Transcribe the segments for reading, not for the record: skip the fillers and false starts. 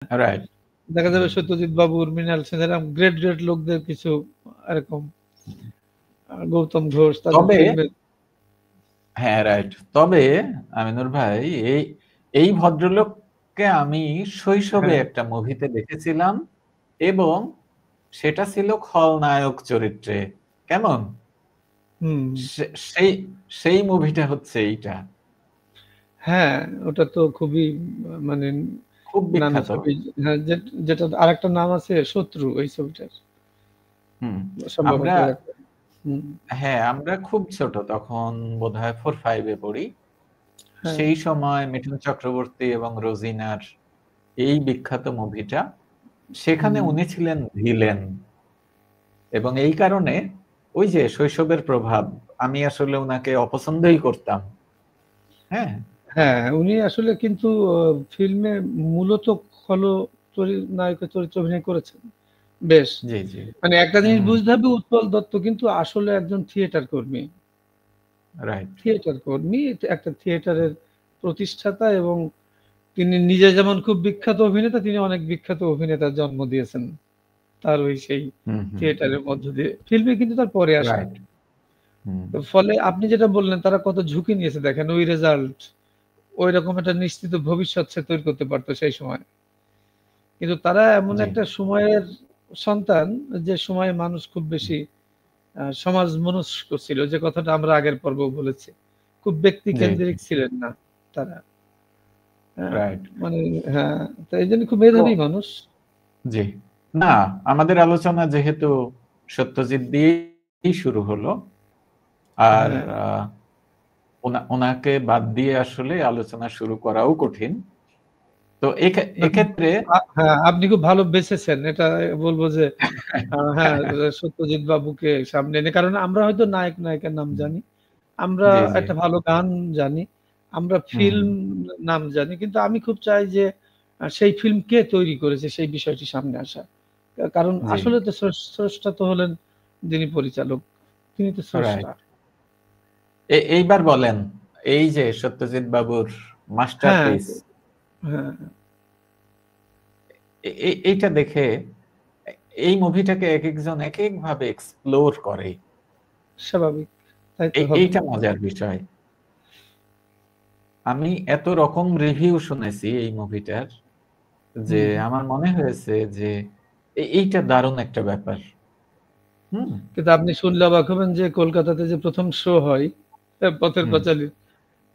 Right. দেখা যাবে সত্যজিৎ বাবুর, মৃণাল সেন এরকম গ্রেট গ্রেট লোকদের কিছু এরকম গৌতম ঘোষ তাদের তবে ফিল্মের। হ্যাঁ, রাইট। তবে আমিনুর ভাই, এই এই ভদ্রলোককে আমি শৈশবে হ্যাঁ, একটা মুভিতে দেখেছিলাম, এবং সেটা ছিল খলনায়ক চরিত্রে। কেমন? হুম, সেই সেই মুভিটা হচ্ছে এইটা। হ্যাঁ, ওটা তো খুবই মানে খুব নামি বিখ্যাত। ছবি। হ্যাঁ, যেটা আরেকটা নাম আছে শত্রু ওই ছবিটার হুম। সম্ভবত আমরা এরকম। হুম, হ্যাঁ, আমরা খুব ছোট তখন, বোধহয় 4-5 এ পড়ি। হ্যাঁ, সেই সময় মিঠুন চক্রবর্তী এবং রোজিনার এই বিখ্যাত মুভিটা, সেখানে হুম, উনি ছিলেন ভিলেন। এবং এই কারণে ওই যে শৈশবের প্রভাব, আমি আসলে উনাকে অপছন্দই করতাম। হ্যাঁ, হ্যাঁ, উনি আসলে কিন্তু ফিল্মে মূলত খল নায়কের চরিত্রে অভিনয় করেছেন বেশ। জি, জি। মানে একটা জিনিস হুম, বুঝতে হবে, উৎপল দত্ত কিন্তু আসলে একজন থিয়েটার কর্মী। রাইট। থিয়েটার কর্মী, একটা থিয়েটারের প্রতিষ্ঠাতা, এবং তিনি নিজে যেমন খুব বিখ্যাত অভিনেতা, তিনি অনেক বিখ্যাত অভিনেতার জন্ম দিয়েছেন। তার ওই সেই হুম, হুম, থিয়েটারের মধ্য দিয়ে। ফিল্মে কিন্তু তার পরে আসা। রাইট। হুম, তো ফলে আপনি যেটা বললেন তারা কত ঝুঁকি নিয়েছে দেখেন, ওই রেজাল্ট, ঐরকম একটা নিশ্চিত ভবিষ্যৎ সে তৈরি করতে পারত সেই সময়। কিন্তু তারা এমন জি, একটা সময়ের সন্তান, যে সময়ে মানুষ খুব বেশি সমাজ মনস্ক ছিল, যে কথাটা আমরা আগের পর্বেও বলেছি। খুব ব্যক্তি জি, কেন্দ্রিক ছিলেন না তারা। হ্যাঁ, রাইট। মানে হ্যাঁ, তো এইজন্য খুব তো মেধাবী মানুষ। জি, না, আমাদের আলোচনা যেহেতু সত্যজিৎ দিয়েই শুরু হলো, আর হ্যাঁ, ওনাকে বাদ দিয়ে আসলে আলোচনা শুরু করাও কঠিন। তো না, এক্ষেত্রে হ্যাঁ, আপনি খুব ভালো বেঁচেছেন। এটা বলব যে হ্যাঁ, সত্যজিৎ বাবুকে সামনে এনে, কারণ আমরা হয়তো নায়ক নায়িকার নাম জানি। আমরা জি, জি। একটা ভালো গান জানি। আমরা হুম, ফিল্ম নাম জানি। কিন্তু আমি খুব চাই যে সেই ফিল্ম কে তৈরি করেছে সেই বিষয়টি সামনে আসা। কারণ জি, আসলে তো স্রষ্টা তো হলেন যিনি পরিচালক। তিনি তো স্রষ্টা। রাইট। এইবার বলেন, এই যে সত্যজিৎ বাবুর হ্যাঁ, মাস্টারপিস, হ্যাঁ, এইটা দেখে এই মুভিটাকে এক একজন এক এক ভাবে এক্সপ্লোর করে। স্বাভাবিক। তাই তো হবে। এইটা মজার বিষয়। আমি এত রকম রিভিউ শুনেছি এই মুভিটার, যে হুম। আমার মনে হয়েছে যে এইটা দারুণ একটা ব্যাপার। হুম, কিন্তু আপনি শুনলে অবাক হবেন যে কলকাতাতে যে ১ম শো হয় পথের হুম, পাঁচালীর,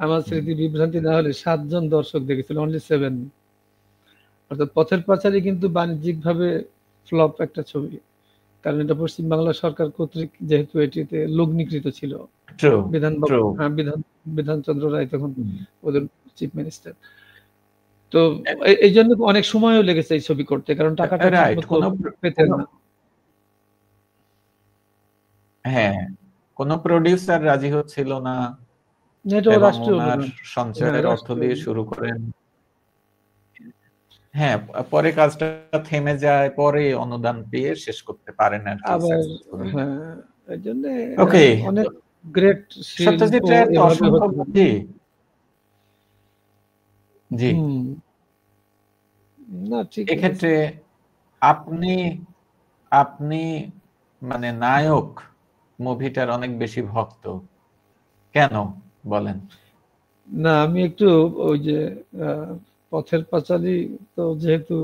আমার হুম। স্মৃতি বিভ্রান্তি না হলে ৭ জন দর্শক দেখেছিল, অনলি 7। অর্থাৎ পথের পাঁচালী কিন্তু বাণিজ্যিকভাবে ফ্লপ একটা ছবি। কারণ এটা পশ্চিম বাংলা সরকার কর্তৃক যেহেতু এটিতে লগ্নিকৃত ছিল। ট্রু, বিধানবাবু, ট্রু। হ্যাঁ, বিধানচন্দ্র রায় তখন হুম। ওদের চিফ মিনিস্টার। তো এইজন্য অনেক সময়ও লেগেছে এই ছবি করতে। কারণ টাকাটা রাইট। ঠিকমতো পেতেন কোনো না। হ্যাঁ, কোনো প্রোডিউসার রাজি হচ্ছিল না, এটাও এবং রাষ্ট্রীয় ওনার অনুদান। হ্যাঁ, সঞ্চয়ের অর্থ রাষ্ট্রীয় দিয়ে অনুদান। শুরু করেন। হ্যাঁ, পরে কাজটা থেমে যায়, পরে অনুদান পেয়ে শেষ করতে পারেন আর কি আবার সাকসেসফুলি। হ্যাঁ, এইজন্যে ওকে, অনেক গ্রেট সত্যজিৎ শিল্প রায়ের তো এভাবে অসংখ্য হতে পারে। জি, জি। হুম, না ঠিকই আছে। এক্ষেত্রে আপনি আপনি মানে নায়ক মুভিটার অনেক বেশি ভক্ত। কেন বলেন? না, আমি একটু ওই যে আ পথের পাঁচালী, তো যেহেতু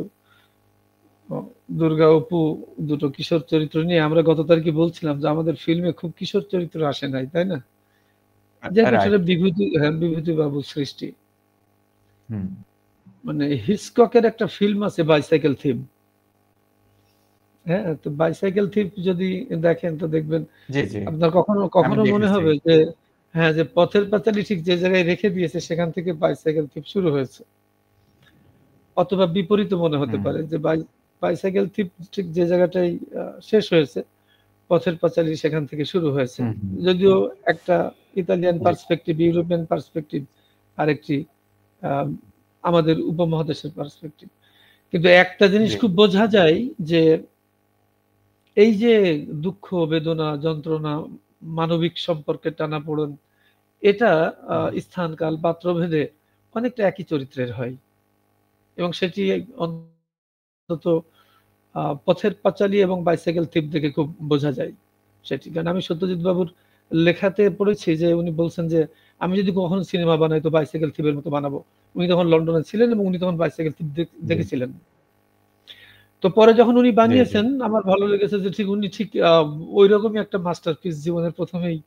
অ দুর্গা অপু দুটো কিশোর চরিত্র নিয়ে আমরা গত তারিখে বলছিলাম যে আমাদের ফিল্মে খুব কিশোর চরিত্র আসে নাই, তাই না? যেহেতু সেটা রাইট। বিভূতিবাবুর সৃষ্টি। হুম। মানে হিচককের একটা ফিল্ম আছে বাইসাইকেল থিম। হ্যাঁ? তো বাইসাইকেল থিম যদি দেখেন তো দেখবেন জি, জি। আপনার কখনো, আমি কখনো মনে দেখেছি। হবে যে হ্যাঁ, যে পথের পাঁচালী ঠিক যে জায়গায় রেখে দিয়েছে সেখান থেকে বাইসাইকেল থিম শুরু হয়েছে। অথবা বিপরীতও মনে হতে হুম, পারে যে বাইসাইকেল থিম ঠিক যে জায়গাটায় শেষ হয়েছে, পথের পাঁচালী সেখান থেকে শুরু হয়েছে। হুম, হুম। যদিও একটা ইতালিয়ান জি, পার্সপেক্টিভ, ইউরোপিয়ান পার্সপেক্টিভ, আরেকটি আ আমাদের উপমহাদেশের পার্সপেক্টিভ। কিন্তু একটা জিনিস জি। খুব বোঝা যায় যে এই যে দুঃখ, বেদনা, যন্ত্রণা, মানবিক সম্পর্কের টানাপোড়েন, এটা হুম, স্থান, কাল, পাত্রভেদে অনেকটা একই চরিত্রের হয়। এবং সেটি তো পথের পাঁচালী এবং বাইসাইকেল থিপ দেখে খুব বোঝা যায় সেটি। কারণ আমি সত্যজিৎ বাবুর লেখাতে পড়েছি যে উনি বলছেন যে আমি যদি কখনো সিনেমা বানাই তো বাইসাইকেল থিপের মতো বানাবো। উনি তখন লন্ডনে ছিলেন এবং উনি তখন বাইসাইকেল থিপ দেখেছিলেন। তো পরে যখন উনি বানিয়েছেন আমার ভালো লেগেছে যে ঠিক উনি ঠিক ওই রকমই একটা মাস্টারপিস জীবনের প্রথমেই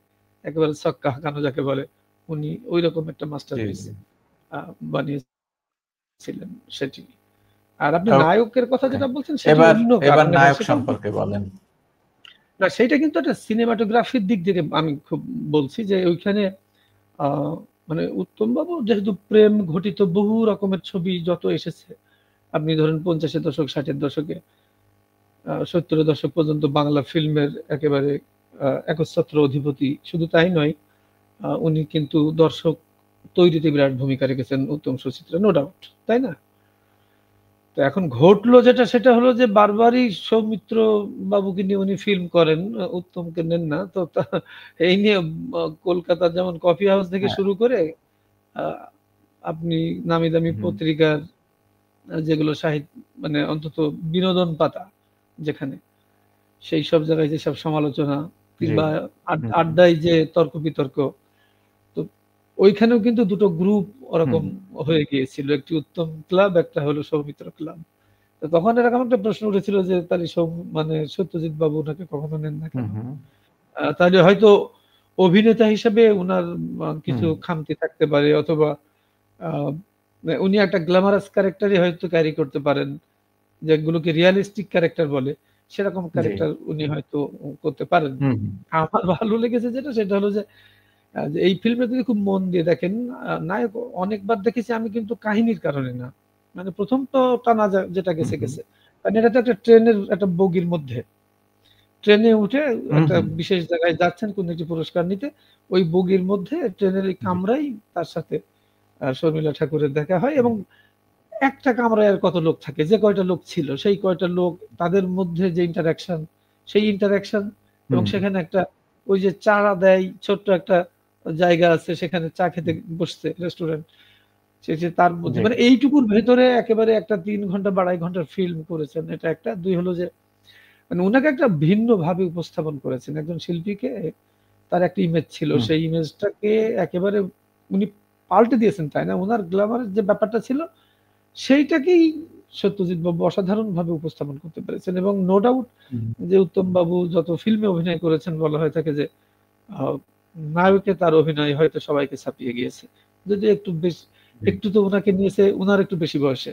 একেবারে ছক্কা হাঁকানো যাকে বলে উনি ওই রকম একটা মাস্টারপিস বানিয়েছিলেন সেটি। আর আপনি নায়কের কথা যেটা বলছেন সেটা অন্য এবার নায়ক সম্পর্কে বলেন। না সেটা কিন্তু একটা সিনেমাটোগ্রাফির দিক থেকে আমি খুব বলছি যে ওইখানে মানে উত্তমবাবু যেহেতু প্রেম ঘটিত বহু রকমের ছবি যত এসেছে আপনি ধরেন 50-এর দশক 60-এর দশকে 70-এর দশক পর্যন্ত বাংলা ফিল্মের একেবারে একচ্ছত্র অধিপতি। শুধু তাই নয় উনি কিন্তু দর্শক তৈরিতে বিরাট ভূমিকা রেখেছেন উত্তম সুচিত্রা, নো ডাউট, তাই না? তো এখন ঘটলো যেটা সেটা হলো যে বারবারই সৌমিত্র বাবুকে নিয়ে উনি ফিল্ম করেন, উত্তমকে নেন না। তো এই নিয়ে কলকাতার যেমন কফি হাউস থেকে শুরু করে আপনি নামি দামি পত্রিকার যেগুলো সাহিত্য মানে অন্তত বিনোদন পাতা যেখানে সেই সব জায়গায় যেসব সমালোচনা কিংবা আড্ডায় যে তর্ক বিতর্ক, তো ওইখানেও কিন্তু দুটো গ্রুপ ওরকম হয়ে গিয়েছিল, একটি উত্তম ক্লাব একটা হলো সৌমিত্র ক্লাব। তো তখন এরকম একটা প্রশ্ন উঠেছিল যে তাহলে মানে সত্যজিৎ বাবু ওনাকে কখনো নেন না কেন? তাহলে হয়তো অভিনেতা হিসেবে উনার কিছু খামতি থাকতে পারে অথবা উনি একটা গ্ল্যামারাস ক্যারেক্টারই হয়তো ক্যারি করতে পারেন, যেগুলোকে রিয়ালিস্টিক ক্যারেক্টার বলে সেরকম ক্যারেক্টার উনি হয়তো করতে পারেন। আমার ভালো লেগেছে যেটা সেটা হলো যে এই ফিল্মে যদি খুব মন দিয়ে দেখেন নায়ক অনেকবার দেখেছি আমি কিন্তু কাহিনীর কারণে না, মানে প্রথম তো টানা যেটা গেছে গেছে, কারণ এটা তো একটা ট্রেনের একটা বগির মধ্যে ট্রেনে উঠে একটা বিশেষ জায়গায় যাচ্ছেন কোন একটি পুরস্কার নিতে, ওই বগির মধ্যে ট্রেনের এই কামরাই তার সাথে শর্মিলা ঠাকুরের দেখা হয় এবং একটা কামরায় আর কত লোক থাকে, যে কয়টা লোক ছিল সেই কয়টা লোক তাদের মধ্যে যে ইন্টারাকশন সেই ইন্টারাকশন এবং সেখানে একটা ওই যে চারা দেয় ছোট্ট একটা জায়গা আছে সেখানে চা খেতে বসছে রেস্টুরেন্ট, সে তার মধ্যে মানে এইটুকুর ভেতরে একেবারে একটা 3 ঘন্টা 2.5 ঘন্টার ফিল্ম করেছেন। এটা একটা। দুই হলো যে মানে ওনাকে একটা ভিন্ন ভাবে উপস্থাপন করেছেন, একজন শিল্পীকে তার একটা ইমেজ ছিল সেই ইমেজটাকে একেবারে উনি পাল্টে দিয়েছেন, তাই না? ওনার গ্ল্যামারের যে ব্যাপারটা ছিল সেইটাকেই সত্যজিৎ বাবু অসাধারণ ভাবে উপস্থাপন করতে পেরেছেন এবং নো ডাউট যে উত্তম বাবু যত ফিল্মে অভিনয় করেছেন বলা হয়ে থাকে যে নায়কে তার অভিনয় হয়তো সবাইকে ছাপিয়ে গিয়েছে, যদি একটু বেশি একটু তো ওনাকে নিয়েছে ওনার একটু বেশি বয়সে।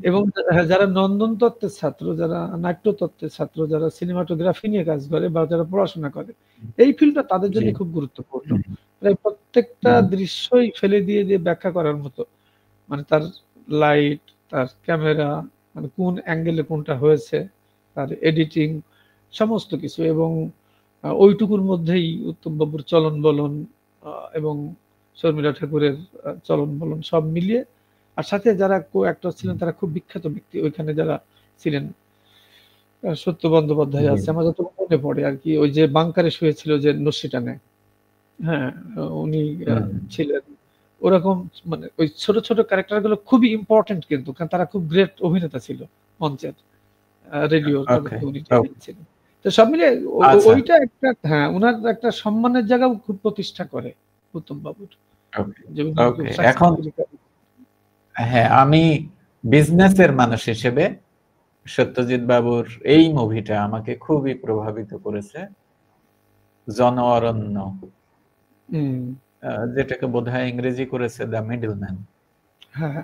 এবং যারা নন্দন তত্ত্বের ছাত্র, যারা নাট্য তত্ত্বের ছাত্র, যারা সিনেমাটোগ্রাফি নিয়ে কাজ করে বা যারা পড়াশোনা করে এই ফিল্মটা তাদের জন্য খুব গুরুত্বপূর্ণ। প্রায় প্রত্যেকটা দৃশ্যই ফেলে দিয়ে দিয়ে ব্যাখ্যা করার মতো, মানে তার লাইট, তার ক্যামেরা, মানে কোন অ্যাঙ্গেলে কোনটা হয়েছে, তার এডিটিং সমস্ত কিছু এবং ওইটুকুর মধ্যেই উত্তম বাবুর চলন বলন এবং শর্মিলা ঠাকুরের চলন বলন সব মিলিয়ে, আর সাথে যারা কো অ্যাক্টর ছিলেন তারা খুব বিখ্যাত ব্যক্তি ওইখানে যারা ছিলেন, সত্য বন্দ্যোপাধ্যায় আছে আমার যত মনে পড়ে আর কি, ওই যে বাংকারে শুয়েছিল যে নস্যিটানে, হ্যাঁ উনি ছিলেন ওরকম, মানে ওই ছোট ছোট ক্যারেক্টার গুলো খুবই ইম্পর্টেন্ট কিন্তু কারণ তারা খুব গ্রেট অভিনেতা ছিল মঞ্চের, রেডিওর উনি ছিলেন। তো সব মিলে ওইটা একটা হ্যাঁ ওনার একটা সম্মানের জায়গাও খুব প্রতিষ্ঠা করে উত্তম বাবুর। এখন হ্যাঁ আমি বিজনেসের মানুষ হিসেবে সত্যজিৎ বাবুর এই মুভিটা আমাকে খুবই প্রভাবিত করেছে। জন অরণ্য, যেটাকে বোধহয় ইংরেজি করেছে দ্য মিডলম্যান। হ্যাঁ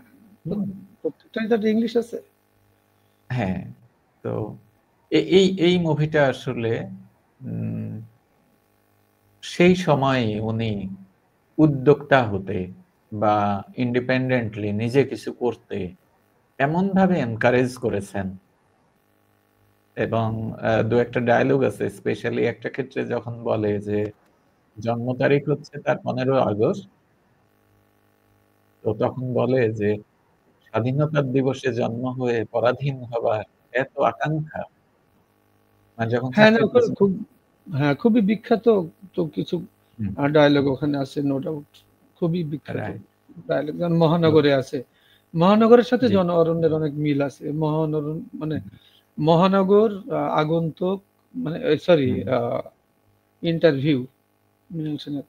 প্রত্যেকটাই ইংলিশ আছে। হ্যাঁ, তো এই মুভিটা আসলে সেই সময় উনি উদ্যোক্তা হতে বা ইন্ডিপেন্ডেন্টলি নিজে কিছু করতে এমন ভাবে এনকারেজ করেছেন এবং দু একটা ডায়লগ আছে, স্পেশালি একটা ক্ষেত্রে যখন বলে যে জন্ম তারিখ হচ্ছে তার 15 আগস্ট, তো তখন বলে যে স্বাধীনতার দিবসে জন্ম হয়ে পরাধীন হবার এত আকাঙ্ক্ষা, মানে যখন খুবই বিখ্যাত তো কিছু ডায়লগ ওখানে আছে, নো ডাউট খুবই বিখ্যাত ডায়লগ। যেমন মহানগরে আছে মহানগরের সাথে জি। জন অরণ্যের অনেক মিল আছে। মানে মহানগর, আগন্তুক, মানে সরি, হুম। ইন্টারভিউ,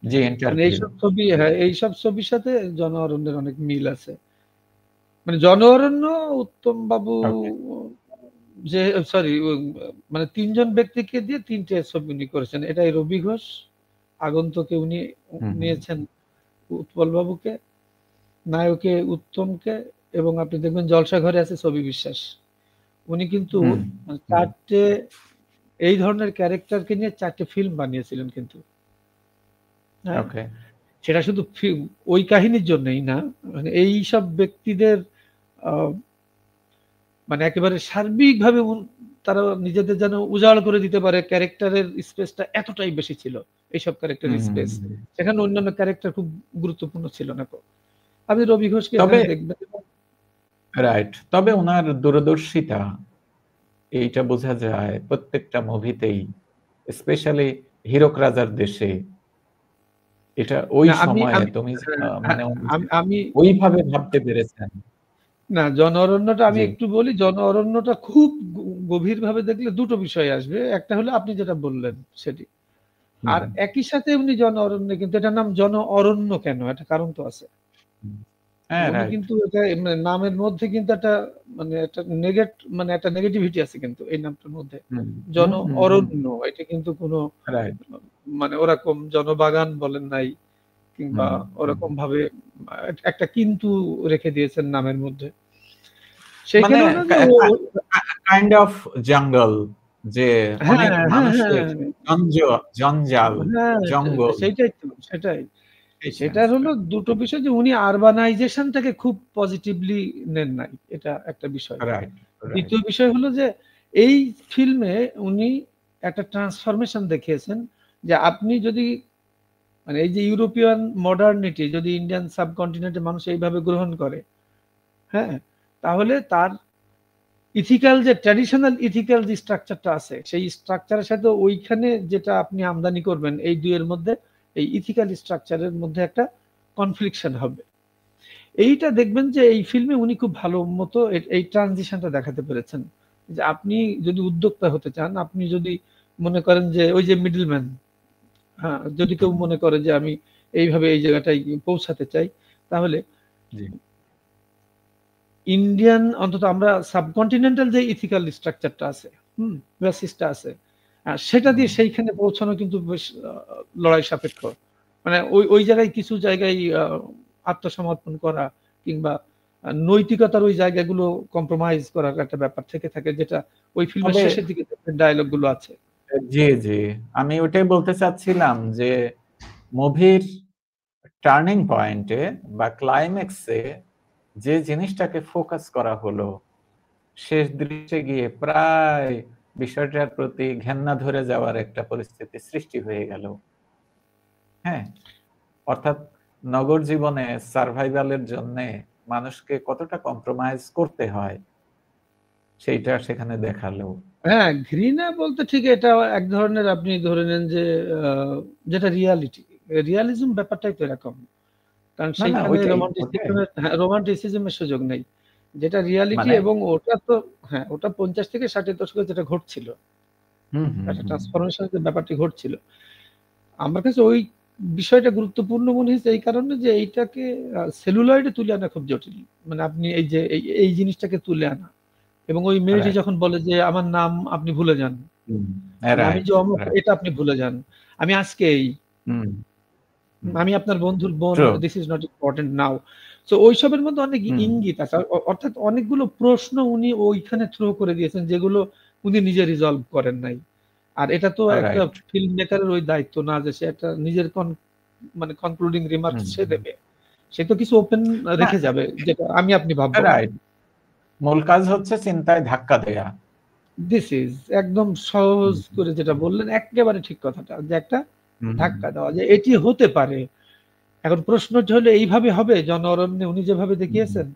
জি, মানে ইন্টারভিউ। এইসব ছবি, হ্যাঁ, এইসব ছবির সাথে জন অরণ্যের অনেক মিল আছে। মানে জন অরণ্য উত্তম বাবু ওকে। যে, সরি, মানে ৩ জন ব্যক্তিকে দিয়ে ৩ টে ছবি উনি করেছেন। এটাই রবি ঘোষ, আগন্তুকে উনি হুম, হুম, নিয়েছেন উৎপল বাবুকে, নায়কে উত্তমকে, এবং আপনি দেখবেন জলসাঘরে আছে ছবি বিশ্বাস। উনি কিন্তু হুম, মানে হুম। ৪ টে এই ধরনের ক্যারেক্টারকে নিয়ে ৪ টে ফিল্ম বানিয়েছিলেন কিন্তু। হ্যাঁ? ওকে। সেটা শুধু ওই কাহিনীর জন্যই না, মানে এইসব ব্যক্তিদের আ মানে একেবারে সার্বিকভাবে তারা নিজেদের যেন উজাড় করে দিতে পারে, ক্যারেক্টারের স্পেসটা এতটাই বেশি ছিল। এইসব হুম, ক্যারেক্টারের হুম, স্পেস। হুম। সেখানে অন্যান্য ক্যারেক্টার খুব গুরুত্বপূর্ণ ছিল না কো। আপনি রবি ঘোষকে তবে এখানে দেখবেন এবং রাইট। তবে উনার দূরদর্শিতা এইটা বোঝা যায় প্রত্যেকটা মুভিতেই। স্পেশালি 'হীরক রাজার দেশে' এটা ওই না, আমি সময়ে আমি তুমি হ্যাঁ, হ্যাঁ, মানে উনি যে আমি ওইভাবে ভাবতে পেরেছেন। না, জন অরণ্যটা আমি জি। একটু বলি। জন অরণ্যটা খুব গভীরভাবে দেখলে ২ টো বিষয় আসবে। একটা হলো আপনি যেটা বললেন সেটি। হুম, আর হুম, একই সাথে উনি জন অরণ্যে, কিন্তু এটার নাম জন অরণ্য কেন? একটা কারণ তো আছে। হুম। হ্যাঁ, উনি রাইট। কিন্তু এটা মানে নামের মধ্যে কিন্তু একটা মানে একটা মানে একটা নেগেটিভিটি আছে কিন্তু এই নামটার মধ্যে। হুম, জন হুম, হুম, হুম। অরণ্য, এটা কিন্তু কোনো রাইট। মানে ওরকম জনবাগান বলেন নাই, কিংবা হুম, হুম। ওরকম ভাবে একটা কিন্তু রেখে দিয়েছেন নামের মধ্যে। মানে সেইখানে হলো কা যে কা কা কাইন্ড অফ জঙ্গল যে হ্যাঁ, অনেক হ্যাঁ, মানুষের হ্যাঁ, জঞ্জ জঞ্জাল, হ্যাঁ, জঙ্গল সেইটাই তো, সেটাই। এই সেটার সেন্সটা। হলো ২ টো বিষয় যে উনি আরবানাইজেশন টাকে খুব পজিটিভলি নেন নাই। এটা একটা বিষয়। Right, right. ২য় বিষয় হলো যে এই ফিল্মে উনি একটা ট্রান্সফরমেশন দেখিয়েছেন যে আপনি যদি মানে এই যে ইউরোপিয়ান মডার্নিটি যদি ইন্ডিয়ান সাবকন্টিনেন্টের মানুষ এইভাবে গ্রহণ করে, হ্যাঁ? তাহলে তার ইথিক্যাল যে ট্র্যাডিশনাল ইথিক্যাল যে স্ট্রাকচারটা আছে, সেই স্ট্রাকচারের সাথে ওইখানে যেটা আপনি আমদানি করবেন, এই ২ এর মধ্যে এই ইথিক্যাল স্ট্রাকচারের মধ্যে একটা কনফ্লিকশন হবে। এইটা দেখবেন যে এই ফিল্মে উনি খুব ভালো মতো এই ট্রানজিশনটা দেখাতে পেরেছেন। যে আপনি যদি উদ্যোক্তা হতে চান, আপনি যদি মনে করেন যে ওই যে মিডলম্যান, হ্যাঁ, যদি কেউ মনে করে যে আমি এইভাবে এই জায়গাটায় পৌঁছাতে চাই, তাহলে জি। ইন্ডিয়ান অন্তত আমরা সাবকন্টিনেন্টাল যে ইথিক্যাল স্ট্রাকচারটা আছে, বেসিসটা আছে, সেটা দিয়ে হুম। সেইখানে পৌঁছানো কিন্তু বেশ লড়াই সাপেক্ষ। মানে ওই জায়গায় কিছু জায়গায় আত্মসমর্পণ করা, কিংবা নৈতিকতার ওই জায়গাগুলো কম্প্রোমাইজ করার একটা ব্যাপার থেকে থাকে, যেটা ওই ফিল্মের তবে শেষের দিকে ডায়ালগ গুলো আছে। জি, জি। আমি ওটাই বলতে চাচ্ছিলাম যে মুভির টার্নিং পয়েন্ট এ বা ক্লাইম্যাক্স এ যে জিনিসটাকে ফোকাস করা হলো, শেষ দৃশ্যে গিয়ে প্রায় বিষয়টার প্রতি ঘেন্না ধরে যাওয়ার একটা পরিস্থিতি সৃষ্টি হয়ে গেল। হ্যাঁ? অর্থাৎ নগর জীবনে সারভাইভাল এর জন্যে মানুষকে কতটা কম্প্রোমাইজ করতে হয়, সেইটা সেখানে দেখালো। হ্যাঁ, ঘৃণা বলতে ঠিক এটা এক ধরনের, আপনি ধরে নেন যে আ যেটা রিয়ালিটি। রিয়ালিজম ব্যাপারটাই তো এরকম। কারণ না, না সেইখানে ওইটাই, ওটাই। রোমান্টিসিজম এর সুযোগ নেই। যেটা রিয়ালিটি, মানে এবং ওটা তো, হ্যাঁ, ওটা ৫০ থেকে ৬০ এর দশকে যেটা ঘটছিল, হুম, হুম, একটা হুম। ট্রান্সফরমেশন এর যে ব্যাপারটি ঘটছিল। আমার কাছে ওই বিষয়টা গুরুত্বপূর্ণ মনে হয়েছে এই কারণে যে এইটাকে সেলুলয়েড এ তুলে আনা খুব জটিল। মানে আপনি এই যে এই জিনিসটাকে তুলে আনা। এবং ওই মেয়েটি রাইট। যখন বলে যে, "আমার নাম আপনি ভুলে যান। হুম। মানে আমি রাইট, যে অমুক, রাইট। এটা আপনি ভুলে যান। আমি আজকে এই। হুম, হুম। আমি আপনার বন্ধুর বোন। True. This is not important now." So ওইসবের মধ্যে অনেক হুম। ইঙ্গিত আছে। অর্থাৎ অনেকগুলো প্রশ্ন উনি ওইখানে থ্রো করে দিয়েছেন, যেগুলো উনি নিজে রিজলভ করেন নাই। আর এটা তো একটা রাইট। ফিল্ম মেকারের ওই দায়িত্ব না যে সে একটা নিজের মানে কনক্লুডিং রিমার্কস হুম, সে হুম। দেবে। সে তো কিছু ওপেন না, রেখে যাবে, যেটা আমি আপনি ভাববো না। রাইট। মূল কাজ হচ্ছে চিন্তায় ধাক্কা দেয়া। দিস ইজ একদম সহজ হুম, করে যেটা বললেন, এক্কেবারে ঠিক কথাটা। যে একটা হুম, হুম, ধাক্কা দেওয়া, যে এটি হতে পারে। এখন প্রশ্নটা হলো এইভাবে হবে জন অরণ্যে উনি যেভাবে হুম, দেখিয়েছেন?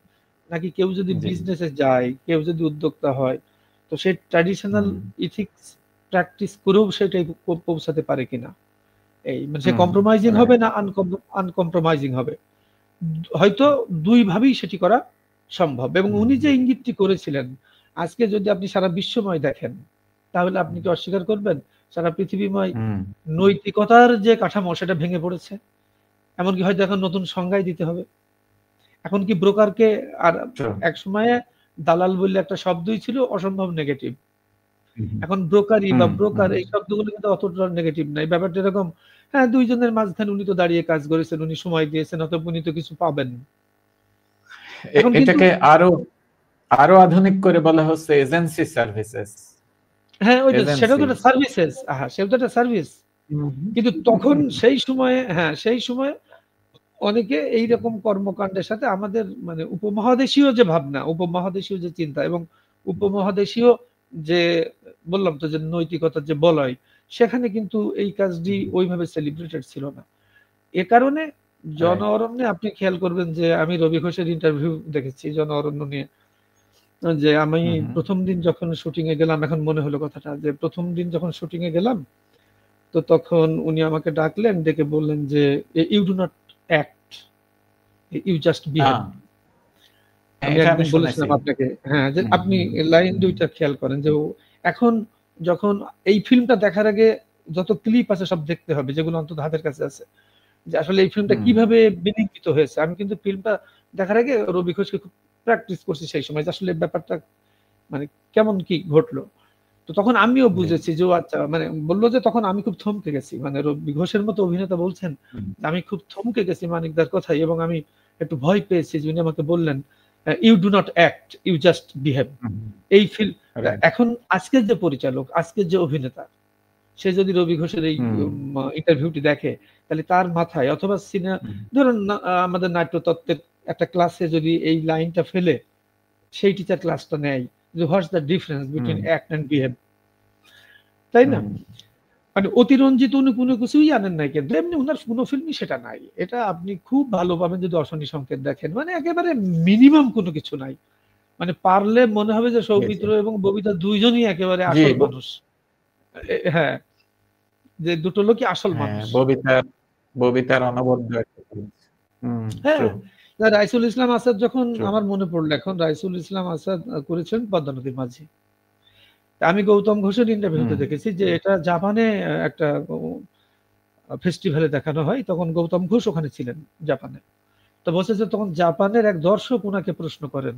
নাকি কেউ যদি জি, বিজনেসে যায়, কেউ যদি উদ্যোক্তা হয়, তো সে ট্র্যাডিশনাল হুম, ইথিক্স প্র্যাকটিস করেও সেটাই পৌঁছাতে পারে কিনা? এই মানে সে হুম, কম্প্রোমাইজিং হবে রাইট। না আনকম্প্রোমাইজিং হবে। হয়তো ২ ভাবেই সেটি করা সম্ভব। এবং উনি যে ইঙ্গিতটি করেছিলেন, আজকে যদি আপনি সারা বিশ্বময় দেখেন, তাহলে আপনি কি অস্বীকার করবেন? সারা পৃথিবীময় নৈতিকতার যে কাঠামো সেটা ভেঙে পড়েছে। এমনকি হয়তো এখন নতুন সংজ্ঞাই দিতে হবে। এখন কি ব্রোকারকে আর এক সময়ে দালাল বললে একটা শব্দই ছিল অসম্ভব নেগেটিভ। এখন ব্রোকারি বা ব্রোকার এই শব্দগুলো কিন্তু অতটা নেগেটিভ নাই। ব্যাপারটা এরকম, হ্যাঁ, ২ জনের মাঝখানে উনি তো দাঁড়িয়ে কাজ করেছেন, উনি সময় দিয়েছেন, অতএব উনি তো কিছু পাবেন। এখন কিন্তু এটাকে আরো আধুনিক করে বলা হচ্ছে এজেন্সি সার্ভিসেস। হ্যাঁ, ওই যে সেটাও তো একটা সার্ভিসেস। সেটাও তো একটা সার্ভিস। কিন্তু তখন সেই সময়ে, সেই সময়ে অনেকে এইরকম কর্মকাণ্ডের সাথে আমাদের মানে উপমহাদেশীয় যে ভাবনা, উপমহাদেশীয় যে চিন্তা এবং উপমহাদেশীয় যে বললাম তো যে নৈতিকতার যে বলয়, সেখানে কিন্তু এই কাজটি ওইভাবে সেলিব্রেটেড ছিল না। এ কারণে জন অরণ্যে আপনি খেয়াল করবেন যে আমি রবি ঘোষের ইন্টারভিউ দেখেছি জন অরণ্য নিয়ে। যে আমি প্রথম দিন যখন শুটিং এ গেলাম, এখন মনে হলো কথাটা, যে প্রথম দিন যখন শুটিং এ গেলাম, তো তখন উনি আমাকে ডাকলেন, ডেকে বললেন যে you do not act, you just behave. আমি একদিন বলেছিলাম আপনাকে, হ্যাঁ, যে আপনি লাইন ২ টা খেয়াল করেন যে এখন যখন এই ফিল্মটা দেখার আগে যত ক্লিপ আছে সব দেখতে হবে, যেগুলো অন্তত হাতের কাছে আছে, যে আসলে এই ফিল্মটা কিভাবে বিনির্মিত হয়েছে। আমি কিন্তু ফিল্মটা দেখার আগে রবি ঘোষকে খুব প্র্যাকটিস করছি সেই সময়, যে আসলে ব্যাপারটা মানে কেমন কি ঘটলো। তো তখন আমিও বুঝেছি যে আচ্ছা, মানে বললো যে তখন আমি খুব থমকে গেছি। মানে রবি ঘোষের মতো অভিনেতা বলছেন, আমি খুব থমকে গেছি মানিকদার কথায়, এবং আমি একটু ভয় পেয়েছি যে উনি আমাকে বললেন you do not act, you just behave. এই ফিল্ম এখন আজকের যে পরিচালক, আজকের যে অভিনেতা, সে যদি রবি ঘোষের এই ইন্টারভিউটি দেখে, তাহলে তার মাথায় অথবা ধরুন আমাদের নাট্যতত্ত্বের একটা ক্লাসে যদি এই লাইনটা ফেলে সেই টিচার ক্লাসটা নেয় যে what's the difference between act and behave, তাই না? মানে অতিরঞ্জিত উনি কোনো কিছুই আনেন নাই, কিন্তু এমনি উনার কোনো ফিল্মই সেটা নাই। এটা আপনি খুব ভালো পাবেন যদি অশনি সংকেত দেখেন। মানে একেবারে মিনিমাম কোনো কিছু নাই। মানে পারলে মনে হবে যে সৌমিত্র এবং ববিতা দুইজনই একেবারে আসল মানুষ। হ্যাঁ, যে দুটো লোকই আসল মানুষ। ববিতার অনবদ্য একটা ফিল্ম। হ্যাঁ, রাইসুল ইসলাম আসাদ যখন, আমার মনে পড়লো এখন, রাইসুল ইসলাম আসাদ করেছেন পদ্মা নদীর মাঝি। আমি গৌতম ঘোষের ইন্টারভিউতে দেখেছি যে এটা জাপানে একটা ফেস্টিভ্যালে দেখানো হয়, তখন গৌতম ঘোষ ওখানে ছিলেন জাপানে। তো বলছে যে তখন জাপানের এক দর্শক ওনাকে প্রশ্ন করেন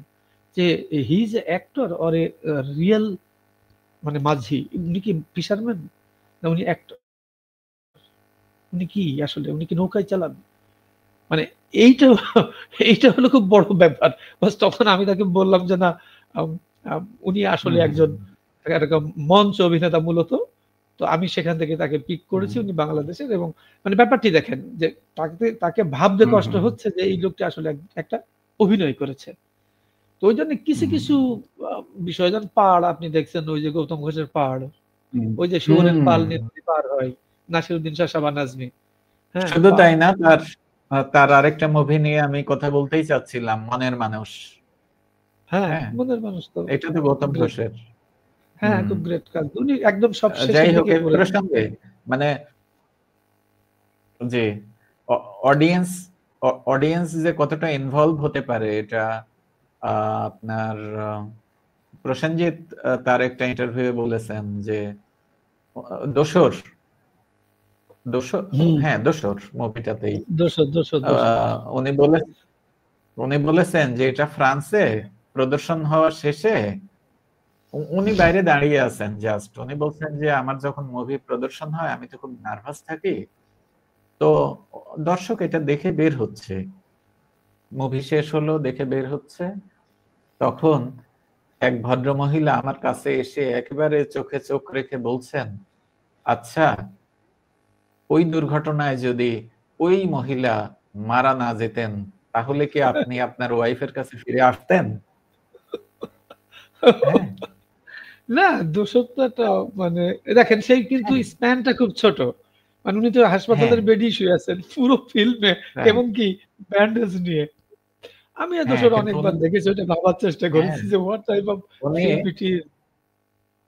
যে he is a actor or a real, মানে মাঝি, উনি কি ফিশারম্যান না উনি অ্যাক্টর, উনি কি আসলে, উনি কি নৌকায় চালান? মানে এইটা এইটা হলো খুব বড় ব্যাপার। তখন আমি তাকে বললাম যে না, উনি আসলে একজন এরকম মঞ্চ অভিনেতা মূলত। তো আমি সেখান থেকে তাকে পিক করেছি, উনি বাংলাদেশের। এবং মানে ব্যাপারটি দেখেন যে তাকে ভাবতে কষ্ট হচ্ছে যে এই লোকটি আসলে একটা অভিনয় করেছে। তো ওই জন্য কিছু কিছু বিষয়, যেমন পাহাড় আপনি দেখছেন, ওই যে গৌতম ঘোষের পাহাড়, ওই যে শুয়োরের পাল নিয়ে নদী পার হয়, নাসিরুদ্দিন শাহ শাবান আজমি। হ্যাঁ, শুধু তাই না, তার আরেকটা মুভি নিয়ে আমি কথা বলতেই চাচ্ছিলাম, মনের মানুষ। হ্যাঁ, মনের মানুষ তো এটা তো গৌতম ঘোষের। হ্যাঁ, খুব গ্রেট কাজ। উনি একদম সব শেষের যাই হোক, দিকে এর প্রসঙ্গে মানে যে অডিয়েন্স যে কতটা ইনভলভ হতে পারে, এটা আপনার প্রসেনজিৎ তার একটা ইন্টারভিউ বলেছেন যে দোসর মুভিটাতেই উনি বলেছেন যে এটা ফ্রান্সে প্রদর্শন হওয়ার শেষে উনি বাইরে দাঁড়িয়ে আছেন, জাস্ট উনি বলছেন যে আমার যখন মুভি প্রদর্শন হয় আমি তো খুব নার্ভাস থাকি, তো দর্শক এটা দেখে বের হচ্ছে, মুভি শেষ হলো, দেখে বের হচ্ছে, তখন এক ভদ্র মহিলা আমার কাছে এসে একেবারে চোখে চোখ রেখে বলছেন, আচ্ছা, ওই দুর্ঘটনায় যদি ওই মহিলা মারা না যেতেন, তাহলে কি আপনি আপনার ওয়াইফের কাছে ফিরে আসতেন? না, দোষকটা মানে দেখেন, সেই কিন্তু স্প্যানটা খুব ছোট। মানে উনি তো হাসপাতালের বেডে শুয়ে আছেন পুরো ফিল্মে, এবং কি ব্যান্ডেজ নিয়ে। আমি দোষর অনেকবার দেখেছি, ওটা ভাবার চেষ্টা করেছি যে what type of film it is.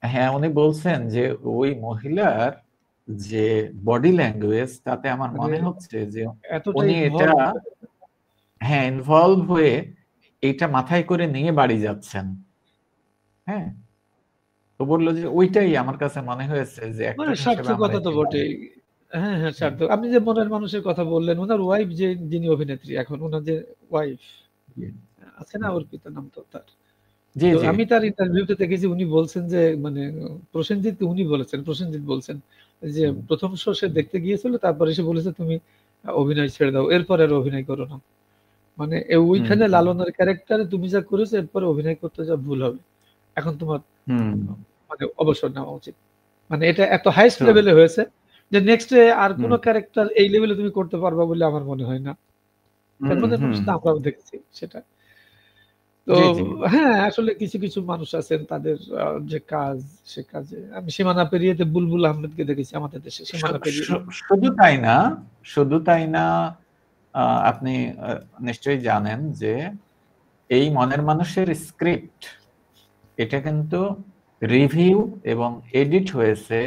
হ্যাঁ, উনি বলছেন যে ওই মহিলার যে বডি ল্যাঙ্গুয়েজ, তাতে আমার মনে হচ্ছে যে উনি এটা ইনভলভ হয়ে এইটা মাথায় করে নিয়ে বাড়ি যাচ্ছেন। হ্যাঁ, তো বললো যে ওইটাই আমার কাছে মনে হয়েছে যে মানে অ্যাক্টর হিসেবে আমার সার্থকতা তো এটি ভালো। বটেই। হ্যাঁ, হ্যাঁ, হুম, সার্থক। আপনি যে মনের মানুষের কথা বললেন, উনার ওয়াইফ যিনি অভিনেত্রী এখন, উনার যে ওয়াইফ জি, আছে না, অর্পিতা নাম তো তার। জি, তো জি, আমি তার ইন্টারভিউতে দেখেছি, উনি বলছেন যে মানে প্রসেনজিৎ বলছেন যে হুম, ১ম শো সে দেখতে গিয়েছিল, তারপরে এসে বলেছে তুমি অভিনয় ছেড়ে দাও। এরপর আর অভিনয় করো না। মানে হুম, ওইখানে লালনের ক্যারেক্টারে তুমি যা করেছো, এরপরে অভিনয় করতে যা ভুল হবে। এখন তোমার হুম, মানে অবসর নেওয়া উচিত। মানে এটা এত হাইস্ট sure, লেভেলে হয়েছে যে নেক্সট এ আর কোন হুম, ক্যারেক্টার এই লেভেলে তুমি করতে পারবা বলে আমার মনে হয় না। হুম, তার মধ্যে হুম, মানুষ তো আমরাও দেখেছি সেটা। তো জি, জি। হ্যাঁ, আসলে কিছু মানুষ আছেন তাদের যে কাজ, সে কাজে আমি সীমানা পেরিয়েতে বুলবুল আহমেদকে দেখেছি আমাদের দেশে, সীমানা পেরিয়ে। শুধু তাই না, শুধু তাই না, আপনি নিশ্চয়ই জানেন যে এই মনের মানুষের স্ক্রিপ্ট এটা কিন্তু রিভিউ এবং এডিট হয়েছে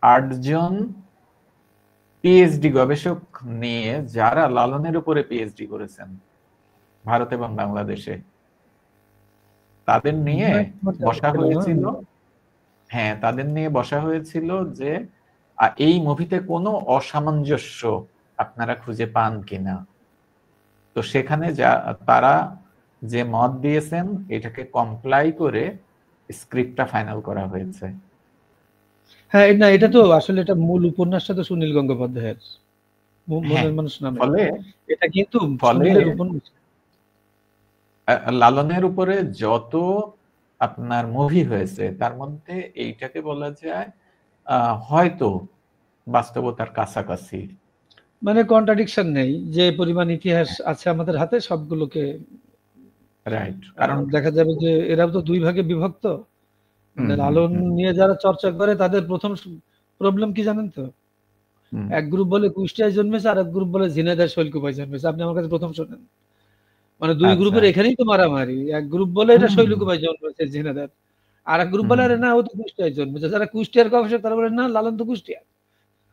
৮ জন পিএইচডি গবেষক নিয়ে, যারা লালনের উপরে পিএইচডি করেছেন ভারত এবং বাংলাদেশে। তাদের নিয়ে মনে হয় তোমার কাছে বসা ছিল না? হয়েছিল। হ্যাঁ, তাদের নিয়ে বসা হয়েছিল যে এই মুভিতে কোনো অসামঞ্জস্য আপনারা খুঁজে পান কিনা। তো সেখানে তারা যে মত দিয়েছেন এটাকে কমপ্লাই করে স্ক্রিপ্টটা ফাইনাল করা হয়েছে। হ্যাঁ, না এটা হুম, তো আসলে এটা মূল উপন্যাসটা তো সুনীল গঙ্গোপাধ্যায়ের। হ্যাঁ, মনের মানুষ নামে। ফলে এটা কিন্তু ফলে সুনীলের উপন্যাস। লালনের উপরে যত আপনার মুভি হয়েছে তার মধ্যে এইটাকে বলা যায় হয়তো বাস্তবতার কাছাকাছি। মানে কন্ট্রাডিকশন নেই। যে পরিমাণ ইতিহাস আছে আমাদের হাতে সবগুলোকে রাইট, কারণ দেখা যাবে যে এরাও তো ২ ভাগে বিভক্ত। হুম, মানে হুম, লালন হুম, নিয়ে যারা চর্চা করে তাদের ১ম প্রবলেম কি জানেন তো? হুম, এক গ্রুপ বলে কুষ্টিয়ায় জন্মেছে, আরেক গ্রুপ বলে ঝিনাইদহ শৈলকুপায় জন্মেছে। আপনি আমার কাছে ১ম শোনেন। মানে ২ আচ্ছা, গ্রুপের এখানেই তো মারামারি। এক গ্রুপ বলে এটা হুম, শৈলকুপায় জন্মেছে ঝিনাইদহ। আরেক গ্রুপ বলে হুম, আরে না, ও তো কুষ্টিয়ায় জন্মেছে। যারা কুষ্টিয়ার গবেষক তারা বলে না, লালন তো কুষ্টিয়া।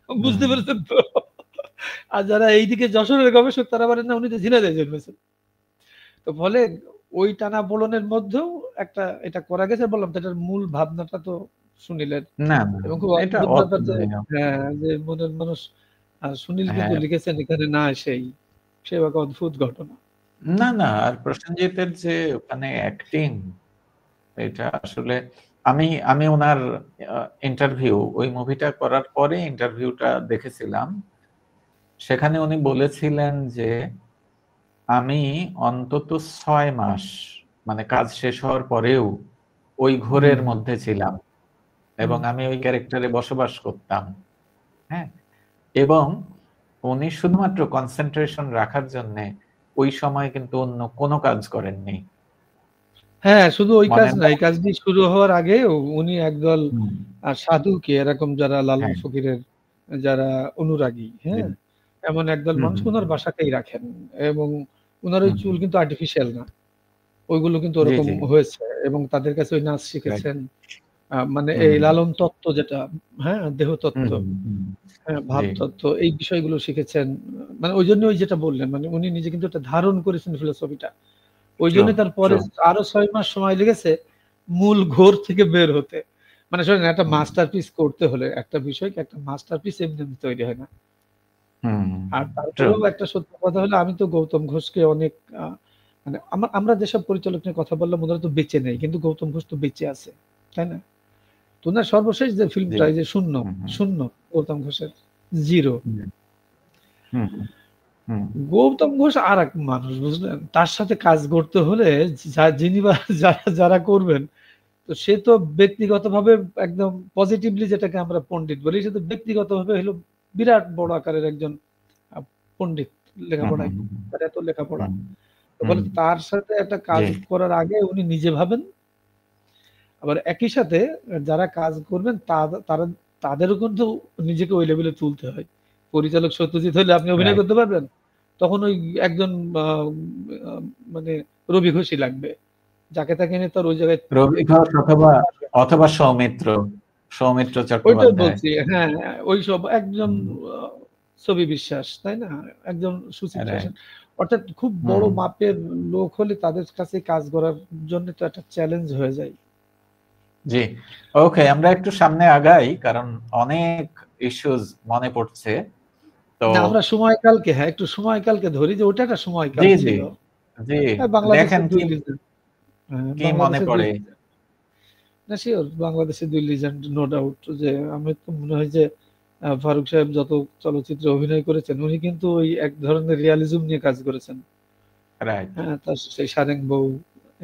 বুঝতে হুম, পেরেছেন তো? আর যারা এইদিকে যশোরের গবেষক তারা বলে না, উনি তো ঝিনাইদহে জন্মেছেন। তো ফলে ওই টানাপোড়েনের মধ্যেও একটা এটা করা গেছে, বললাম তো এটার মূল ভাবনাটা তো সুনীলের। না, না, এবং খুব এটা অদ্ভুত ব্যাপার যে অতুলনীয়। হ্যাঁ, যে মনের মানুষ সুনীল কিন্তু হ্যাঁ, লিখেছেন এখানে না এসেই। সে এক অদ্ভুত ঘটনা। না, না, আর প্রসেনজিতের যে ওখানে অ্যাক্টিং, এটা আসলে আমি আমি ওনার ইন্টারভিউ, ওই মুভিটা করার পরে ইন্টারভিউটা দেখেছিলাম। সেখানে উনি বলেছিলেন যে আমি অন্তত ৬ মাস, মানে কাজ শেষ হওয়ার পরেও ওই হুম, ঘোরের মধ্যে ছিলাম এবং হুম। আমি ওই ক্যারেক্টারে বসবাস করতাম। হ্যাঁ, এবং উনি শুধুমাত্র কনসেন্ট্রেশন রাখার জন্যে ওই সময় কিন্তু অন্য কোনো কাজ করেননি। হ্যাঁ, শুধু ওই কাজ মনের না, এই মানুষ। কাজটি শুরু হওয়ার আগেও উনি একদল হুম, সাধুকে এরকম যারা লালন হ্যাঁ, ফকিরের যারা অনুরাগী, জি, হ্যাঁ? এমন একদল হুম, মানুষকে হুম, উনার বাসাতেই রাখেন এবং উনার ওই হুম, চুল কিন্তু আর্টিফিশিয়াল না। ওইগুলো কিন্তু জি, ওরকম জি, হয়েছে এবং তাদের কাছে ওই নাচ রাইট, শিখেছেন। মানে এই হুম, লালন তত্ত্ব যেটা, হ্যাঁ? হুম, দেহতত্ত্ব, হুম, হুম, হ্যাঁ, জি, ভাবতত্ত্ব এই বিষয়গুলো শিখেছেন। মানে ওইজন্য ওই যেটা বললেন মানে উনি নিজে কিন্তু এটা ধারণ করেছেন ফিলোসফিটা। ট্রু, ওইজন্যই তার পরে ট্রু, আরো ৬ মাস সময় লেগেছে মূল ঘোর থেকে বের হতে। মানে শোনেন, একটা হুম, মাস্টারপিস করতে হলে একটা বিষয়কে একটা মাস্টারপিস এমনি, এমনি তৈরি হয় না। হুম, আর ট্রু, তারপরেও একটা সত্য কথা হলো আমি তো গৌতম ঘোষকে অনেক মানে আমরা যেসব পরিচালক নিয়ে কথা বললাম ওনারা তো বেঁচে নেই। কিন্তু গৌতম ঘোষ তো বেঁচে আছে। তাই না? তো উনার সর্বশেষ যে জি, ফিল্মটা এই যে 'শূন্য', হুম, হুম, 'শূন্য' গৌতম ঘোষের 'জিরো'। হুম, হুম, হুম, হুম, গৌতম ঘোষ আরেক মানুষ বুঝলেন? তার সাথে কাজ করতে হলে যিনি বা যারা করবেন, তো সে তো ব্যক্তিগতভাবে একদম পজিটিভলি যেটাকে আমরা পণ্ডিত বলি, সে তো ব্যক্তিগতভাবে হলো বিরাট বড় আকারের একজন আ পণ্ডিত হুম, লেখাপড়ায়। হুম, তার এত লেখাপড়া। হুম, তো হুম, বলে তার সাথে একটা জি, কাজ করার আগে উনি নিজে ভাবেন। আবার একই সাথে যারা কাজ করবেন তারা তাদেরও কিন্তু নিজেকে ওই লেভেলে তুলতে হয়। পরিচালক সত্যজিৎ হইলে আপনি অভিনয় রাইট। করতে পারবেন? তখন ওই একজন আ আ মানে রবি ঘোষই লাগবে। যাকে তাকে এনে তার ওই জায়গায় রবি ঘোষ অথবা অথবা সৌমিত্র, সৌমিত্র ওইটাই চট্টোপাধ্যায়। বলছি। হ্যাঁ, হ্যাঁ, ওইসব একজন হুম, আ ছবি বিশ্বাস, তাই না? একজন সুচিত্রা রাইট। সেন। অর্থাৎ খুব বড় হুম। মাপের লোক হলে তাদের কাছে কাজ করার জন্য তো একটা চ্যালেঞ্জ হয়ে যায়। জি, ওকে, আমরা একটু সামনে আগাই, কারণ অনেক ইস্যুস মনে পড়ছে। তো না আমরা সময়কালকে, হ্যাঁ একটু সময়কালকে ধরি যে ওটা একটা সময়কাল জি, জি, ছিল। জি, দেখেন বাংলাদেশের ২ কি লিজেন্ড, হ্যাঁ, কি মনে বাংলাদেশের ২ পড়ে? না শিওর বাংলাদেশের ২ লিজেন্ড নো ডাউট যে আমার তো মনে হয় যে ফারুক সাহেব যত চলচ্চিত্রে অভিনয় করেছেন উনি কিন্তু ওই এক ধরনের রিয়ালিজম নিয়ে কাজ করেছেন। রাইট। হ্যাঁ, তার সেই 'সারেং বউ'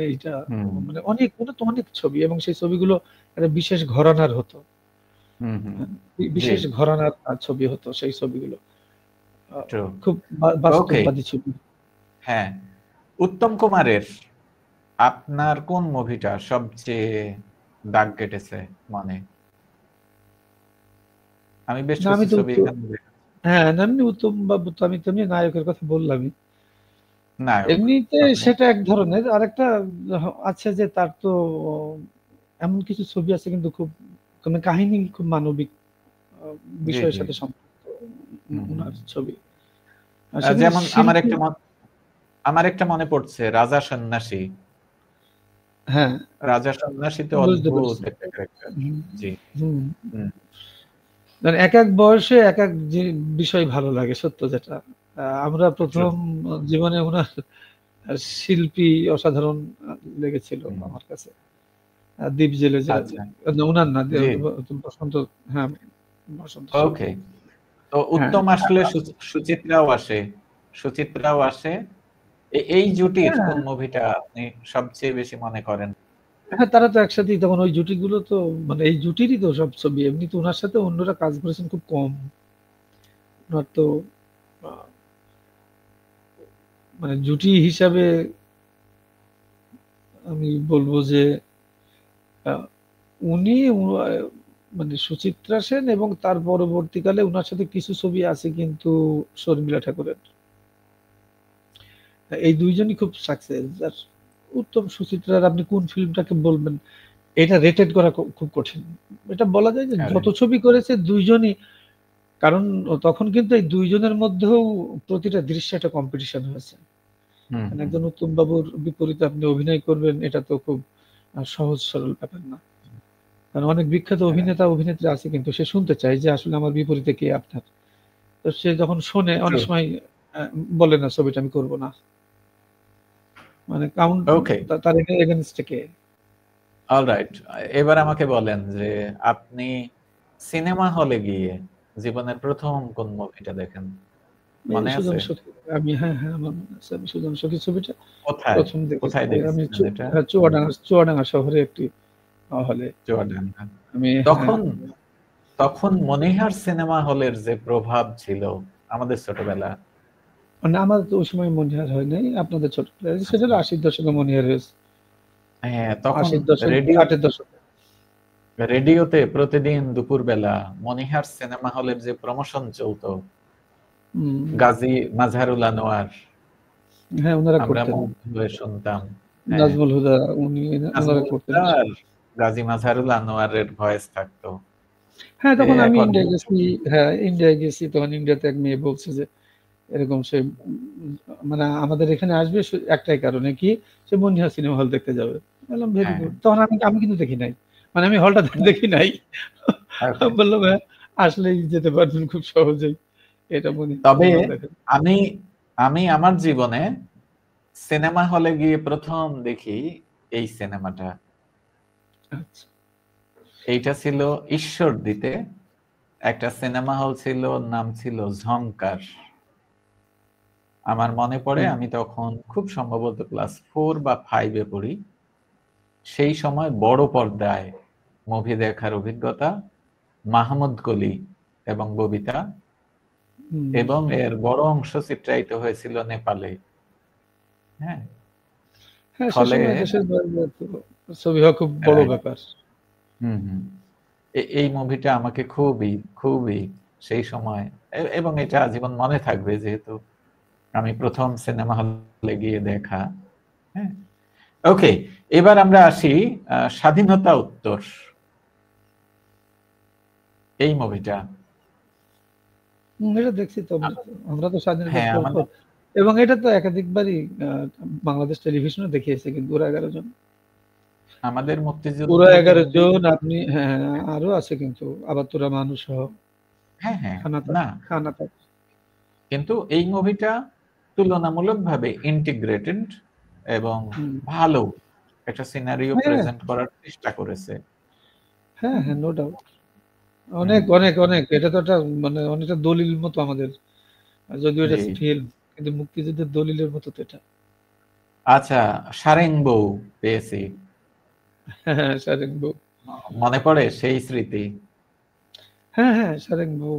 এইটা হুম, মানে অনেক উনি তো অনেক ছবি এবং সেই ছবিগুলো একটা বিশেষ ঘরানার হতো। হুম, হুম। হ্যাঁ, জি, বিশেষ ঘরানার ছবি হতো সেই ছবিগুলো। A true. খুব ওকে, বাস্তববাদী ছবি। হ্যাঁ। উত্তম কুমারের আপনার কোন মুভিটা সবচেয়ে দাগ কেটেছে মনে? আমি বেশ না কিছু আমি তো ছবি এখানে হ্যাঁ, না এমনি উত্তম বাবু তো আমি তো এমনি নায়কের কথা বললামই। নায়ক। এমনিতে ওকে। সেটা এক ধরনের। আরেকটা আছে যে তার তো এমন কিছু ছবি আছে কিন্তু খুব মানে কাহিনী খুব মানবিক আ জি, বিষয়ের জি। সাথে সম্পৃক্ত হুম, হুম। উনার ছবি। সেখানে যেমন শিল্পী আমার একটা মনে পড়ছে, রাজা সন্ন্যাসী। হ্যাঁ, রাজা সন্ন্যাসী তো বুঝতে অদ্ভুত পেরেছি। একটা ক্যারেক্টার। হুম, জি। হুম। হুম। মানে একেক বয়সে একেক বিষয় ভালো লাগে সত্য যেটা। আমরা ট্রু। ১ম জীবনে উনার শিল্পী অসাধারণ লেগেছিল হুম। আমার কাছে। দ্বীপ জেলে যে আচ্ছা। না উনার না জি। বসন্ত, হ্যাঁ, বসন্ত ওকে। শিল্পী। তো হ্যাঁ, উত্তম আসলে সুচিত্রাও আসে। সুচিত্রাও আসে। এই জুটির হ্যাঁ, কোন মুভিটা আপনি সবচেয়ে বেশি মনে করেন? হ্যাঁ, তারা তো একসাথেই তখন ওই জুটিগুলো তো মানে এই জুটিরই তো সব ছবি। এমনি তো উনার সাথে অন্যরা কাজ করেছেন খুব কম। উনার তো আ মানে জুটি হিসাবে আমি বলব যে আ উনি মানে সুচিত্রা সেন এবং তার পরবর্তীকালে উনার সাথে কিছু ছবি আছে কিন্তু শর্মিলা ঠাকুরের। এই ২ জনই খুব সাকসেস। আর উত্তম সুচিত্রার আপনি কোন ফিল্মটাকে বলবেন? এটা রেটেড করা খুব কঠিন। এটা বলা যায় যে আরে! যত ছবি করেছে ২ জনই কারণ তখন কিন্তু এই ২ জনের মধ্যেও প্রতিটা দৃশ্যে একটা কম্পিটিশন হয়েছে। হুম, মানে হুম। একজন উত্তম বাবুর বিপরীতে আপনি অভিনয় করবেন এটা তো খুব সহজ সরল ব্যাপার না। কারণ অনেক বিখ্যাত রাইট। অভিনেতা অভিনেত্রী আছে কিন্তু সে শুনতে চায় যে আসলে আমার বিপরীতে কে আপনার? তো সে যখন শোনে ট্রু। অনেক সময় আ বলে না ছবিটা আমি করব না। মানে কাউন্ট ওকে। তার এগেইনস্ট এ কে? অলরাইট। এবার আমাকে বলেন যে আপনি সিনেমা হলে গিয়ে জীবনের ১ম কোন মুভিটা দেখেন? এই মনে আছে? 'সুজন সখী' আমি হ্যাঁ, হ্যাঁ, আমার মনে আছে। আমি 'সুজন সখী' ছবিটা কোথায়? ১ম দেখেছি। কোথায় আমি দেখেছিলেন এটা? হ্যাঁ, চুয়াডাঙ্গা শহরে একটি হলে। চুয়াডাঙ্গা। আমি হ্যাঁ, তখন তখন মনিহার সিনেমা হলের যে প্রভাব ছিল আমাদের ছোটবেলা। মানে আমার তো ওই সময় মনিহার হয় নাই। আপনাদের ছোটবেলায় সেটা আচ্ছা। হলো ৮০ দশকে মনিহার হয়েছে। হ্যাঁ, তখন ৮০ দশক, রেডিও ৮০ দশকে। রেডিওতে প্রতিদিন দুপুরবেলা মনিহার সিনেমা হলের যে প্রমোশন চলতো, হুম, গাজী মাজহারুল আনোয়ার, হ্যাঁ, উনারা আমরা করতেন। মুগ্ধ হয়ে শুনতাম। হ্যাঁ, নাজমুল হুদা উনারা নাজমুল করতেন। হুদা আর গাজী মাজহারুল আনোয়ারের ভয়েস থাকতো। হ্যাঁ, তখন এক আমি ইন্ডিয়া অদ্ভুত গেছি, সময়। হ্যাঁ, ইন্ডিয়ায় গেছি। তখন ইন্ডিয়াতে এক মেয়ে বলছে যে এরকম সে মানে আমাদের এখানে আসবে একটাই কারণে কি সে মনিহার সিনেমা হল দেখতে যাবে। বললাম ভেরি হ্যাঁ, গুড। তখন আমি কিন্তু দেখি নাই। মানে আমি হলটা না, দেখি নাই। ওকে। বললাম হ্যাঁ, আসলেই যেতে পারবেন খুব সহজেই। এটা মনিহার তবে সিনেমা হল দেখেন। আমি আমি আমার জীবনে সিনেমা হলে গিয়ে ১ম দেখি এই সিনেমাটা। আচ্ছা। এইটা ছিল ঈশ্বরদীতে। একটা সিনেমা হল ছিল, নাম ছিল ঝংকার। আমার মনে পড়ে হুম, আমি তখন খুব সম্ভবত ক্লাস 4 বা 5 এ পড়ি। সেই সময় বড় পর্দায় মুভি দেখার অভিজ্ঞতা, মাহমুদ কলি এবং ববিতা, হুম। এবং এর বড় অংশ চিত্রায়িত হয়েছিল নেপালে। হ্যাঁ? হ্যাঁ, সে ফলে সময় দেশের বাইরে তো ছবি হওয়া খুব বড় রাইট। ব্যাপার। হুম, হুম। এই মুভিটা আমাকে খুবই সেই সময় এবং এটা আজীবন মনে থাকবে যেহেতু আমি ১ম সিনেমা হলে গিয়ে দেখা। হ্যাঁ? ওকে, এবার আমরা আসি স্বাধীনতা উত্তর। এই মুভিটা। এটা দেখছি তো আ আমরা তো। আমরা তো স্বাধীনতার হ্যাঁ, পর আমাদের এবং এটা তো একাধিকবারই বাংলাদেশ টেলিভিশনে দেখিয়েছে, কিন্তু ওরা 11 জন, আমাদের ওরা মুক্তিযুদ্ধ 11 কেন্দ্রিক। জন। আপনি হ্যাঁ, আরো আছে কিন্তু, আবার তোরা মানুষ সহ হ্যাঁ, হ্যাঁ। খানাতা না, খানাতা কিন্তু এই মুভিটা তুলনামূলকভাবে ইন্টিগ্রেটেড এবং হুম। ভালো একটা সিনারিও হ্যাঁ, প্রেজেন্ট করার চেষ্টা করেছে। হ্যাঁ, হুম, হ্যাঁ, নো ডাউট। হুম, অনেক, অনেক, অনেক। এটা তো একটা মানে অনেকটা দলিল মতো আমাদের। যদিও এটা জি। ফিল্ম, কিন্তু মুক্তিযুদ্ধের দলিলের মতো তো এটা। আচ্ছা, সারেং বউ পেয়েছি। হ্যাঁ, সারেং বউ। মনে পড়ে সেই স্মৃতি? হ্যাঁ, হ্যাঁ, সারেং বউ।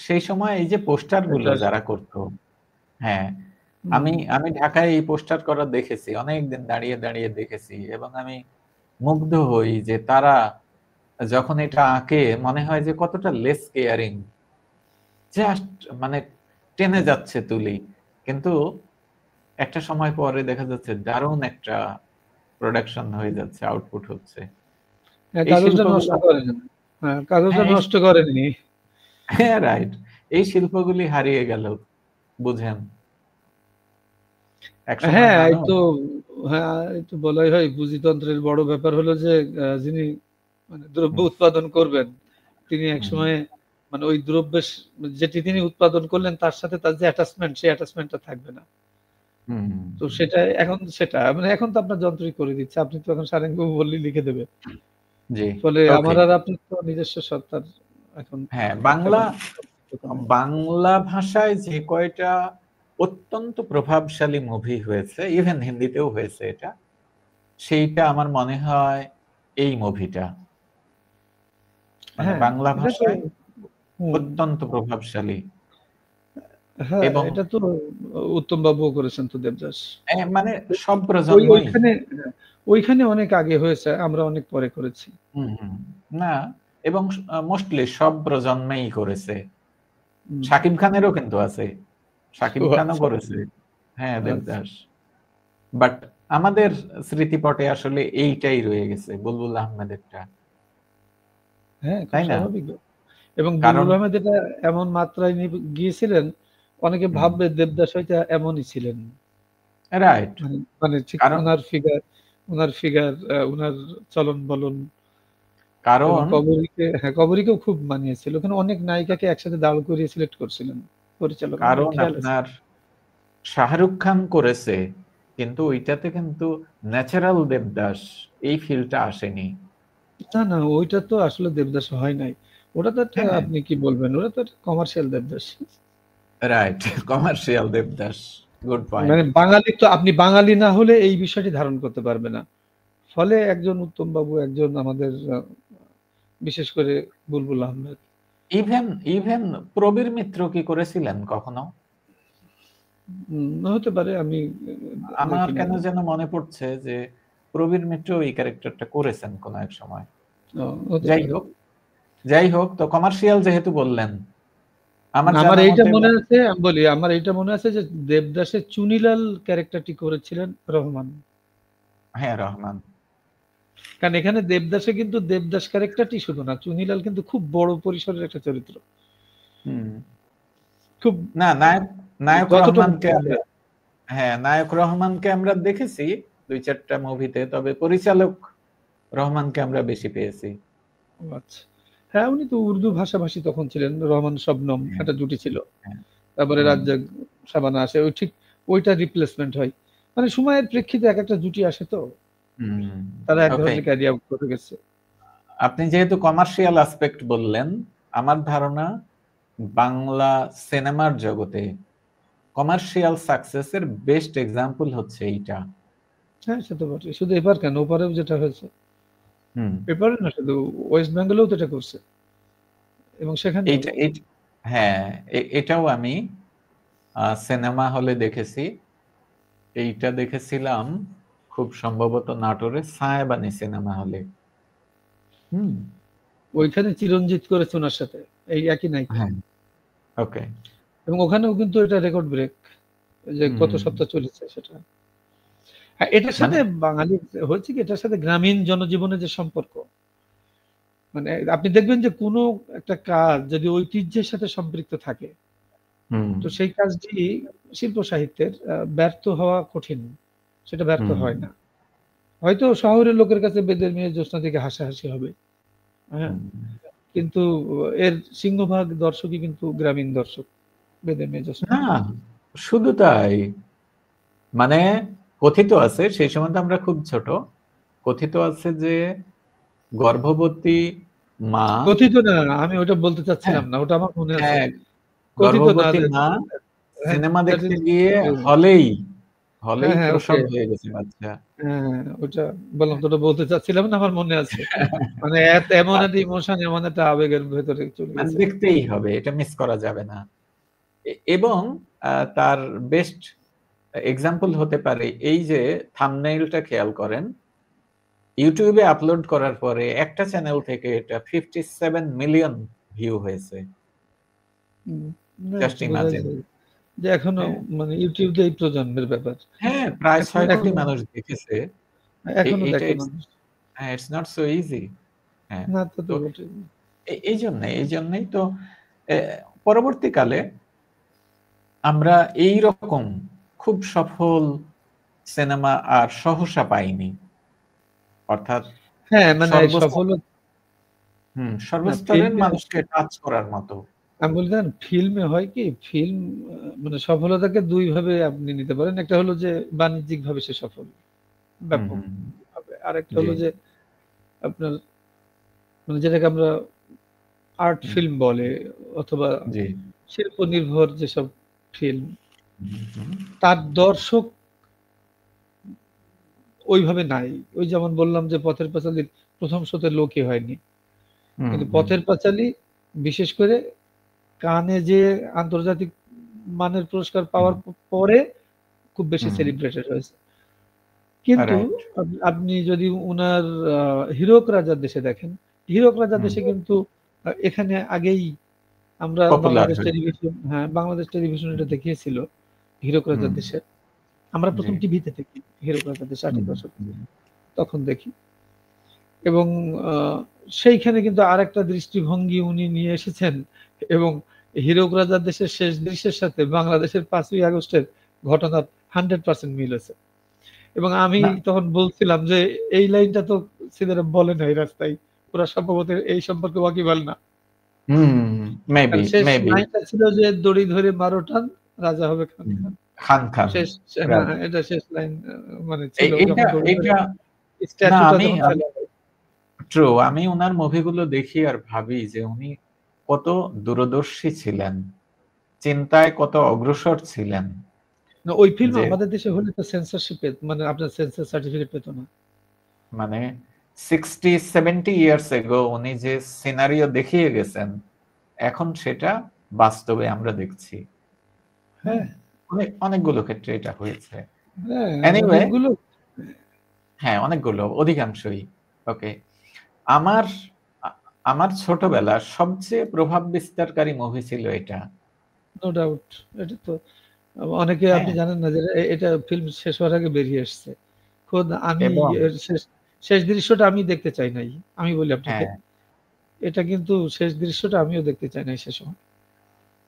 সেই সময় এই যে পোস্টার গুলো এটা যারা করতো, হ্যাঁ, হুম, আমি আমি ঢাকায় এই পোস্টার করা দেখেছি, অনেকদিন দাঁড়িয়ে দাঁড়িয়ে দেখেছি, এবং আমি মুগ্ধ হই যে তারা যখন এটা আঁকে মনে হয় যে কতটা লেস কেয়ারিং, জাস্ট মানে টেনে যাচ্ছে তুলি, কিন্তু একটা সময় পরে দেখা যাচ্ছে দারুণ একটা প্রোডাকশন হয়ে যাচ্ছে, আউটপুট হচ্ছে। হ্যাঁ, এই কাগজটা নষ্ট শিল্পগুলো, করেনি। হ্যাঁ, কাগজটা হ্যাঁ, নষ্ট করেননি। হ্যাঁ, রাইট, এই শিল্পগুলি হারিয়ে গেল, বুঝেন এক সময় হ্যাঁ, এই মানুষ। তো হ্যাঁ, এই তো বলাই হয় পুঁজিতন্ত্রের বড় ব্যাপার হলো যে যিনি মানে দ্রব্য হুম, উৎপাদন করবেন, তিনি হুম, একসময়ে মানে ওই দ্রব্যের যেটি তিনি উৎপাদন করলেন তার সাথে তার যে অ্যাটাচমেন্ট, সেই অ্যাটাচমেন্টটা থাকবে না। হুম, তো সেটা এখন, সেটা মানে এখন তো আপনার যন্ত্রই করে দিচ্ছে। আপনি তো এখন সারেঙ্গবাবু বললেই লিখে দেবে। জি, ফলে ওকে। আমার আর আপনার তো নিজস্ব সত্তার এখন হ্যাঁ, একটা বাংলা, মানে সম্পৃক্ততা নেই। বাংলা ভাষায় যে কয়টা অত্যন্ত প্রভাবশালী মুভি হয়েছে, ইভেন হিন্দিতেও হয়েছে এটা, সেইটা আমার মনে হয় এই মুভিটা, মানে হ্যাঁ, বাংলা এটা তো ভাষায় হুম, অত্যন্ত প্রভাবশালী। হ্যাঁ, এবং এটা তো উত্তম বাবুও করেছেন তো, দেবদাস। মানে ওই সব ওই প্রজন্মই। ওইখানে হ্যাঁ, ওইখানে অনেক আগে হয়েছে। আমরা অনেক পরে করেছি। হুম, হুম। না, এবং মোস্টলি সব প্রজন্মেই করেছে। হুম। শাকিব খানেরও কিন্তু আছে, শাকিব ও খানও আচ্ছা, করেছে। হ্যাঁ, আচ্ছা। দেবদাস। বাট আমাদের স্মৃতিপটে আসলে এইটাই রয়ে গেছে, বুলবুল আহমেদেরটা, হ্যাঁ, খুব তাই না? স্বাভাবিক। এবং কারণ বুলবুল আহমেদ এটা এমন মাত্রায় গিয়েছিলেন, অনেকে হুম, ভাববে দেবদাস হয়তো এমনই ছিলেন। রাইট। মানে মানে ঠিক কারণ উনার ফিগার, উনার চলন-বলন এবং কারণ কবরীকেও খুব মানিয়েছিল। ওখানে অনেক নায়িকাকে একসাথে দাঁড় করিয়ে সিলেক্ট করছিলেন পরিচালক। আমার কারণ খেয়াল আছে। আপনার শাহরুখ খান করেছে, কিন্তু ওইটাতে কিন্তু ন্যাচারাল দেবদাস এই ফিলটা আসেনি। না, না, ওইটা তো আসলে দেবদাস হয় নাই। ওটা তো একটা, হ্যাঁ, আপনি কি বলবেন? ওটা তো একটা commercial Devdas. Right, commercial Devdas. Good point. মানে বাঙালি তো, আপনি বাঙালি না হলে এই বিষয়টি ধারণ করতে পারবে না। ফলে একজন উত্তম বাবু, একজন আমাদের বিশেষ করে বুলবুল আহমেদ। ইভেন ইভেন প্রবীর মিত্র কি করেছিলেন কখনো? হতে পারে, আমি আমার দেখি নাই। কেন যেন মনে পড়ছে যে প্রবীর মিত্র এই ক্যারেক্টারটা করেছেন কোনো এক সময়। হতে যাই পারে। হোক, যাই হোক, তো কমার্শিয়াল যেহেতু বললেন, আমার আমার জানা এইটা মতে মনে আছে, আমি বলি, আমার এইটা মনে আছে যে দেবদাসের চুনিলাল ক্যারেক্টারটি করেছিলেন রহমান। হ্যাঁ, রহমান। কারণ এখানে দেবদাসে কিন্তু দেবদাস ক্যারেক্টারটি শুধু না, চুনিলাল কিন্তু খুব বড় পরিসরের একটা চরিত্র। হুম। খুব না, নায়ক, নায়ক যতটুকু রহমানকে আমরা, হ্যাঁ, নায়ক রহমানকে আমরা দেখেছি ২-৪টা মুভিতে, তবে পরিচালক রহমানকে আমরা বেশি পেয়েছি। আচ্ছা। হ্যাঁ, উনি তো উর্দু ভাষাভাষী তখন ছিলেন। রহমান শবনম হ্যাঁ, একটা জুটি ছিল। হ্যাঁ। তারপরে হুম, রাজ্জাক, শাবানা আসে। ওই ঠিক ওইটা রিপ্লেসমেন্ট হয়। মানে সময়ের প্রেক্ষিতে একেকটা জুটি আসে তো। হুম। তারা এক ওকে। ধরনের ক্যারিয়ার আউট করে গেছে। আপনি যেহেতু কমার্শিয়াল অ্যাসপেক্ট বললেন, আমার ধারণা বাংলা সিনেমার জগতে কমার্শিয়াল সাকসেসের বেস্ট এক্সাম্পল হচ্ছে এইটা। হ্যাঁ, সে তো বটেই। শুধু এপার কেন, ওপারেও যেটা হয়েছে। হুম। এপারে না, শুধু ওয়েস্ট বেঙ্গলেও তো এটা করছে। এবং সেখানেও এইটা এই হ্যাঁ, এটাও আমি সিনেমা হলে দেখেছি। এইটা দেখেছিলাম খুব সম্ভবত নাটোরে ছায়াবানী সিনেমা হলে। হুম। ওইখানে চিরঞ্জিত করেছে উনার সাথে। এই একই নায়িকা। হ্যাঁ, ওকে। এবং ওখানেও কিন্তু এটা রেকর্ড ব্রেক। যে কত হুম। সপ্তাহ চলেছে সেটা। হ্যাঁ, এটার মানে সাথে বাঙালির হচ্ছে কি, এটার সাথে গ্রামীণ জনজীবনের যে সম্পর্ক, মানে আপনি দেখবেন যে কোনো একটা কাজ যদি ঐতিহ্যের সাথে সম্পৃক্ত থাকে, হুম, তো সেই কাজটি শিল্প সাহিত্যের ব্যর্থ হওয়া কঠিন। সেটা ব্যর্থ হুম, হয় না। হয়তো শহরের লোকের কাছে বেদের মেয়ে জ্যোৎস্না থেকে হাসাহাসি হবে। হ্যাঁ? হুম। কিন্তু এর সিংহভাগ দর্শকই কিন্তু গ্রামীণ দর্শক। বেদের মেয়ে জ্যোৎস্না। না, শুধু তাই। মানে কথিত আছে, সেই সময় তো আমরা খুব ছোট। কথিত আছে যে গর্ভবতী মা, কথিত না, আমি ওটা বলতে হ্যাঁ, চাচ্ছিলাম না। ওটা আমার মনে আছে। হ্যাঁ, কথিত না গর্ভবতী যে মা হ্যাঁ, সিনেমা দ্যাট দেখতে ইস গিয়ে ট্রু। হলেই হ্যাঁ, হলেই হ্যাঁ, ওকে। প্রসব হয়ে গেছে বাচ্চা। হ্যাঁ, ওটা বললাম তো ওটা বলতে চাচ্ছিলাম না, আমার মনে আছে। মানে এমন একটা ইমোশন, এমন একটা আবেগের ভেতরে চলে মানে গেছে। দেখতেই হবে, এটা মিস করা যাবে না। এবং তার বেস্ট এক্সাম্পল হতে পারে এই যে থাম্বনেইলটা খেয়াল করেন। ইউটিউবে আপলোড করার পরে একটা চ্যানেল থেকে এটা 57 মিলিয়ন ভিউ হয়েছে। হুম, না জাস্ট বোঝাই ইমাজিন। যায় যে এখনো হ্যাঁ, মানে ইউটিউব দিয়ে এই প্রজন্মের ব্যাপার। হ্যাঁ, প্রায় এখন ৬ কোটি এখনো মানুষ দেখেছে। এখনো এইটা দেখে মানুষ। হ্যাঁ, ইটস নট সো ইজি। হ্যাঁ, না তা তো তো বটেই। এইজন্যই তো এ পরবর্তীকালে আমরা এইরকম খুব সফল সিনেমা আর সহসা পাইনি। অর্থাৎ হ্যাঁ, মানে সর্বস সফল না সর্বস্তরের ফিল্মে মানুষকে টাচ করার মতো। আমি বলছিলাম ফিল্মে হয় কি ফিল্ম মানে সফলতাকে ২ ভাবে আপনি নিতে পারেন। একটা হলো যে বাণিজ্যিকভাবে সে সফল। হুম, হুম, হুম। ব্যাপকভাবে। আরেকটা জি, হলো যে আপনার মানে যেটাকে আমরা আর্ট হুম, ফিল্ম বলে অথবা জি। শিল্প নির্ভর যেসব ফিল্ম, হুম, হুম, তার দর্শক ওইভাবে নাই। ওই যেমন বললাম যে পথের পাঁচালীর ১ম শোতে লোকই হয়নি। হুম, কিন্তু হুম, পথের পাঁচালী বিশেষ করে কানে যেয়ে আন্তর্জাতিক মানের পুরস্কার হুম, পাওয়ার পরে খুব বেশি হুম, সেলিব্রেটেড হয়েছে। কিন্তু রাইট। আপনি যদি উনার হীরক রাজার দেশে দেখেন, হীরক রাজার হুম, দেশে কিন্তু এখানে আগেই আমরা পপুলার বাংলাদেশ হয়েছে। টেলিভিশন হ্যাঁ, বাংলাদেশ টেলিভিশন এটা দেখিয়েছিল হীরক রাজার হুম, দেশে। আমরা জি। ১ম টিভিতে দেখি হীরক রাজার দেশে ৮০ হুম, দশকে। হুম, তখন দেখি এবং আ সেইখানে কিন্তু আরেকটা দৃষ্টিভঙ্গি উনি নিয়ে এসেছেন এবং হীরক রাজার দেশের শেষ দৃশ্যের সাথে বাংলাদেশের ৫ই আগস্টের ঘটনার 100% মিল আছে। এবং আমি না, তখন বলছিলাম যে, "এই লাইনটা তো ছেলেরা বলে নাই রাস্তায়। ওরা সম্ভবত এই সম্পর্কে ওয়াকিবহাল না।" হুম, মেবি, কারণ শেষ মেবি। লাইনটা ছিল যে, "দড়ি ধরে ১২ টান, রাজা হবে খান হুম, খান।" খান, খান। শেষ হ্যাঁ, রাইট। এটা শেষ লাইন মানে ছিল এইটা যখন দড়ি ধরে এইটা না স্ট্যাচুটা আমি যখন আমি ফেলা হয়। ট্রু। আমি উনার মুভিগুলো দেখি আর ভাবি যে উনি কত দূরদর্শী ছিলেন। চিন্তায় কত অগ্রসর ছিলেন। না ওই ফিল্ম যে আমাদের দেশে হলে তো সেন্সরশিপ মানে আপনার সেন্সর সার্টিফিকেট পেত না। মানে 60-70 ইয়ার্স এগো উনি যে সিনারিও দেখিয়ে গেছেন, এখন সেটা বাস্তবে আমরা দেখছি। হ্যাঁ, হ্যাঁ? অনেকগুলো ক্ষেত্রে এটা হয়েছে। হ্যাঁ, এনিওয়ে অনেকগুলো হ্যাঁ, অনেকগুলো অধিকাংশই। ওকে। আমার আ আমার ছোটবেলার সবচেয়ে প্রভাব বিস্তারকারী মুভি ছিল এটা। No doubt. এটা তো অনেকে আপনি হ্যাঁ, জানেন না যে এটা ফিল্ম শেষ হওয়ার আগে বেরিয়ে এসছে। খোদ আমি এবং এর শেষ দৃশ্যটা আমি দেখতে চাই নাই। আমি বলি আপনাকে। হ্যাঁ, এটা কিন্তু শেষ দৃশ্যটা আমিও দেখতে চাই নাই সে সময়।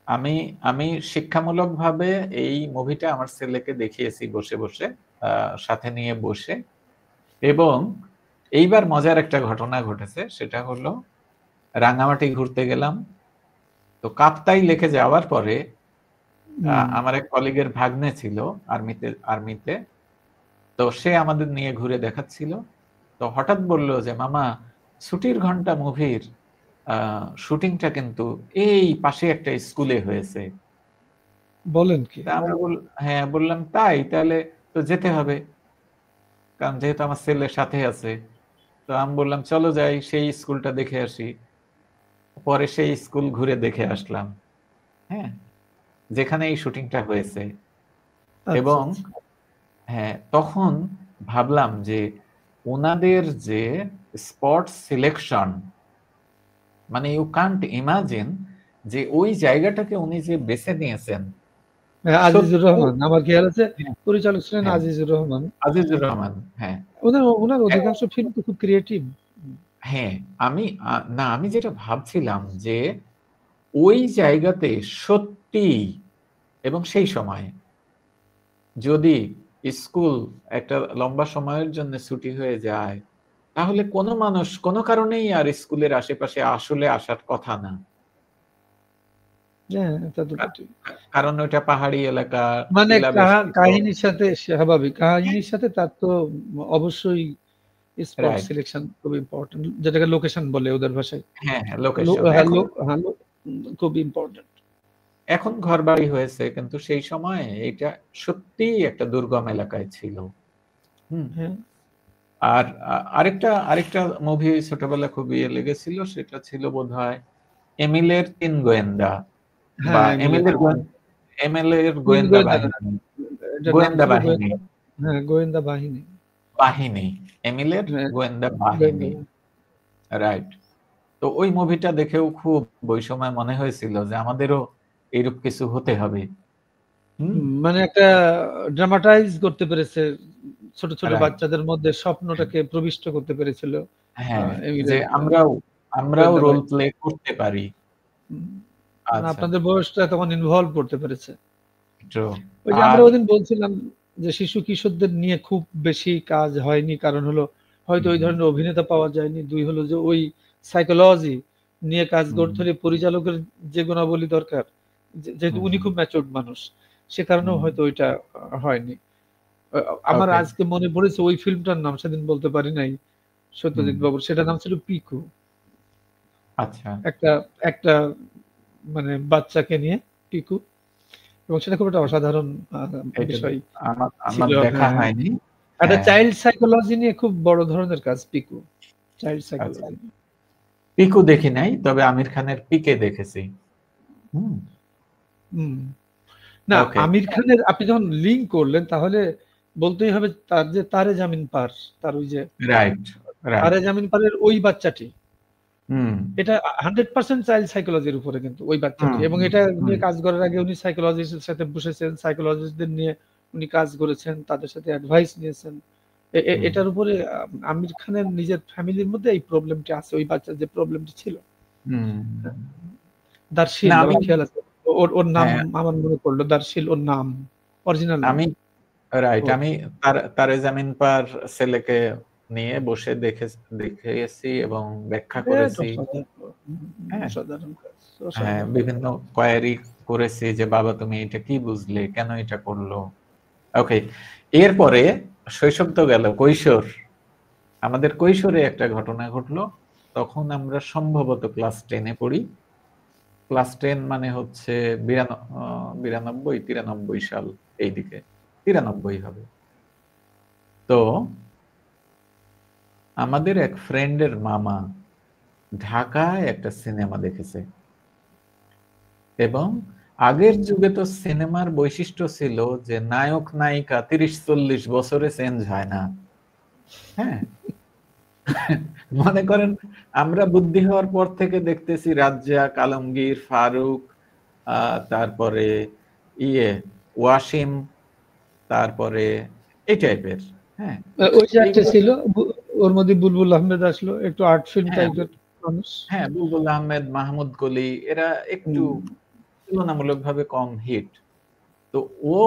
আমি আমি শিক্ষামূলকভাবে এই মুভিটা আমার ছেলেকে দেখিয়েছি বসে, বসে। আ সাথে নিয়ে বসে এবং এইবার মজার একটা ঘটনা ঘটেছে। সেটা হলো রাঙামাটি ঘুরতে গেলাম। তো কাপ্তাই লেকে যাওয়ার পরে হুম, আমার এক কলিগের ভাগ্নে ছিল আর্মিতে। তো সে আমাদের নিয়ে ঘুরে দেখাচ্ছিল। তো হঠাৎ বলল যে, "মামা ছুটির ঘন্টা মুভির আ শুটিংটা কিন্তু এই পাশে একটা স্কুলে হয়েছে।" বলেন কি? তা আমরা হ্যাঁ, বললাম, "তাই? তাহলে তো যেতে হবে।" কারণ যেহেতু আমার ছেলে সাথে আছে। তো আমি বললাম, "চলো যাই সেই স্কুলটা দেখে আসি।" পরে সেই স্কুল ঘুরে দেখে আসলাম। হ্যাঁ? যেখানে এই শুটিংটা হয়েছে। আচ্ছা, এবং আচ্ছা। হ্যাঁ, তখন ভাবলাম যে উনাদের যে স্পট সিলেকশন মানে ইউ কান্ট ইমাজিন যে ওই জায়গাটাকে উনি যে বেছে নিয়েছেন হ্যাঁ, আজিজুর সত্যি রহমান। আমার খেয়াল আছে হ্যাঁ, পরিচালক ছিলেন হ্যাঁ, আজিজুর রহমান। আজিজুর রহমান। হ্যাঁ, উনার এবং অধিকাংশ ফিল্ম তো খুব ক্রিয়েটিভ। হ্যাঁ, আমি না আমি যেটা ভাবছিলাম যে ওই জায়গাতে সত্যিই এবং সেই সময়ে যদি স্কুল একটা লম্বা সময়ের জন্য ছুটি হয়ে যায়, তাহলে কোনো মানুষ কোনো কারণেই আর স্কুলের আশেপাশে আসলে আসার কথা না। হ্যাঁ, তা তো বটেই। কারণ ওইটা পাহাড়ি এলাকা, মানে টিলা বেষ্টিত। কাহিনীর সাথে স্বাভাবিক। কাহিনীর সাথে তার তো অবশ্যই স্পট রাইট। সিলেকশন খুব ইম্পোর্টেন্ট। যেটাকে লোকেশন বলে ওদের ভাষায়। হ্যাঁ, হ্যাঁ, লো লোকেশন। হ্যাঁ, এখন হ্যাঁ, খুব ইম্পোর্টেন্ট। এখন ঘরবাড়ি হয়েছে, কিন্তু সেই সময়ে এটা সত্যিই একটা দুর্গম এলাকায় ছিল। হুম। হ্যাঁ। আর আরেকটা আরেকটা মুভি ছোটবেলায় খুব ইয়ে লেগেছিল, সেটা ছিল বোধহয় এমিলের ৩ গোয়েন্দা বা হ্যাঁ, এমিলের তিন গোয়েন্দা গোয়েন্দা না, বাহিনী। এটার নাম গোয়েন্দা ছিল বাহিনী। হ্যাঁ, গোয়েন্দা বাহিনী। বাহিনী। এমিলের হ্যাঁ, গোয়েন্দা গোয়েন্দা বাহিনী। রাইট। তো ওই মুভিটা দেখেও খুব ওই সময় মনে হয়েছিল যে আমাদেরও এইরূপ কিছু হতে হবে। হুম। মানে একটা ড্রামাটাইজ করতে পেরেছে। ছোট, ছোট রাইট। বাচ্চাদের মধ্যে স্বপ্নটাকে প্রবিষ্ট করতে পেরেছিল হ্যাঁ, যে এমিলের আমরাও গোয়েন্দা রোল বাহিনী। প্লে করতে পারি। হুম, মানে আচ্ছা। আপনাদের বয়সটা তখন ইনভলভ করতে পেরেছে। ট্রু। ওই যে আমরা আর ওদিন বলছিলাম যে শিশু কিশোরদের নিয়ে খুব বেশি কাজ হয়নি। কারণ হলো হয়তো ওই হুম, ধরনের অভিনেতা পাওয়া যায়নি। ২ হলো যে ওই সাইকোলজি নিয়ে কাজ হুম, করতে হলে পরিচালকের যে গুণাবলী দরকার, যেহেতু উনি হুম, খুব ম্যাচিউরড মানুষ। সে কারণেও হুম। হয়তো ওইটা হয়নি। আমার ওকে। আজকে মনে পড়েছে ওই ফিল্মটার নাম সেদিন বলতে পারি নাই হুম। সত্যজিৎ বাবুর। সেটার নাম ছিল 'পিকু'। আচ্ছা। একটা একটা মানে বাচ্চাকে নিয়ে 'পিকু' এবং সেটা খুব একটা অসাধারণ এটা বিষয় আমার আমার ছিল। দেখা হ্যাঁ। হয়নি। একটা হ্যাঁ, চাইল্ড সাইকোলজি নিয়ে খুব বড় ধরনের কাজ 'পিকু'। চাইল্ড আচ্ছা। সাইকোলজি। পিকু দেখি নাই, তবে আমির খানের পিকে দেখেছি। হুম। হুম। না, ওকে। আমির খানের আপনি যখন লিঙ্ক করলেন তাহলে বলতেই হবে তার যে 'তারে জামিন পার' তার ওই যে রাইট, রাইট। 'তারে জামিন পারের' ওই বাচ্চাটি। হুম, এটা 100% চাইল্ড সাইকোলজির উপরে কিন্তু ওই বাচ্চাটি হুম, এবং হুম, এটা হুম, নিয়ে কাজ করার আগে উনি সাইকোলজিস্টের সাথে বসেছেন, সাইকোলজিস্টদের নিয়ে উনি কাজ করেছেন, তাদের সাথে অ্যাডভাইস নিয়েছেন। হুম, এটার উপরে আমির খানের নিজের ফ্যামিলির মধ্যে এই প্রবলেমটি আছে। ওই বাচ্চার যে প্রবলেমটি ছিল। হুম। না, দারশিল আমি আমার খেয়াল আছে। ওর নাম হ্যাঁ, আমার মনে পড়ল। দারশিল ওর নাম। অরিজিনাল নাম আমি রাইট। ওর। আমি তারে জামিন পার ছেলেকে নিয়ে বসে দেখেছি এবং ব্যাখ্যা গ্রেট করেছি। হ্যাঁ, অসাধারণ কাজ। হ্যাঁ, অসাধারণ কাজ। বিভিন্ন কোয়েরি করেছি যে বাবা তুমি এটা কি বুঝলে? কেন এটা করলো? ওকে। এরপরে শৈশব তো গেল, কৈশোর। আমাদের কৈশোরে একটা ঘটনা ঘটলো। তখন আমরা সম্ভবত ক্লাস 10 এ পড়ি। ক্লাস 10 মানে হচ্ছে 92-93 সাল এইদিকে। 93 হবে। তো আমাদের এক ফ্রেন্ডের মামা ঢাকায় একটা সিনেমা দেখেছে এবং আগের যুগে তো সিনেমার বৈশিষ্ট্য ছিল যে নায়ক নায়িকা ৩০-৪০ বছরে চেঞ্জ হয় না। হ্যাঁ? মনে করেন আমরা বুদ্ধি হওয়ার পর থেকে দেখতেছি রাজ্জাক, আলমগীর, ফারুক, তারপরে ইয়ে ওয়াসিম, তারপরে এই টাইপের। হ্যাঁ? ওই যে একটা এইগুলো ছিল ওর মধ্যে বুলবুল আহমেদ আসলো। একটু আর্ট ফিল্ম হ্যাঁ, টাইপের মানুষ। হ্যাঁ, বুলবুল আহমেদ, মাহমুদ কলি এরা একটু হুম। তুলনামূলকভাবে কম হিট। তো ও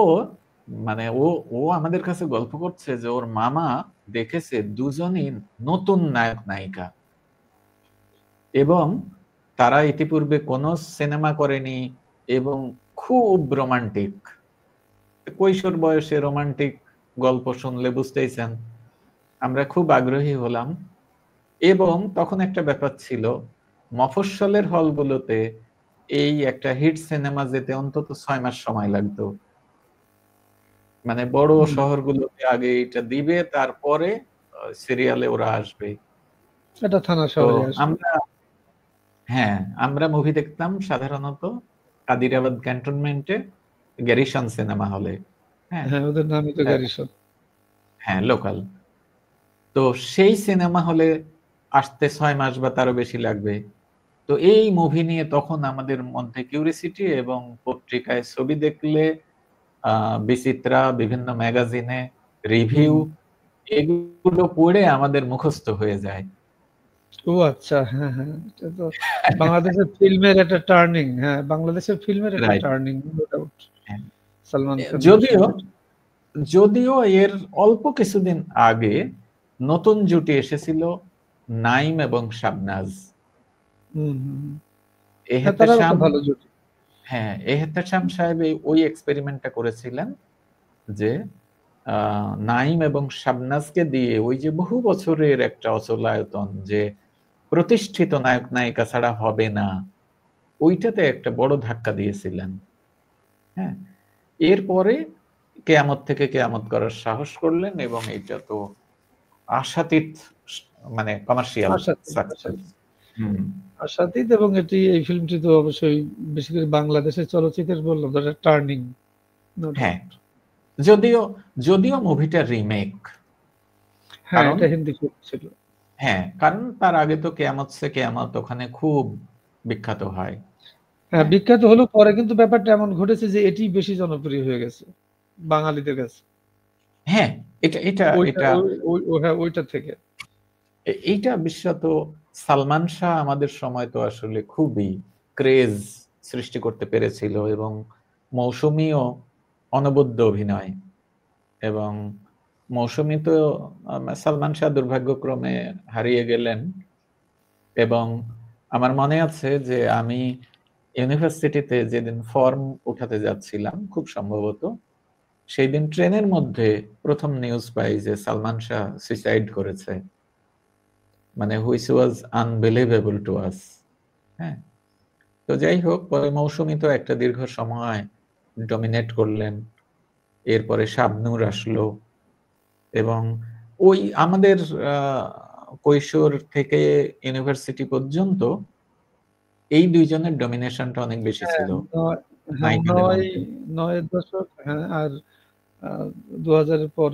মানে ও আমাদের কাছে গল্প করছে যে ওর মামা দেখেছে দুজনই নতুন নায়ক নায়িকা এবং তারা ইতিপূর্বে কোনো সিনেমা করেনি এবং খুব রোমান্টিক। কৈশোর বয়সে রোমান্টিক গল্প শুনলে বুঝতেইছেন আমরা খুব আগ্রহী হলাম এবং তখন একটা ব্যাপার ছিল মফস্বলের হলগুলোতে এই একটা হিট সিনেমা যেতে অন্তত ৬ মাস সময় লাগতো। মানে বড় হুম। শহরগুলোতে আগে এটা দিবে, তারপরে সিরিয়ালে ওরা আসবে। এটা থানা তো শহরে আসবে। আমরা হ্যাঁ, আমরা মুভি দেখতাম সাধারণত কাদিরাবাদ ক্যান্টনমেন্টে গ্যারিসন সিনেমা হলে। হ্যাঁ? হ্যাঁ, ওদের নামই তো অ্যা গ্যারিসন। হ্যাঁ, লোকাল। তো সেই সিনেমা হলে আসতে ৬ মাস বা তারও বেশি লাগবে। তো এই মুভি নিয়ে তখন আমাদের মধ্যে কিউরিসিটি এবং পত্রিকায় ছবি দেখলে আ বিচিত্রা, বিভিন্ন ম্যাগাজিনে হুম। রিভিউ এগুলো পড়ে আমাদের মুখস্থ হয়ে যায়। ও আচ্ছা, হ্যাঁ, হ্যাঁ। এটা তো বাংলাদেশের ফিল্মের একটা টার্নিং। হ্যাঁ, বাংলাদেশের ফিল্মের একটা রাইট। Turning, no doubt. হ্যাঁ। সালমান খানের যদিও সঙ্গে। যদিও এর অল্প কিছুদিন আগে নতুন জুটি এসেছিল নাইম এবং শাবনাজ। হুম, হুম, হুম। হ্যাঁ, তারাও একটা এহতেশাম, ভালো জুটি। হ্যাঁ, এহতেশাম সাহেব ওই এক্সপেরিমেন্টটা করেছিলেন যে নাইম এবং শাবনাজকে দিয়ে ওই যে বহু বছরের একটা অচলায়তন যে প্রতিষ্ঠিত নায়ক নায়িকা ছাড়া হবে না, ওইটাতে একটা বড় ধাক্কা দিয়েছিলেন। হ্যাঁ, এরপরে কেয়ামত থেকে কেয়ামত করার সাহস করলেন এবং এটা তো আশাতীত মানে কমার্শিয়াল আশাতীত, সাকসেস। আশাতীত। হুম। আশাতীত এবং এই ফিল্মটি তো অবশ্যই বেশি করে বাংলাদেশের চলচ্চিত্রের বললাম তো একটা টার্নিং, নো হ্যাঁ, ডাউট। যদিও যদিও মুভিটা রিমেক। হ্যাঁ, কারণ এটা হিন্দি ফিল্ম ছিল। হ্যাঁ, কারণ তার আগে তো কেয়ামত সে কেয়ামত ওখানে খুব বিখ্যাত হয়। হ্যাঁ, হ্যাঁ, বিখ্যাত হলেও পরে কিন্তু ব্যাপারটা এমন ঘটেছে যে এটি বেশি জনপ্রিয় হয়ে গেছে বাঙালিদের কাছে। হ্যাঁ, এটা এটা ওইটা এটা হ্যাঁ, ওইটা থেকে। এইটা বিশেষত সালমান শাহ আমাদের সময় তো আসলে খুবই ক্রেজ সৃষ্টি করতে পেরেছিল এবং মৌসুমীও অনবদ্য অভিনয় এবং মৌসুমী তো সালমান শাহ দুর্ভাগ্যক্রমে হারিয়ে গেলেন এবং আমার মনে আছে যে আমি ইউনিভার্সিটিতে যেদিন ফর্ম উঠাতে যাচ্ছিলাম খুব সম্ভবত সেই দিন ট্রেনের মধ্যে প্রথম নিউজ পাই যে সালমান শাহ সুইসাইড করেছে, মানে which was unbelievable to us. হ্যাঁ, তো যাই হোক পরে মৌসুমী তো একটা দীর্ঘ সময় ডমিনেট করলেন, এরপরে শাবনূর আসলো এবং ওই আমাদের কৈশোর থেকে ইউনিভার্সিটি পর্যন্ত এই দুইজনের ডমিনেশনটা অনেক বেশি হ্যাঁ, ছিল হ্যাঁ, নায়িকাদের মধ্যে। ৯ এর দশক, হ্যাঁ, আর ২০০০ এর পর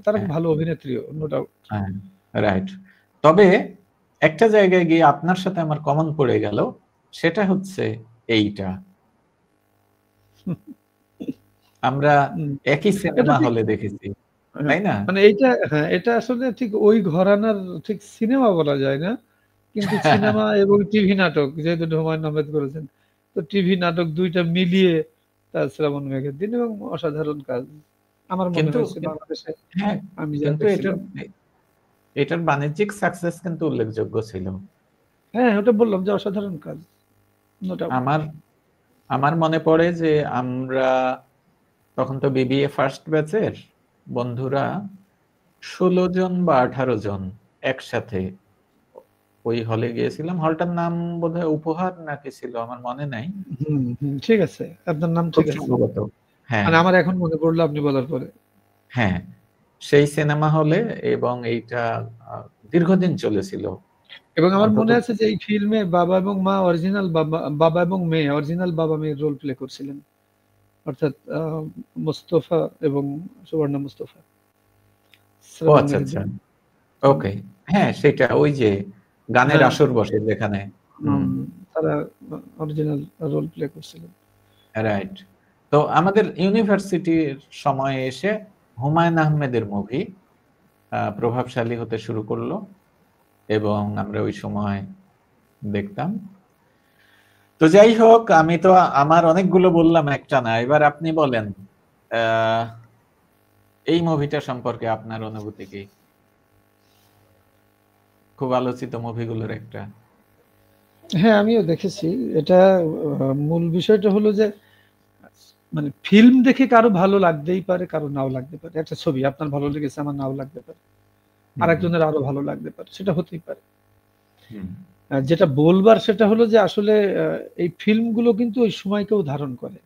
তারা হ্যাঁ, খুব ভালো অভিনেত্রীও, নো ডাউট। হ্যাঁ, রাইট। তবে একটা জায়গায় গিয়ে আপনার সাথে আমার কমন পড়ে গেল, সেটা হচ্ছে এইটা আমরা হুম। একই এটা সিনেমা ঠিক, হলে দেখেছি, হ্যাঁ, তাই না? মানে এইটা, হ্যাঁ, এটা আসলে ঠিক ওই ঘরানার ঠিক সিনেমা বলা যায় না। কিন্তু সিনেমা এবং টিভি নাটক যেহেতু হুমায়ূন আহমেদ করেছেন। তো টিভি নাটক ২ টা মিলিয়ে তার 'শ্রাবণ মেঘের দিন' এবং অসাধারণ কাজ। আমার মনে কিন্তু হয়েছে বাংলাদেশে হ্যাঁ, আমি যা কিন্তু এটার দেখছিলাম। এটার বাণিজ্যিক সাকসেস কিন্তু উল্লেখযোগ্য ছিল। হ্যাঁ, ওটা বললাম যে অসাধারণ কাজ, নো ডাউট। আমার আমার মনে পড়ে যে আমরা তখন তো বিবিএ ফার্স্ট ব্যাচের বন্ধুরা ১৬ জন বা ১৮ জন একসাথে ওই হলে গিয়েছিলাম। হলটার নাম বোধহয় উপহার নাকি ছিল আমার মনে নাই। হুম, হুম, ঠিক আছে। আপনার নাম খুব ঠিক আছে। সম্ভবত। হ্যাঁ, মানে আমার এখন মনে পড়লো আপনি বলার পরে। হ্যাঁ। সেই সিনেমা হলে এবং এইটা আ দীর্ঘদিন চলেছিল। এবং আমার অন্তত মনে আছে যে এই ফিল্মে বাবা এবং মা অরিজিনাল বাবা এবং মেয়ে অরিজিনাল বাবা-মেয়ের রোল প্লে করছিলেন। অর্থাৎ মোস্তফা এবং সুবর্ণা মুস্তফা। ও 'শ্রাবণ আচ্ছা, মেঘের আচ্ছা। দিন'। হুম। ওকে। হ্যাঁ, সেটা ওই যে গানের হ্যাঁ, আসর বসে যেখানে। হুম, হুম, তারা অরিজিনাল রোল প্লে করছিলেন। রাইট। তো আমাদের ইউনিভার্সিটির সময়ে এসে হুমায়ূন আহমেদের মুভি প্রভাবশালী হতে শুরু করলো এবং আমরা ওই সময় দেখতাম। তো যাই হোক আমি তো আমার অনেকগুলো বললাম একটানা। এবার আপনি বলেন আ এই মুভিটা সম্পর্কে আপনার অনুভূতি কি? খুব আলোচিত মুভিগুলোর একটা। হ্যাঁ, আমিও দেখেছি। এটা মূল বিষয়টা হলো যে মানে ফিল্ম দেখে কারো ভালো লাগতেই পারে, কারো নাও লাগতে পারে। একটা ছবি আপনার ভালো লেগেছে, আমার নাও লাগতে পারে। হুম, আরেকজনের আরো ভালো লাগতে পারে। সেটা হতেই পারে। হুম, যেটা বলবার সেটা হলো যে আসলে এই ফিল্মগুলো কিন্তু ওই সময়কেও ধারণ করে।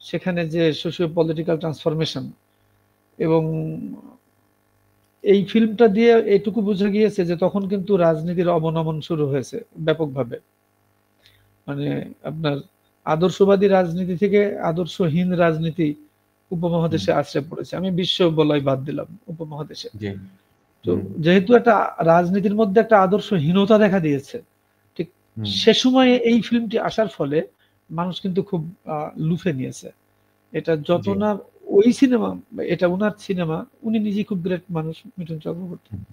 সেখানে যে সোশিও পলিটিক্যাল ট্রান্সফরমেশন এবং এই ফিল্মটা দিয়ে এটুকু বোঝা গিয়েছে যে তখন কিন্তু রাজনীতির অবনমন শুরু হয়েছে ব্যাপকভাবে। মানে আপনার আদর্শবাদী রাজনীতি থেকে আদর্শহীন রাজনীতি হুম, উপমহাদেশে আছড়ে পড়েছে। আমি বিশ্ব বলাই বাদ দিলাম, উপমহাদেশে। জি, তো হুম, যেহেতু একটা রাজনীতির মধ্যে একটা আদর্শহীনতা দেখা দিয়েছে, ঠিক হুম, সে সময়ে এই ফিল্মটি আসার ফলে মানুষ কিন্তু খুব লুফে নিয়েছে। এটা যত জি, না ওই সিনেমা, এটা উনার সিনেমা, উনি নিজেই খুব গ্রেট মানুষ মিঠুন চক্রবর্তী। হুম,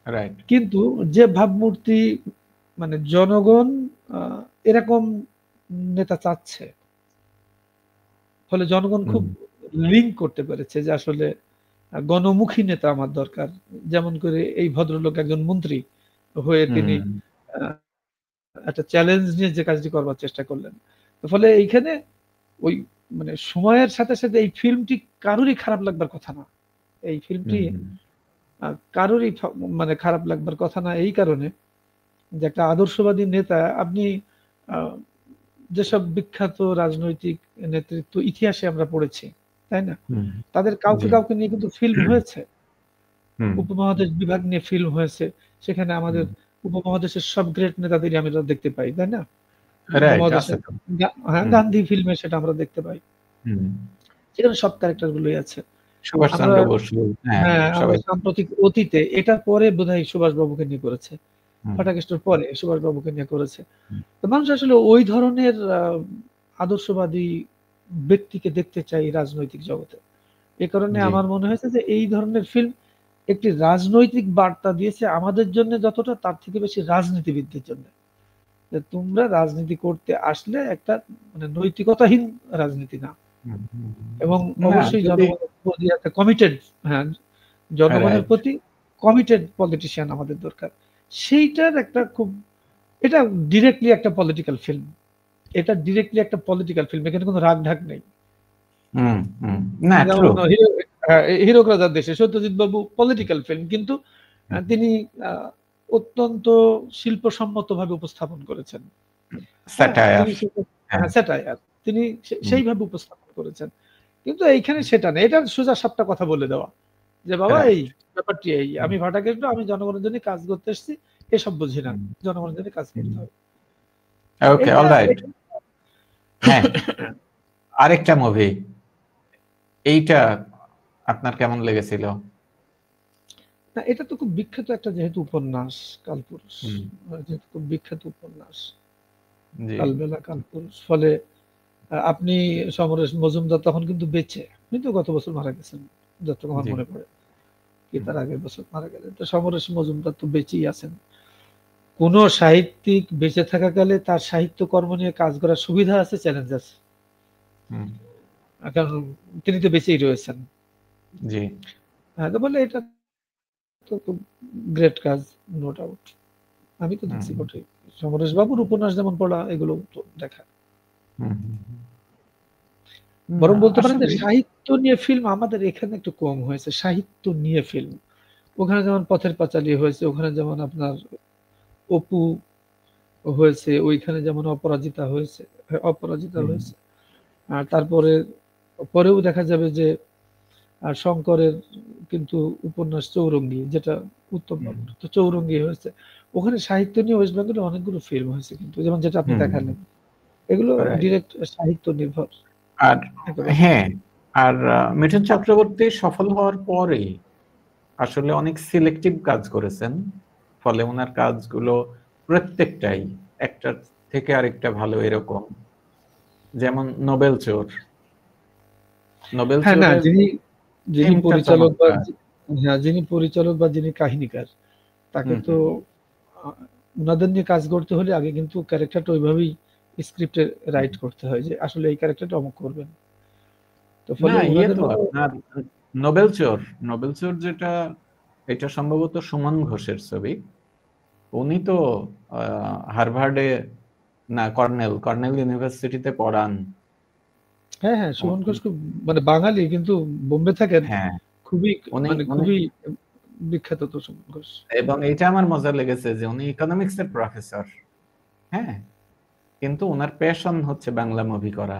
রাইট। কিন্তু যে ভাবমূর্তি মানে জনগণ এরকম নেতা চাচ্ছে, ফলে জনগণ খুব হুম, লিঙ্ক করতে পেরেছে যে আসলে গণমুখী নেতা আমার দরকার। যেমন করে এই ভদ্রলোক একজন মন্ত্রী হয়ে তিনি হুম, আ একটা চ্যালেঞ্জ নিয়ে যে কাজটি করবার চেষ্টা করলেন। ফলে এইখানে ওই মানে সময়ের সাথে, সাথে এই ফিল্মটি কারোরই খারাপ লাগবার কথা না। এই ফিল্মটি হুম, কারোরই মানে খারাপ লাগবার কথা না এই কারণে যে একটা আদর্শবাদী নেতা আপনি আ যেসব বিখ্যাত রাজনৈতিক নেতৃত্ব ইতিহাসে আমরা পড়েছি, তাই না? হুম, তাদের কাউকে, জি। কাউকে নিয়ে কিন্তু ফিল্ম হয়েছে। হুম, উপমহাদেশ বিভাগ নিয়ে ফিল্ম হয়েছে। সেখানে আমাদের হুম, উপমহাদেশের সব গ্রেট নেতাদেরই আমরা দেখতে পাই, তাই না? রাইট আছে উপমহাদেশের তো। হ্যাঁ, হুম, গান্ধী ফিল্মে সেটা আমরা দেখতে পাই। হুম। সেখানে সব ক্যারেক্টার গুলোই আছে। আমরা সুভাষচন্দ্র বসু, হ্যাঁ, হ্যাঁ, আমরা সবাই। সাম্প্রতিক অতীতে এটার পরে বোধহয় সুভাষবাবুকে নিয়ে করেছে। হুম, হটাকেস্টের পরে সুভাষবাবুকে নিয়ে করেছে। হুম, তো মানুষ আসলে ওই ধরনের আদর্শবাদী ব্যক্তিকে দেখতে চায় এই রাজনৈতিক জগতে। এ কারণে জি, আমার মনে হয়েছে যে এই ধরনের ফিল্ম একটি রাজনৈতিক বার্তা দিয়েছে আমাদের জন্য যতটা তার থেকে বেশি রাজনীতিবিদদের জন্য। যে তোমরা রাজনীতি করতে আসলে একটা মানে নৈতিকতাহীন রাজনীতি না। হুম, হুম, এবং না অবশ্যই যদি জনগণের প্রতি একটা কমিটেড হ্যাঁ, জনগণের রাইট। প্রতি কমিটেড পলিটিশিয়ান আমাদের দরকার। সেইটার একটা খুব এটা ডিরেক্টলি একটা পলিটিক্যাল ফিল্ম। এটা ডিরেক্টলি একটা পলিটিক্যাল ফিল্ম। এখানে কোন রাগ-ঢাক নেই। হুম, হুম। না ট্রু। যেমন হিরো হীরক রাজার দেশে সত্যজিৎ বাবু পলিটিক্যাল ফিল্ম কিন্তু হুম, তিনি আ অত্যন্ত শিল্পসম্মতভাবে উপস্থাপন করেছেন। হ্যাঁ? স্যাটায়ার। তিনি সেটা হ্যাঁ। হ্যাঁ, স্যাটায়ার। তিনি হুম, সেইভাবে উপস্থাপন করেছেন। কিন্তু এইখানে সেটা না। এটা সোজা সাপটা কথা বলে দেওয়া। যে বাবা এই রাইট। ব্যাপারটি এই। হুম, আমি ভাটাকেন্দ্র আমি জনগণের জন্য কাজ করতে এসেছি। এসব বুঝি না। হুম, জনগণের জন্য কাজ হুম। করতে হবে। ওকে, এইটা অলরাইট। হ্যাঁ, আরেকটা মুভি। এইটা আপনার কেমন লেগেছিল? না এটা তো খুব বিখ্যাত একটা যেহেতু উপন্যাস 'কালপুরুষ'। হুম, যেহেতু খুব বিখ্যাত উপন্যাস। জি, 'কালবেলা কালপুরুষ'। ফলে আপনি সমরেশ মজুমদার তখন কিন্তু বেঁচে। উনি তো গত বছর মারা গেছেন। যতটুকু আমার জি। মনে পড়ে। কি হুম, তার আগের বছর মারা গেলেন। তো সমরেশ মজুমদার তো বেঁচেই আছেন। কোন সাহিত্যিক বেঁচে থাকাকালে তার সাহিত্য কর্ম নিয়ে কাজ করার সুবিধা আছে, চ্যালেঞ্জ আছে। হুম, কারণ তিনি তো বেঁচেই রয়েছেন। জি। হ্যাঁ, তো বলে এটা তো খুব গ্রেট কাজ, নো ডাউট। আমি তো হুম, দেখছি বটেই। সমরেশ বাবুর উপন্যাস যেমন পড়া এগুলো তো দেখা। হুম, হুম, হুম। না বরং বলতে পারেন যে আসলে সাহিত্য নিয়ে ফিল্ম আমাদের এখানে একটু কম হয়েছে। সাহিত্য নিয়ে ফিল্ম। ওখানে যেমন পথের পাঁচালী হয়েছে, ওখানে যেমন আপনার অপু হয়েছে, ওইখানে যেমন অপরাজিতা হয়েছে অপরাজিতা হুম, হয়েছে। আর তারপরে পরেও দেখা যাবে যে শঙ্করের কিন্তু উপন্যাস 'চৌরঙ্গী' যেটা উত্তম হুম, বাবুর। তো 'চৌরঙ্গী' হয়েছে। ওখানে সাহিত্য নিয়ে ওয়েস্ট বেঙ্গলে অনেকগুলো ফিল্ম হয়েছে কিন্তু। যেমন যেটা আপনি হুম, দেখালেন। এগুলো রাইট। ডিরেক্ট সাহিত্য নির্ভর আর একেবারে। হ্যাঁ, আর মিঠুন চক্রবর্তী সফল হওয়ার পরে আসলে অনেক সিলেক্টিভ কাজ করেছেন। ফলে উনার কাজগুলো প্রত্যেকটাই একটার থেকে আরেকটা ভালো এরকম। যেমন 'নোবেল চোর'। 'নোবেল হ্যাঁ, না চোরের' যিনি থিমটা পরিচালক বা চমৎকার। হ্যাঁ, যিনি পরিচালক বা যিনি কাহিনীকার তাকে হুম, তো হুম। আ উনাদের নিয়ে কাজ করতে হলে আগে কিন্তু ক্যারেক্টারটা ওইভাবেই স্ক্রিপ্টে হুম। রাইট করতে হয় যে আসলে এই ক্যারেক্টারটা অমুক করবেন। তো না ফলে ইয়ে উনাদের তো মতো আপনার 'নোবেল চোর', 'নোবেল চোর' যেটা এটা সম্ভবত সুমন ঘোষের ছবি। উনি তো আ হার্ভার্ডে না কর্নেল ইউনিভার্সিটিতে পড়ান। হ্যাঁ, হ্যাঁ, সুমন উনি ঘোষ খুব মানে বাঙালি কিন্তু বোম্বে থাকেন। হ্যাঁ, খুবই উনি মানে উনি খুবই বিখ্যাত তো সুমন ঘোষ। এবং এইটা আমার মজা লেগেছে যে উনি ইকোনমিক্স এর প্রফেসর। হ্যাঁ? কিন্তু উনার প্যাশন হচ্ছে বাংলা মুভি করা।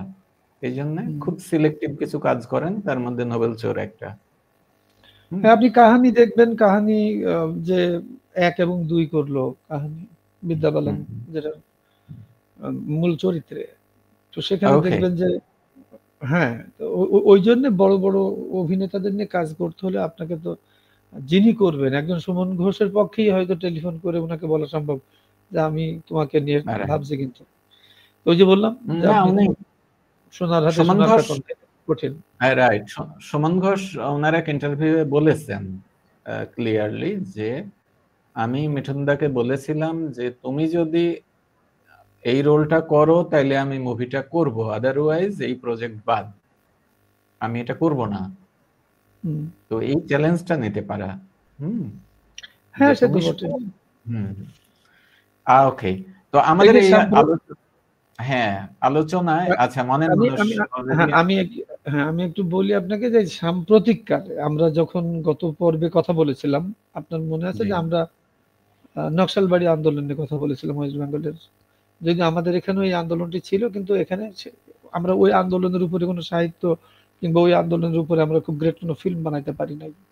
এইজন্যে হুম। খুব সিলেক্টিভ কিছু কাজ করেন। তার মধ্যে 'নোবেল চোর' একটা। হুম? হ্যাঁ, আপনি কাহানি দেখবেন, কাহানি যে ১ এবং ২ করলো কাহানি বিদ্যা বালান হুম, হুম। যেটা মূল চরিত্রে। তো সেখানে ওকে। দেখবেন যে হ্যাঁ, তো ঐজন্যে বড়, বড় অভিনেতাদের নিয়ে কাজ করতে হলে আপনাকে তো যিনি করবেন একজন সুমন ঘোষের পক্ষেই হয়তো টেলিফোন করে উনাকে বলা সম্ভব যে, "আমি তোমাকে নিয়ে রাইট। ভাবছি কিন্তু।" তো ওই যে বললাম যে, না আপনি তো উনি সোনার হাতে সুমন সোনার ঘোষ খাতন কঠিন। রাইট। সুমন ঘোষ উনার এক ইন্টারভিউ এ বলেছেন ক্লিয়ারলি যে আমি মিঠুনদাকে বলেছিলাম যে তুমি যদি এই রোলটা করো তাইলে আমি মুভিটা করব, আদারওয়াইজ এই প্রজেক্ট বাদ, আমি এটা করব না। তো এই চ্যালেঞ্জটা নিতে পারা, হ্যাঁ, যে সে তো তুমি বটে। হুম ওকে। তো এই আমাদের যে এই সাম্প্রতিক হ্যাঁ আলোচনায় আচ্ছা মনের আমি মানুষ আমি already হ্যাঁ, আমি একটু বলি আপনাকে যে সাম্প্রতিক কালে আমরা যখন গত পর্বে কথা বলেছিলাম, আপনার মনে আছে জি যে আমরা নকশালবাড়ি আন্দোলনের কথা বলেছিলাম ওয়েস্ট বেঙ্গলের। যদি আমাদের এখানেও এই আন্দোলনটি ছিল, কিন্তু এখানে আমরা ওই আন্দোলনের উপরে কোনো সাহিত্য কিংবা ওই আন্দোলনের উপরে আমরা খুব গ্রেট কোনো ফিল্ম বানাইতে পারি নাই, জি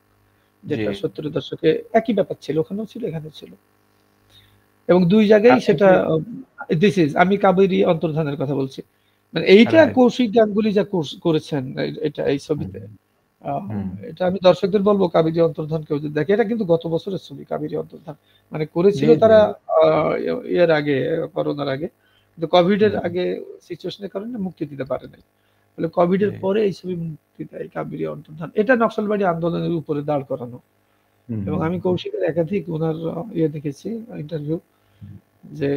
যেটা 70-এর দশকে একই ব্যাপার ছিল, ওখানেও ছিল এখানেও ছিল, এবং দুই জায়গায় আপনি সেটা কি দিস ইজ আমি কাবেরী অন্তর্ধানের কথা বলছি। মানে এইটা রাইট কৌশিক গাঙ্গুলি যা করেছেন এটা এই ছবিতে, হুম এটা আমি দর্শকদের বলবো কাবেরী অন্তর্ধান কেউ যদি দেখে, এটা কিন্তু গত বছরের ছবি কাবেরী অন্তর্ধান, মানে জি করেছিল জি তারা এর আগে, করোনার আগে, কিন্তু কোভিড এর হুম আগে সিচুয়েশনের কারণে মুক্তি দিতে পারে নাই। ফলে কোভিড এর জি পরে এই ছবি মুক্তি দেয় কাবেরী অন্তর্ধান। এটা নকশালবাড়ি আন্দোলনের উপরে দাঁড় করানো, এবং আমি কৌশিকের একাধিক ওনার দেখেছি ইন্টারভিউ, যে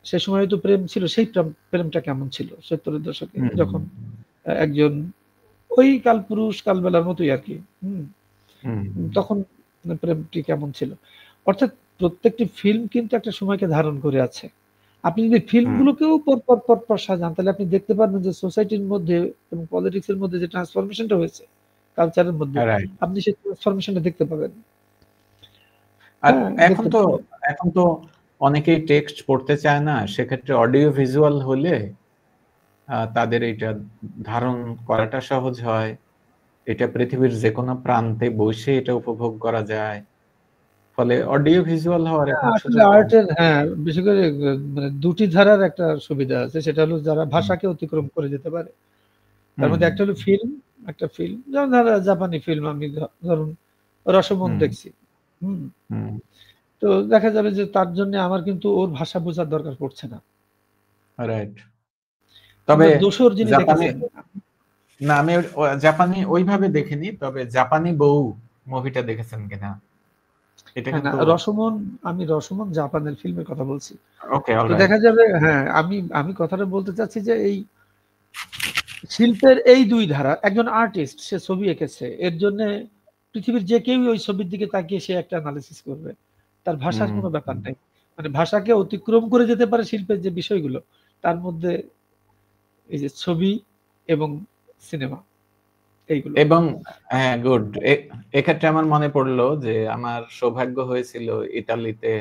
সে সময় তো প্রেম ছিল, সেই প্রেমটা কেমন ছিল 70-এর দশকে, যখন একজন ওই কালপুরুষ কালবেলার মতোই আর কি, তখন প্রেমটি কেমন ছিল। অর্থাৎ প্রত্যেকটি ফিল্ম কিন্তু একটা সময়কে ধারণ করে আছে। আপনি যদি ফিল্মগুলোকেও পর সাজান, তাহলে আপনি দেখতে পারবেন যে সোসাইটির মধ্যে এবং পলিটিক্স এর মধ্যে যে ট্রান্সফরমেশনটা হয়েছে কালচারের মধ্যে, রাইট। আপনি সেই ট্রান্সফরমেশনটা দেখতে পাবেন। আর হ্যাঁ, এখন দেখতে তো পাবেন। এখন তো অনেকেই টেক্সট পড়তে চায় না, সেক্ষেত্রে অডিও ভিজুয়াল হলে তাদের এটা ধারণ করাটা সহজ হয়। এটা পৃথিবীর যে কোনো প্রান্তে বসে এটা উপভোগ করা যায়। ফলে অডিও ভিজুয়াল হওয়ার এখন আসলে সুযোগ কম। আর্টের, হ্যাঁ, বিশেষ করে মানে দুটি ধারার একটা সুবিধা আছে, সেটা হলো যারা হুম ভাষাকে অতিক্রম করে যেতে পারে। তার হুম মধ্যে একটা হলো ফিল্ম, একটা ফিল্ম যেমন ধরো জাপানি ফিল্ম, আমি ধরুন রসমন হুম দেখছি। হুম। হুম তো দেখা যাবে যে তার জন্য আমার কিন্তু ওর ভাষা বোঝার দরকার পড়ছে না। রাইট। তবে কিংবা দোসর যিনি জাপানি, দেখেছেন, না আমি জাপানি ওইভাবে দেখিনি, তবে জাপানি বউ মুভিটা দেখেছেন কিনা এটা হ্যাঁ, না কিন্তু রসমন, আমি রসমন জাপানের ফিল্মের কথা বলছি। ওকে তো অলরাইট। দেখা যাবে, হ্যাঁ, আমি কথাটা বলতে চাচ্ছি যে এই শিল্পের এই দুই ধারা, একজন আর্টিস্ট সে ছবি এঁকেছে, এর জন্য পৃথিবীর যে কেউই ওই ছবির দিকে তাকিয়ে সে একটা অ্যানালিসিস করবে, তার ভাষার হুম কোনো ব্যাপার নেই। মানে ভাষাকে অতিক্রম করে যেতে পারে শিল্পের যে বিষয়গুলো, তার মধ্যে এই যে ছবি এবং সিনেমা, এইগুলো। এবং হ্যাঁ গুড। এক্ষেত্রে আমার মনে পড়লো যে আমার সৌভাগ্য হয়েছিল ইতালিতে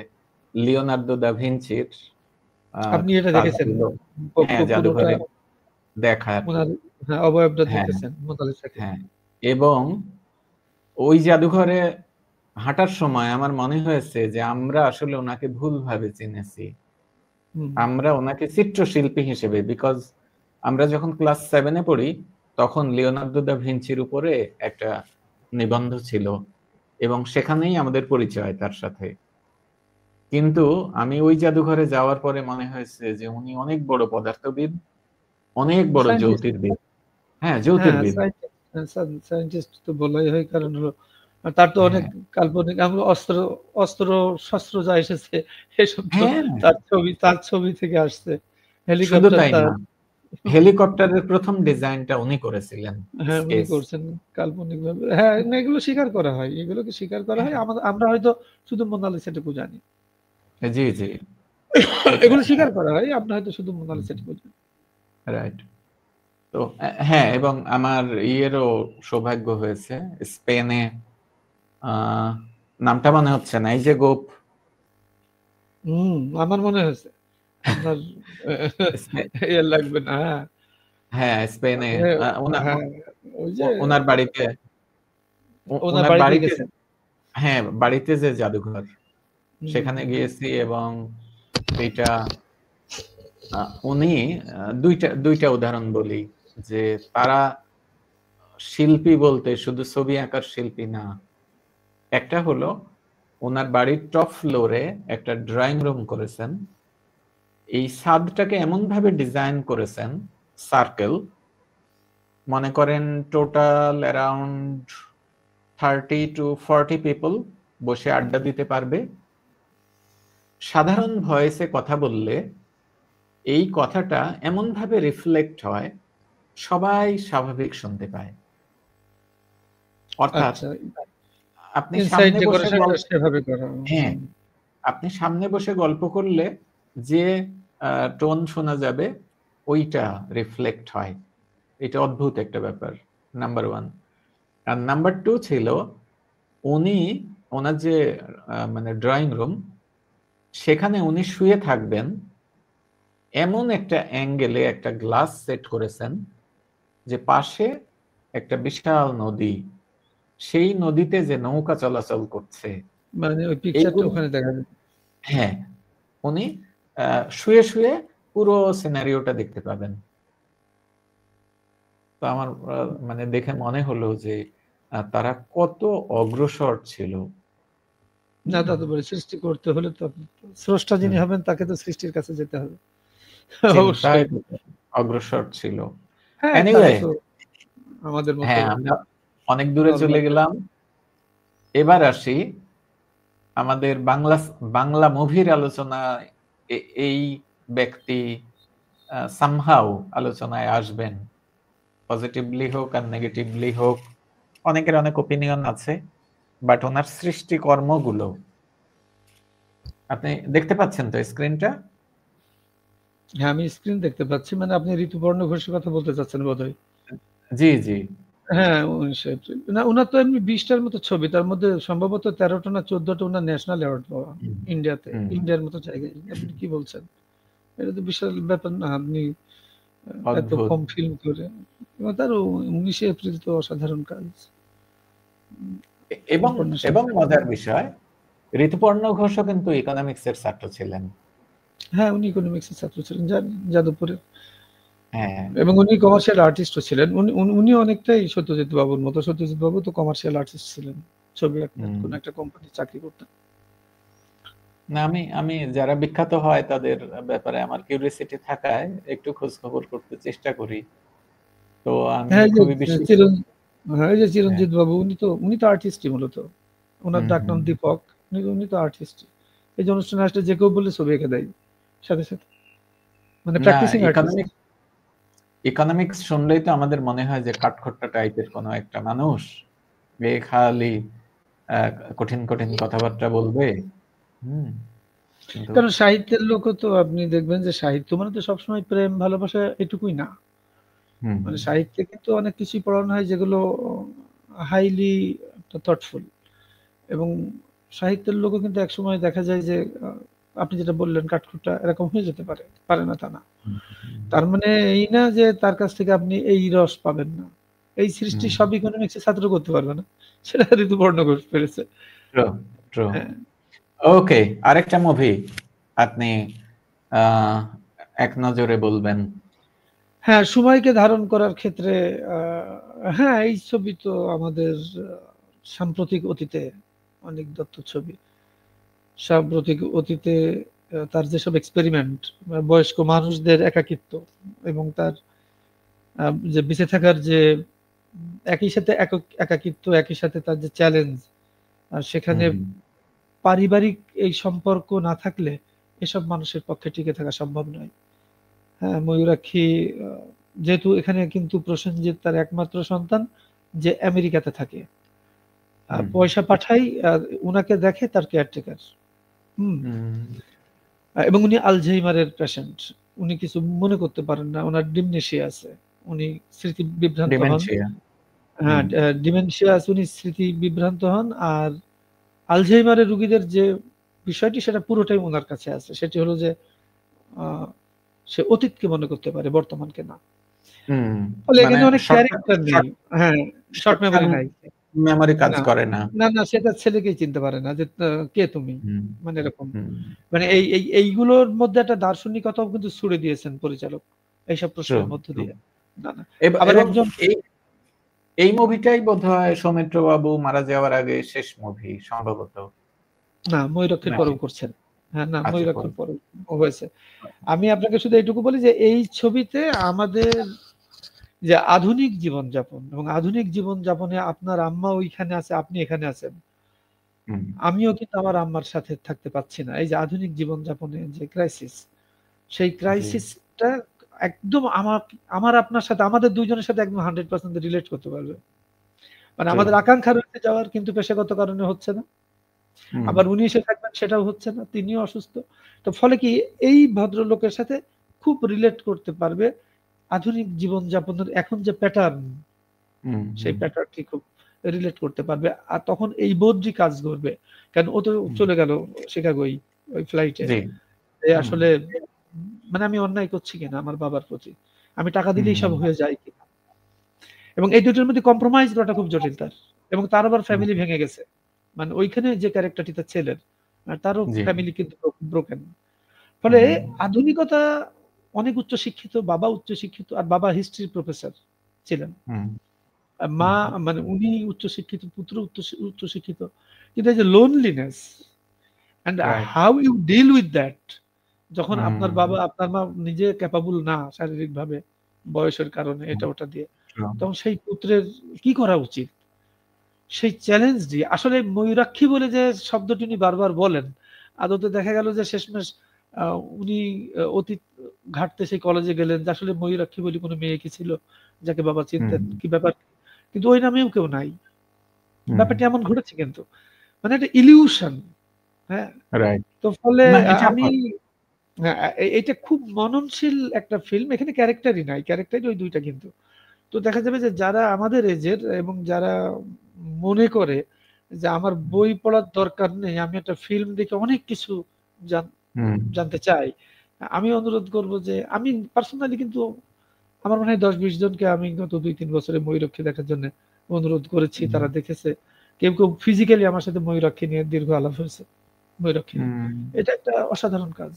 লিওনার্দো দা ভিঞ্চির আপনি এটা দেখেছেন, কাজগুলো হ্যাঁ পুরোটা জাদুঘরে দেখার। ওনার, হ্যাঁ, অবয়বটা হ্যাঁ দেখেছেন মোনালিসাকে। হ্যাঁ এবং ওই জাদুঘরে হাঁটার সময় আমার মনে হয়েছে যে আমরা আসলে ওনাকে ভুলভাবে চিনেছি। হুম, আমরা ওনাকে চিত্রশিল্পী হিসেবে, বিকজ আমরা যখন ক্লাস 7-এ পড়ি তখন লিওনার্দো দা ভিঞ্চির উপরে একটা নিবন্ধ ছিল এবং সেখানেই আমাদের পরিচয় তার সাথে। কিন্তু আমি ওই জাদুঘরে যাওয়ার পরে মনে হয়েছে যে উনি অনেক বড় পদার্থবিদ, অনেক বড় সায়েন্টিস্ট। জ্যোতির্বিদ। হ্যাঁ হ্যাঁ, জ্যোতির্বিদ। সায়েন্টিস্ট তো বলাই হয়, কারণ হলো তার তো অনেক হ্যাঁ কাল্পনিক, আমরা অস্ত্র শস্ত্র যা এসেছে এসব তো হ্যাঁ তার ছবি থেকে আসছে। শুধু হেলিকপ্টার তাই তার, না, হেলিকপ্টারের প্রথম ডিজাইনটা উনি করেছিলেন হ্যাঁ, উনি স্কেচ। করছেন কাল্পনিকভাবে। হ্যাঁ, না, এগুলো স্বীকার করা হয়। এগুলোকে স্বীকার করা হয়। আমরা হয়তো শুধু মোনালিসাটুকু জানি। জি জি এটা এগুলো স্বীকার করা হয়। আমরা হয়তো শুধু মোনালিসাটুকু জানি। রাইট। তো হ্যাঁ এবং আমার ইয়েরও সৌভাগ্য হয়েছে স্পেনে, আহ, নামটা মনে হচ্ছে না, এই যে গোপ আমার মনে হয়েছে। আপনার স্পে- ইয়ে লাগবে না। হ্যাঁ, হ্যাঁ স্পেনে আপনি, হ্যাঁ, ওই যে ওনার বাড়িতে ওনার ওনার বাড়িতে বাড়িতে গেছেন। হ্যাঁ বাড়িতে যে জাদুঘর হুম, সেখানে গিয়েছি এবং এটা উনি দুইটা দুইটা উদাহরণ বলি যে তারা শিল্পী বলতে শুধু ছবি আঁকার শিল্পী না। একটা হলো ওনার বাড়ির টপ ফ্লোরে একটা ড্রয়িং রুম করেছেন, এই ছাদটাকে এমন ভাবে ডিজাইন করেছেন সার্কেল, মনে করেন টোটাল অ্যারাউন্ড 30 to 40 পিপল বসে আড্ডা দিতে পারবে সাধারণ ভয়েসে কথা বললে এই কথাটা এমন ভাবে রিফ্লেক্ট হয়, সবাই স্বাভাবিক শুনতে পায়। অর্থাৎ আচ্ছা, আপনি ইনসাইড সামনে বসে ডেকোরেশনটা সেভাবে করা। হ্যাঁ, আপনি সামনে বসে গল্প করলে যে টোন শোনা যাবে ওইটা রিফ্লেক্ট হয়। এটা অদ্ভুত একটা ব্যাপার, নাম্বার 1। আর নাম্বার 2 ছিল, উনি ওনার যে মানে ড্রয়িং রুম, সেখানে উনি শুয়ে থাকবেন এমন একটা অ্যাঙ্গেলে একটা গ্লাস সেট করেছেন যে পাশে একটা বিশাল নদী, সেই নদীতে যে নৌকা চলাচল করছে, মানে ওই পিকচারটা এইগুলো ওখানে দেখা যায়। হ্যাঁ, উনি শুয়ে শুয়ে পুরো সিনারিওটা দেখতে পাবেন। তো আমার মানে দেখে মনে হলো যে তারা কত অগ্রসর ছিল। না, তা তো বলে সৃষ্টি করতে হলে তো স্রষ্টা যিনি হুম, হবেন তাকে তো সৃষ্টির কাছে যেতে হবে। চিন্তায় অবশ্যই। অগ্রসর ছিল। হ্যাঁ, তারা এনিওয়ে, তো আমাদের মতো হ্যাঁ, আমরা অনেক দূরে চলে নরমাল। গেলাম। এবার আসি আমাদের বাংলা মুভির আলোচনা। এই ব্যক্তি সামহাউ আলোচনায় আসবেন, পজিটিভলি হোক আর নেগেটিভলি হোক। অনেকের অনেক ওপিনিয়ন আছে, বাট ওনার সৃষ্টি কর্মগুলো আপনি দেখতে পাচ্ছেন তো স্ক্রিনটা? হ্যাঁ, আমি স্ক্রিন দেখতে পাচ্ছি। মানে আপনি ঋতুপর্ণ ঘোষের কথা বলতে চাচ্ছেন বোধহয়। জি, জি। হ্যাঁ, 19 এপ্রিল। না, উনার তো এমনি 20 টার মতো ছবি। তার মধ্যে সম্ভবত 13 টা না 14 টা উনার ন্যাশনাল অ্যাওয়ার্ড পাওয়া হুম, ইন্ডিয়াতে। হুম, ইন্ডিয়ার মতো জায়গায়। আপনি কি বলছেন? এটা তো বিশাল ব্যাপার না? আপনি এত অদ্ভুত। কম ফিল্ম করে। এবং তার 19 এপ্রিল তো অসাধারণ কাজ। এবং উপন্যাসের। এবং মজার বিষয়, ঋতুপর্ণ ঘোষও কিন্তু ইকোনমিক্স এর ছাত্র ছিলেন। হ্যাঁ, উনি ইকোনমিক্সের ছাত্র ছিলেন যাদবপুরের। হ্যাঁ। এবং উনি কমার্শিয়াল আর্টিস্টও ছিলেন। উনি অনেকটাই সত্যজিৎ বাবুর মতো। সত্যজিৎ বাবু তো কমার্শিয়াল আর্টিস্ট ছিলেন। ছবি আঁকতেন, হুম। কোন একটা কোম্পানির চাকরি করতেন। না, আমি আমি যারা বিখ্যাত হয় তাদের ব্যাপারে আমার কিউরিওসিটি থাকায় একটু খোঁজ খবর করতে চেষ্টা করি। তো আমি হ্যাঁ, এই খুবই যে বিশেষ। হ্যাঁ, এই যে হ্যাঁ, চিরঞ্জিত বাবু উনি তো আর্টিস্টই মূলত। উনার হুম, হুম। ডাকনাম দীপক। উনি তো আর্টিস্টই। এই যে অনুষ্ঠানে আসলে যে কেউ বললে ছবি এঁকে দেয় সাথে, সাথে। মানে না, প্র্যাকটিসিং আর্টিস্ট। ইকোনমিক্স শুনলেই তো আমাদের মনে হয় যে কাঠখোট্টা টাইপের কোনো একটা মানুষ, যে খালি আহ, কঠিন কঠিন কথাবার্তা বলবে। হুম, কিন্তু কারণ সাহিত্যের লোকও তো আপনি দেখবেন যে সাহিত্য মানে তো সবসময় প্রেম ভালোবাসা এটুকুই না। হুম, মানে সাহিত্যে কিন্তু অনেক কিছুই পড়ানো হয় যেগুলো হাইলি থটফুল। এবং সাহিত্যের লোকও কিন্তু একসময় দেখা যায় যে আপনি যেটা বললেন কাঠখোট্টা এরকম হয়ে যেতে পারে। পারে না তা না। হুম, হুম, তার মানে এই না যে তার কাছ থেকে আপনি এই রস পাবেন না। এই সৃষ্টি হুম। সব ইকোনমিক্সের ছাত্র করতে পারবে না। সেটা ঋতুপর্ণ ঘোষ পেরেছে। True, true. হ্যাঁ। ওকে, আরেকটা মুভি আপনি আহ, এক নজরে বলবেন। হ্যাঁ, সময়কে ধারণ করার ক্ষেত্রে হ্যাঁ, এই ছবি তো আমাদের সাম্প্রতিক অতীতে অনেক দত্ত ছবি। সাম্প্রতিক অতীতে তার যেসব এক্সপেরিমেন্ট, বয়স্ক মানুষদের একাকিত্ব এবং তার যে বেঁচে থাকার যে একই সাথে একাকিত্ব, একই সাথে তার যে চ্যালেঞ্জ, আর সেখানে হুম, পারিবারিক এই সম্পর্ক না থাকলে এসব মানুষের পক্ষে টিকে থাকা সম্ভব নয়। হ্যাঁ, ময়ূরাক্ষী যেহেতু এখানে কিন্তু প্রসেনজিৎ তার একমাত্র সন্তান যে আমেরিকাতে থাকে। হুম, পয়সা পাঠায় আর উনাকে দেখে তার কেয়ারটেকার। হুম? হুম। এবং উনি আলঝেইমারের পেশেন্ট। উনি কিছু মনে করতে পারেন না। উনার ডিমনেশিয়া আছে। উনি স্মৃতি বিভ্রান্ত হন। ডিমেনশিয়া। হ্যাঁ, হুম, ডিমেনশিয়া আছে, উনি স্মৃতি বিভ্রান্ত হন। আর আলঝেইমারের রোগীদের যে বিষয়টি সেটা পুরোটাই উনার কাছে আছে। সেটি হলো যে আ সে অতীতকে মনে করতে পারে, বর্তমানকে না। হুম। ফলে মানে এখানে অনেক শর্ট ক্যারেক্টার নেই। শর্ট হ্যাঁ, শর্ট শর্ট মেমোরি টার্ম নাই। মেমোরি কাজ না, করে না। না, সে তার ছেলেকেই চিনতে পারে না যে কে তুমি? হুম, মানে এরকম। হুম। মানে এইগুলোর মধ্যে একটা দার্শনিকতাও কিন্তু ছুড়ে দিয়েছেন পরিচালক। এইসব ট্রু, প্রশ্নের মধ্য ট্রু। দিয়ে। না, না। আবার এবং একজন এই এই মুভিটাই বোধহয় সৌমিত্র বাবু মারা যাওয়ার আগে শেষ মুভি সম্ভবত। না, ময়ূরাক্ষীর নাকি? পরেও করছেন। হ্যাঁ, না, আচ্ছা, ময়ূরাক্ষীর পরেও হয়েছে। আমি আপনাকে শুধু এইটুকু বলি যে এই ছবিতে আমাদের যে আধুনিক জীবনযাপন এবং আধুনিক জীবনযাপনে আপনার আম্মা ওইখানে আছে, আপনি এখানে আছেন। হুম, আমিও কিন্তু আমার আম্মার সাথে থাকতে পারছি না। এই যে আধুনিক জীবনযাপনে যে ক্রাইসিস, সেই জি, ক্রাইসিসটা একদম আমার আপনার সাথে, আমাদের ২ জনের সাথে একদম 100% রিলেট করতে পারবে। মানে ট্রু। আমাদের আকাঙ্ক্ষা রয়েছে যাওয়ার, কিন্তু পেশাগত কারণে হচ্ছে না। হুম, আবার উনি এসে থাকবেন, সেটাও হচ্ছে না। তিনিও অসুস্থ। তো ফলে কি, এই ভদ্রলোকের সাথে খুব রিলেট করতে পারবে। আধুনিক জীবনযাপনের এখন যে প্যাটার্ন, হুম, সেই হুম, প্যাটার্নটি খুব রিলেট করতে পারবে। আর তখন এই বোধটি কাজ করবে। কারণ ও তো হুম, চলে গেল শিকাগোয় ওই ফ্লাইটে। জি, যে হুম, আসলে মানে আমি অন্যায় করছি কিনা আমার বাবার প্রতি। আমি টাকা দিলেই হুম, সব হয়ে যায় কিনা। এবং এই দুটোর মধ্যে কম্প্রোমাইজ করাটা খুব জটিল তার। এবং তার আবার হুম, ফ্যামিলি ভেঙে গেছে। মানে ওইখানে যে ক্যারেক্টারটি তার ছেলের, তারও জি, ফ্যামিলি কিন্তু ব্রোকেন। ফলে হুম, আধুনিকতা, অনেক উচ্চ শিক্ষিত, বাবা উচ্চ শিক্ষিত, আর বাবা হিস্ট্রির প্রফেসর ছিলেন। হুম, মা, হুম, মানে উনি উচ্চ শিক্ষিত, পুত্র উচ্চ শিক্ষিত। কিন্তু এই যে loneliness and right. How you deal with that, যখন আপনার হুম, বাবা, আপনার মা নিজে ক্যাপাবল না শারীরিকভাবে, বয়সের কারণে হুম, এটা ওটা দিয়ে, ট্রু। তখন সেই পুত্রের কি করা উচিত? সেই চ্যালেঞ্জটি আসলে ময়ূরাক্ষী বলে যে শব্দটি উনি বারবার বলেন, আদতে দেখা গেল যে শেষমেশ আ উনি অতীত ঘাঁটতে সেই কলেজে গেলেন যে আসলে ময়ূরাক্ষী বলে কোনো মেয়ে কি ছিল যাকে বাবা হুম, চিনতেন? কি ব্যাপার? কিন্তু ওই নামেও কেউ নাই। হুম, ব্যাপারটি এমন ঘটেছে কিন্তু। মানে একটা ইলিউশন, হ্যাঁ? রাইট। তো ফলে না এটা আমি, হ্যাঁ, এইটা খুব মননশীল একটা ফিল্ম। এখানে ক্যারেক্টারই নাই। ক্যারেক্টারই ওই ২ টা কিন্তু। তো দেখা যাবে যে যারা আমাদের এজের এবং যারা মনে করে যে আমার বই পড়ার দরকার নেই, আমি একটা ফিল্ম দেখে অনেক কিছু জান হুম, জানতে চাই। আমি অনুরোধ করব যে, আমি পার্সোনালি কিন্তু আমার মনে হয় ১০-২০ জনকে আমি গত ২-৩ বছরে ময়ূরপঙ্খী দেখার জন্য অনুরোধ করেছি। হুম, তারা দেখেছে। কেউ ফিজিক্যালি আমার সাথে ময়ূরাক্ষী নিয়ে দীর্ঘ আলাপ হয়েছে। ময়ূরাক্ষী নিয়ে। হুম। এটা একটা অসাধারণ কাজ।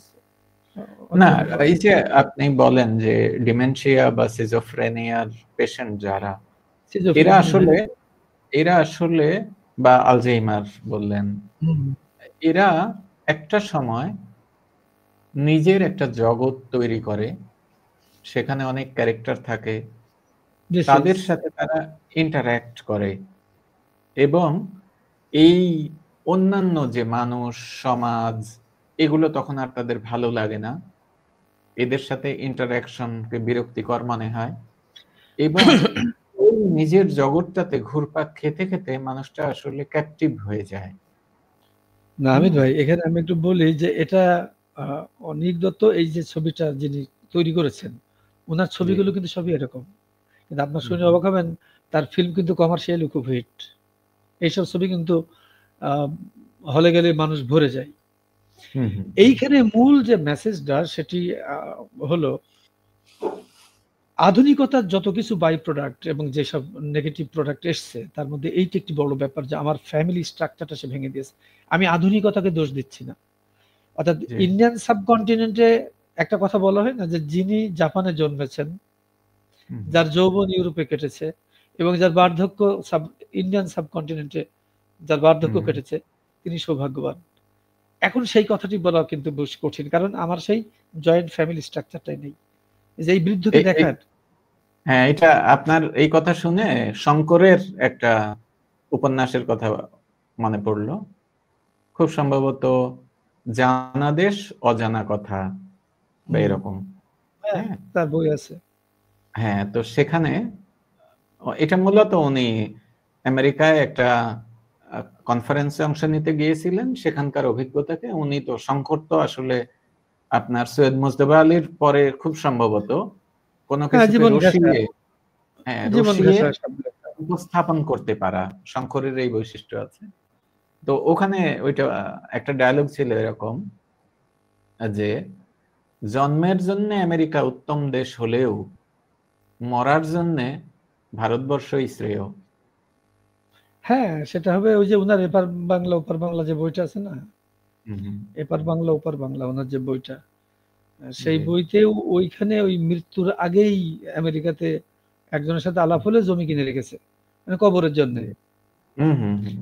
অ না, অতুলনীয় কাজ। এই যে আপনি বলেন যে ডিমেনশিয়া বা সিজোফ্রেনিয়ার পেশেন্ট যারা, এরা সিজোফ্রেনিয়া, হ্যাঁ। আসলে এরা আসলে বা আলঝেইমার বললেন, হুম। এরা একটা সময় নিজের একটা জগৎ তৈরি করে। সেখানে অনেক ক্যারেক্টার থাকে। দিস ইজ তাদের সাথে তারা ইন্টারঅ্যাক্ট করে এবং এই অন্যান্য যে মানুষ, সমাজ এগুলো তখন আর তাদের ভালো লাগে না। এদের সাথে ইন্টারঅ্যাকশনকে বিরক্তিকর মনে হয় এবং ওই নিজের জগৎটাতে ঘুরপাক খেতে মানুষটা আসলে ক্যাপটিভ হয়ে যায়। না, হামিদ হুম? ভাই, এখানে আমি একটু বলি যে এটা আ অনিক দত্ত এই যে ছবিটা যিনি তৈরি করেছেন, উনার জি। ছবিগুলো কিন্তু সবই এরকম। কিন্তু আপনার হুম, শুনে হুম। অবাক হবেন, তার ফিল্ম কিন্তু কমার্শিয়ালি খুব হিট। এইসব ছবি কিন্তু আ হলে গেলে মানুষ ভরে যায়। হুম, হুম, হুম। এইখানে মূল যে মেসেজটা সেটি আ হলো, আধুনিকতার যত কিছু বাই প্রোডাক্ট এবং যেসব নেগেটিভ প্রোডাক্ট এসছে, তার মধ্যে এইটা একটি বড় ব্যাপার যে আমার ফ্যামিলি স্ট্রাকচারটা সে ভেঙে দিয়েছে। আমি আধুনিকতাকে দোষ দিচ্ছি না। অর্থাৎ জি। ইন্ডিয়ান সাবকন্টিনেন্টে একটা কথা বলা হয় না যে যিনি জাপানে জন্মেছেন, হুম, যার যৌবন ইউরোপে কেটেছে এবং যার বার্ধক্য ইন্ডিয়ান সাবকন্টিনেন্টে যার বার্ধক্য হুম। কেটেছে, তিনি সৌভাগ্যবান। এখন সেই কথাটি বলা কিন্তু বেশ কঠিন। কারণ আমার সেই জয়েন্ট ফ্যামিলি স্ট্রাকচারটাই নেই। যে এই বৃদ্ধকে এই এই দেখার, হ্যাঁ, এটা আপনার এই কথা শুনে শঙ্করের একটা উপন্যাসের কথা মনে পড়ল। খুব সম্ভবত 'জানা দেশ অজানা কথা' বা হুম, এরকম। হ্যাঁ, হ্যাঁ? তার বই আছে। হ্যাঁ, তো সেখানে এটা মূলত উনি আমেরিকায় একটা আ কনফারেন্সে অংশ নিতে গিয়েছিলেন। সেখানকার অভিজ্ঞতাকে উনি তো শঙ্কর তো আসলে আপনার সৈয়দ মুজতবা আলীর পরে খুব সম্ভবত কোন হ্যাঁ, কিছুকে জীবন ঘেঁষা, রসিয়ে হ্যাঁ, জীবন রসিয়ে ঘেঁষা সব লেখা। উপস্থাপন করতে পারা। শঙ্করের এই বৈশিষ্ট্য আছে। তো ওখানে ওইটা একটা ডায়ালগ ছিল এরকম যে, "জন্মের জন্যে আমেরিকা উত্তম দেশ হলেও মরার জন্যে ভারতবর্ষই শ্রেয়।" হ্যাঁ, সেটা হবে ওই যে উনার এপার বাংলা ওপার বাংলা যে বইটা আছে না? হুম, হুম। এপার বাংলা ওপার বাংলা উনার যে বইটা। সেই জি, বইতেও ওইখানে ওই মৃত্যুর আগেই আমেরিকাতে একজনের সাথে আলাপ হলে জমি কিনে রেখেছে। মানে কবরের জন্যে। জি। হুম, হুম, হুম।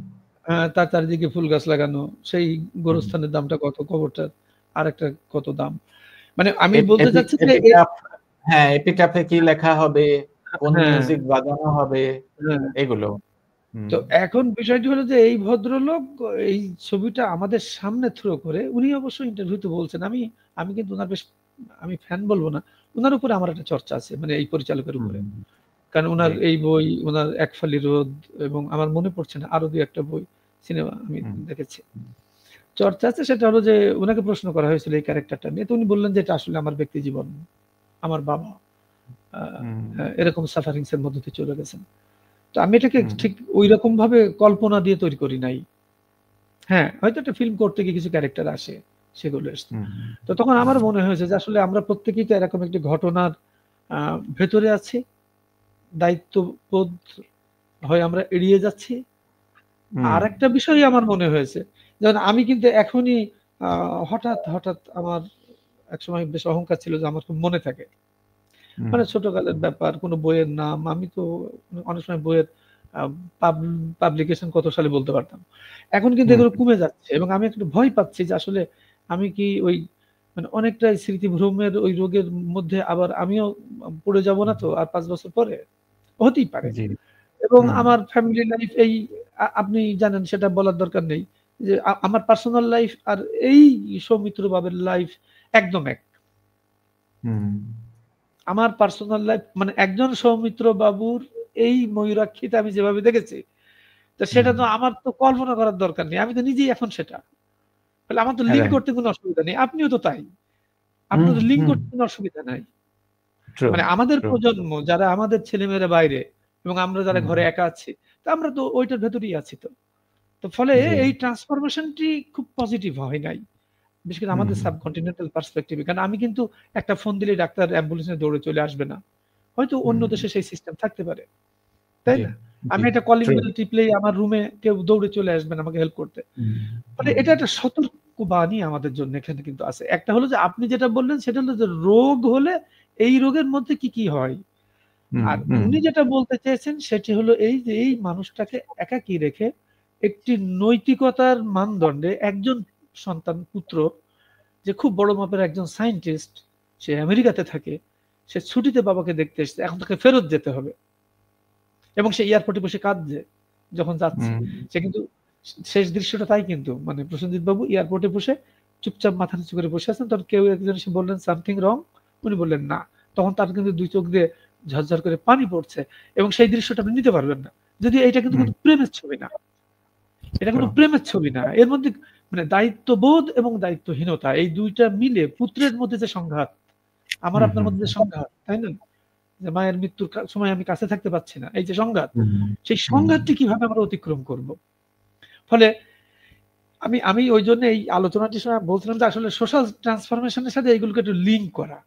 তার চারিদিকে ফুল গাছ লাগানো। সেই হুম। গোরস্থানের দামটা কত, কবরটার আরেকটা কত দাম। মানে আমি এপ বলতে এপি চাচ্ছি যে এপিটাফ হ্যাঁ, এপিটাফে কি লেখা হবে, কোন হ্যাঁ, মিউজিক বাজানো হবে হ্যাঁ। এগুলো। হুম, তো এখন বিষয়টি হলো যে এই ভদ্রলোক এই ছবিটা আমাদের সামনে থ্রো করে, উনি অবশ্য ইন্টারভিউতে বলছেন, আমি কিন্তু উনার বেশ, আমি ফ্যান বলবো না, উনার উপরে আমার একটা চর্চা আছে, মানে এই পরিচালকের হুম, উপরে। হুম, কারণ উনার জি, এই বই, উনার এক ফালি রোদ, এবং আমার মনে পড়ছে না আরো ২-১ টা বই, সিনেমা আমি হুম, দেখেছি। হুম, চর্চা আছে, সেটা হলো যে উনাকে প্রশ্ন করা হয়েছিল এই ক্যারেক্টারটা নিয়ে। তো উনি বললেন যে, "এটা আসলে আমার ব্যক্তি জীবন। আমার বাবা আ হুম, এরকম সাফারিংস এর মধ্য দিয়ে চলে গেছেন।" তো আমি এটাকে হুম, ঠিক ঐরকম ভাবে কল্পনা দিয়ে তৈরি করি নাই। হ্যাঁ, হয়তো একটা ফিল্ম করতে গিয়ে কিছু ক্যারেক্টার আসে, সেগুলো এসছে। হুম, তো তখন হুম, আমার মনে হয়েছে যে আসলে আমরা প্রত্যেকেই তো এরকম একটি ঘটনার আ ভেতরে আছি। দায়িত্ববোধ হয় আমরা এড়িয়ে যাচ্ছি। হুম, আরেকটা বিষয় আমার মনে হয়েছে, যেমন আমি কিন্তু এখনই আ হঠাৎ আমার একসময় বেশ অহংকার ছিল যে আমার খুব মনে থাকে। হুম, মানে ছোটকালের ব্যাপার, কোন বইয়ের নাম আমি তো অনেক সময় বইয়ের আ পাব পাবলিকেশন কত সালে বলতে পারতাম। এখন কিন্তু হুম, এগুলো কমে যাচ্ছে এবং আমি একটু ভয় পাচ্ছি যে আসলে আমি কি ওই, মানে অনেকটাই স্মৃতিভ্রমের ওই রোগের মধ্যে আবার আমিও পড়ে যাব না তো আর ৫ বছর পরে? হতেই পারে। জি, এবং হুম, আমার ফ্যামিলি লাইফ এই, আপনি জানেন সেটা বলার দরকার নেই। যে আমার পার্সোনাল লাইফ আর এই সৌমিত্র বাবের লাইফ একদম এক। হুম, আমার পার্সোনাল লাইফ মানে একজন সৌমিত্র বাবুর এই ময়ূরাক্ষীতে আমি যেভাবে দেখেছি, তো সেটা হুম, তো আমার তো কল্পনা করার দরকার নেই। আমি তো নিজেই এখন সেটা। তাহলে আমার তো লিঙ্ক রাইট। করতে কোনো অসুবিধা নেই। আপনিও তো তাই। হুম, আপনার তো লিঙ্ক হুম, করতে কোনো অসুবিধা নাই। ট্রু, মানে আমাদের ট্রু। প্রজন্ম যারা আমাদের ছেলেমেয়েরা বাইরে এবং আমরা যারা হুম, ঘরে একা আছি, তো আমরা তো ঐটার ভেতরেই আছি তো। তো ফলে জি, এই ট্রান্সফরমেশনটি খুব পজিটিভ হয় নাই। বিশেষ করে হুম, আমাদের সাবকন্টিনেন্টাল পার্সপেক্টিভ এ। কারণ আমি কিন্তু একটা ফোন দিলেই ডাক্তার অ্যাম্বুলেন্স নিয়ে দৌড়ে চলে আসবে না। হয়তো অন্য হুম, দেশে সেই সিস্টেম থাকতে পারে। তাই জি, না? জি, আমি একটা কলিং ট্রু। বেল টিপলেই আমার রুমে কেউ দৌড়ে চলে আসবেন আমাকে হেল্প করতে। হুম, ফলে হুম, এটা একটা সতর্কবাণী আমাদের জন্য এখানে কিন্তু আছে। একটা হলো যে আপনি যেটা বললেন সেটা হলো যে রোগ হলে এই রোগের মধ্যে কি হয়? হুম, আর হুম, উনি যেটা বলতে চেয়েছেন সেটি হলো এই যে এই মানুষটাকে একাকী রেখে একটি নৈতিকতার মানদণ্ডে একজন সন্তান পুত্র, যে খুব বড় মাপের একজন সায়েন্টিস্ট, সে আমেরিকাতে থাকে। সে ছুটিতে বাবাকে দেখতে এসেছে। এখন তাকে ফেরত যেতে হবে। এবং সে এয়ারপোর্টে বসে কাঁদছে যখন যাচ্ছে। হুম, সে কিন্তু শেষ দৃশ্যটা তাই কিন্তু। মানে প্রসেনজিৎ বাবু এয়ারপোর্টে বসে চুপচাপ মাথা নিচু করে বসে আছেন। তখন কেউ একজন এসে বললেন, "সামথিং রং?" উনি বললেন, "না।" তখন তার কিন্তু ২ চোখ দিয়ে ঝরঝর করে পানি পড়ছে এবং সেই দৃশ্যটা আপনি নিতে পারবেন না। যদিও এইটা কিন্তু হুম, কোনো প্রেমের ছবি না। এটা ট্রু। কোনো প্রেমের ছবি না। এর মধ্যে মানে দায়িত্ববোধ এবং দায়িত্বহীনতা এই ২ টা মিলে পুত্রের মধ্যে যে সংঘাত, আমার হুম, আপনার হুম, মধ্যে যে সংঘাত, তাই না? যে মায়ের মৃত্যুর সময় আমি কাছে থাকতে পারছি না। এই যে সংঘাত, হুম, সেই হুম, সংঘাতটি কিভাবে আমরা অতিক্রম করব? ফলে আমি ঐজন্য এই আলোচনাটির সময় বলছিলাম যে আসলে সোশ্যাল ট্রান্সফরমেশন এর সাথে এগুলোকে একটু লিঙ্ক করা।